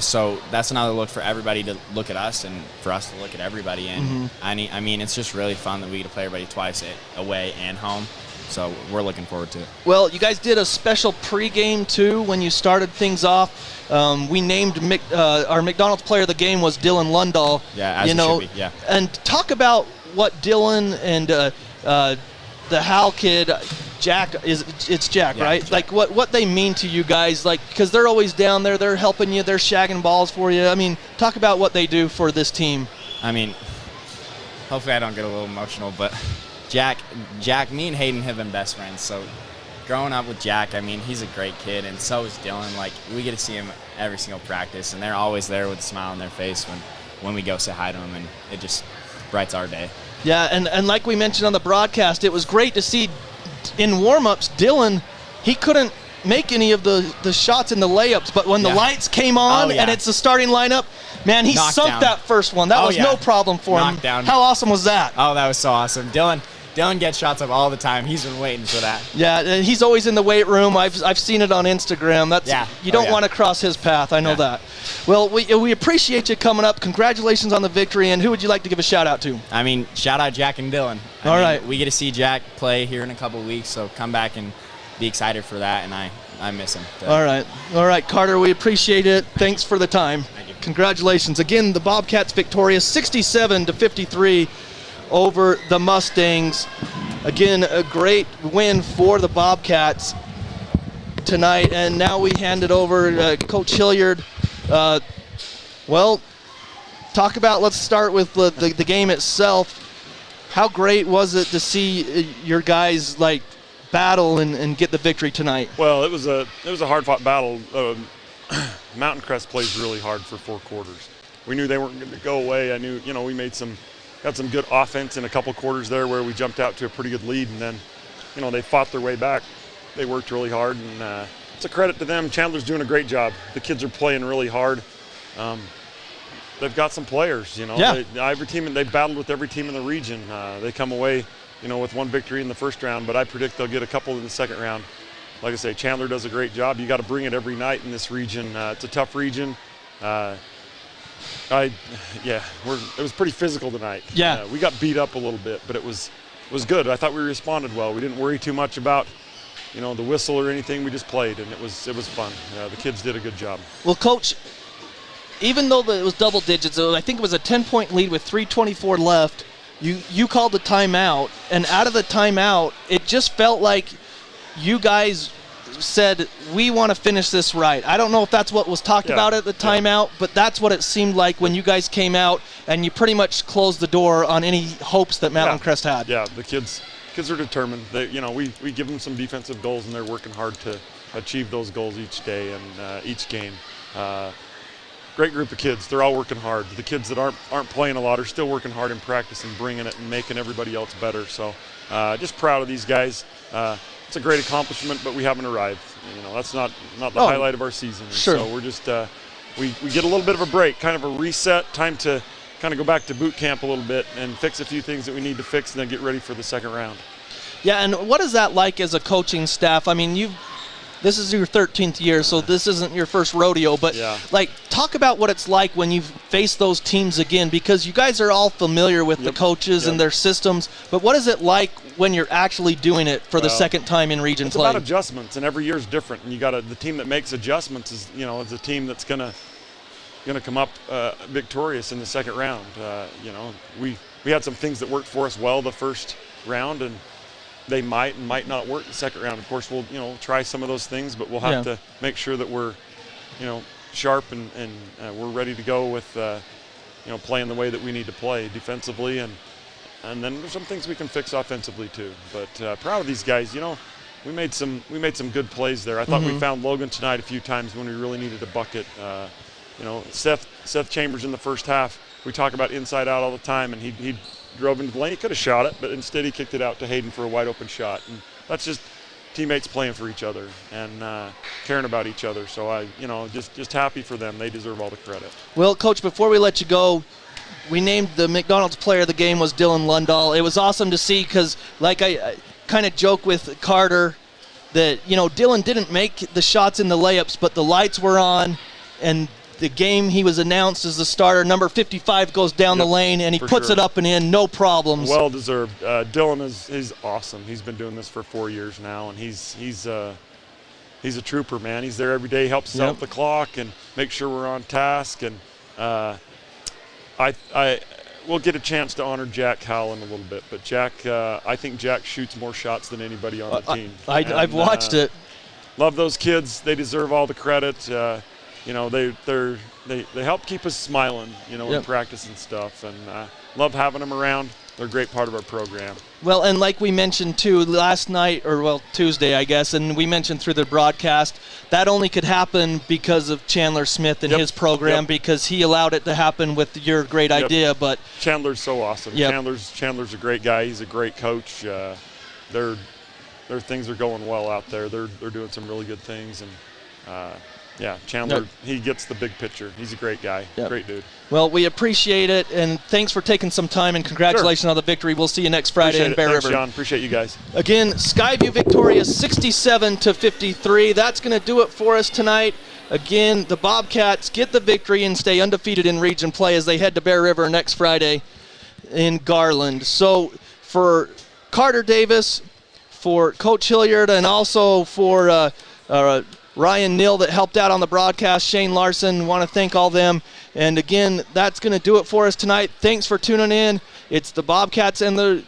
So that's another look for everybody to look at us and for us to look at everybody. And I mean, it's just really fun that we get to play everybody twice, away and home. So we're looking forward to it. Well, you guys did a special pregame, too, when you started things off. We named our McDonald's player of the game was Dylan Lundahl. Yeah, as it should be, yeah. And talk about what Dylan and the Hal kid, Jack, it's Jack, yeah, right? Jack. Like what they mean to you guys, like, because they're always down there, they're helping you, they're shagging balls for you. I mean, talk about what they do for this team. I mean, hopefully I don't get a little emotional, but Jack, me and Hayden have been best friends. So growing up with Jack, I mean, he's a great kid, and so is Dylan. Like, we get to see him every single practice, and they're always there with a smile on their face when we go say hi to them, and it just brightens our day. Yeah, and like we mentioned on the broadcast, it was great to see in warm-ups, Dylan, he couldn't make any of the shots in the layups, but when the lights came on and it's the starting lineup, man, he sunk that first one. That was no problem for him. How awesome was that? Oh, that was so awesome. Dylan gets shots up all the time. He's been waiting for that. Yeah, he's always in the weight room. I've seen it on Instagram. You don't want to cross his path. I know that. Well, we appreciate you coming up. Congratulations on the victory. And who would you like to give a shout out to? I mean, shout out Jack and Dylan. All right. We get to see Jack play here in a couple of weeks, so come back and be excited for that. And I miss him. All right, Carter. We appreciate it. Thanks for the time. Thank you. Congratulations again. The Bobcats victorious, 67-53. Over the Mustangs. Again, a great win for the Bobcats tonight. And now we hand it over to Coach Hilliard. Let's start with the game itself. How great was it to see your guys battle and get the victory tonight? Well, it was a hard-fought battle. Mountain Crest plays really hard for 4 quarters. We knew they weren't going to go away. I knew, we got some good offense in a couple quarters there where we jumped out to a pretty good lead, and then, they fought their way back. They worked really hard, and it's a credit to them. Chandler's doing a great job. The kids are playing really hard. They've got some players, Every team, they've battled with every team in the region. They come away, with 1 victory in the first round, but I predict they'll get a couple in the second round. Like I say, Chandler does a great job. You got to bring it every night in this region. It's a tough region. It was pretty physical tonight. Yeah. We got beat up a little bit, but it was good. I thought we responded well. We didn't worry too much about, the whistle or anything. We just played, and it was fun. The kids did a good job. Well, Coach, even though it was double digits, I think it was a 10-point lead with 3:24 left. You called the timeout, and out of the timeout, it just felt like you guys said, we want to finish this right. I don't know if that's what was talked about at the timeout, but that's what it seemed like when you guys came out and you pretty much closed the door on any hopes that Mountain Crest had. Yeah, the kids are determined. They, we give them some defensive goals, and they're working hard to achieve those goals each day and each game. Great group of kids. They're all working hard. The kids that aren't playing a lot are still working hard in practice and bringing it and making everybody else better. So just proud of these guys. It's a great accomplishment, but we haven't arrived. That's not the highlight of our season. Sure. So we're just we get a little bit of a break, kind of a reset, time to kind of go back to boot camp a little bit and fix a few things that we need to fix, and then get ready for the second round. Yeah, and what is that like as a coaching staff? I mean, this is your 13th year, so this isn't your first rodeo, but talk about what it's like when you face those teams again, because you guys are all familiar with the coaches and their systems, but what is it like when you're actually doing it for the second time in region play? It's about adjustments, and every year is different, and the team that makes adjustments is a team that's gonna come up victorious in the second round. We had some things that worked for us well the first round, and they might not work the second round. Of course, we'll try some of those things, but we'll have to make sure that we're sharp and we're ready to go with playing the way that we need to play defensively, and then there's some things we can fix offensively too. But proud of these guys. We made some good plays there. I thought we found Logan tonight a few times when we really needed a bucket. Seth Chambers in the first half we talk about inside out all the time, and he drove into the lane. He could have shot it, but instead he kicked it out to Hayden for a wide open shot. And that's just teammates playing for each other and caring about each other. So I, just happy for them. They deserve all the credit. Well, Coach, before we let you go, we named the McDonald's player of the game was Dylan Lundahl. It was awesome to see because, like I kind of joke with Carter, that, Dylan didn't make the shots in the layups, but the lights were on, and the game he was announced as the starter. Number 55 goes down the lane, and he puts it up and in, no problems. Well deserved. Dylan is awesome. He's been doing this for 4 years now, and he's a trooper, man. He's there every day, helps us out the clock and make sure we're on task. And we'll get a chance to honor Jack Howell in a little bit, but I think Jack shoots more shots than anybody on the team. I've watched it. Love those kids. They deserve all the credit. They help keep us smiling, in practice and stuff, and love having them around. They're a great part of our program. Well, and like we mentioned too last night, Tuesday, I guess, and we mentioned through the broadcast, that only could happen because of Chandler Smith and his program, because he allowed it to happen with your great idea. But Chandler's so awesome. Chandler's a great guy. He's a great coach. Their things are going well out there. They're doing some really good things, and Chandler, he gets the big picture. He's a great guy, great dude. Well, we appreciate it, and thanks for taking some time, and congratulations on the victory. We'll see you next Friday in Bear River. River. Sean. Appreciate you guys. Again, Skyview victorious 67-53. That's going to do it for us tonight. Again, the Bobcats get the victory and stay undefeated in region play as they head to Bear River next Friday in Garland. So for Carter Davis, for Coach Hilliard, and also for Ryan Neal that helped out on the broadcast, Shane Larson, want to thank all them. And again, that's going to do it for us tonight. Thanks for tuning in. It's the Bobcats and the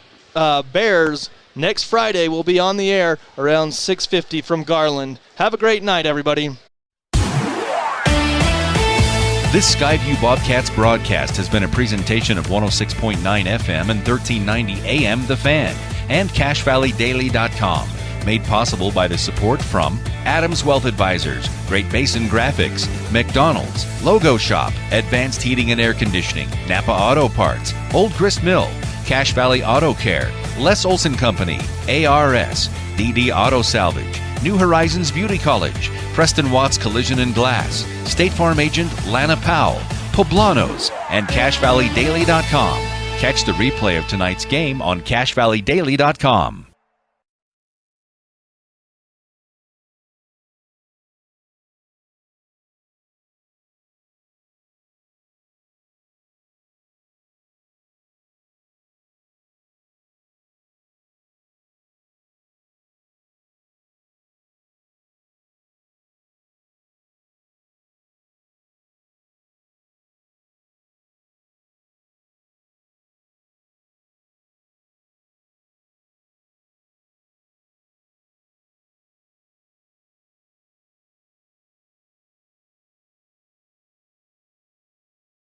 Bears. Next Friday, we'll be on the air around 6:50 from Garland. Have a great night, everybody. This Skyview Bobcats broadcast has been a presentation of 106.9 FM and 1390 AM The Fan and CashValleyDaily.com. Made possible by the support from Adams Wealth Advisors, Great Basin Graphics, McDonald's, Logo Shop, Advanced Heating and Air Conditioning, Napa Auto Parts, Old Grist Mill, Cache Valley Auto Care, Les Olson Company, ARS, DD Auto Salvage, New Horizons Beauty College, Preston Watts Collision and Glass, State Farm Agent Lana Powell, Poblanos, and CashValleyDaily.com. Catch the replay of tonight's game on CashValleyDaily.com.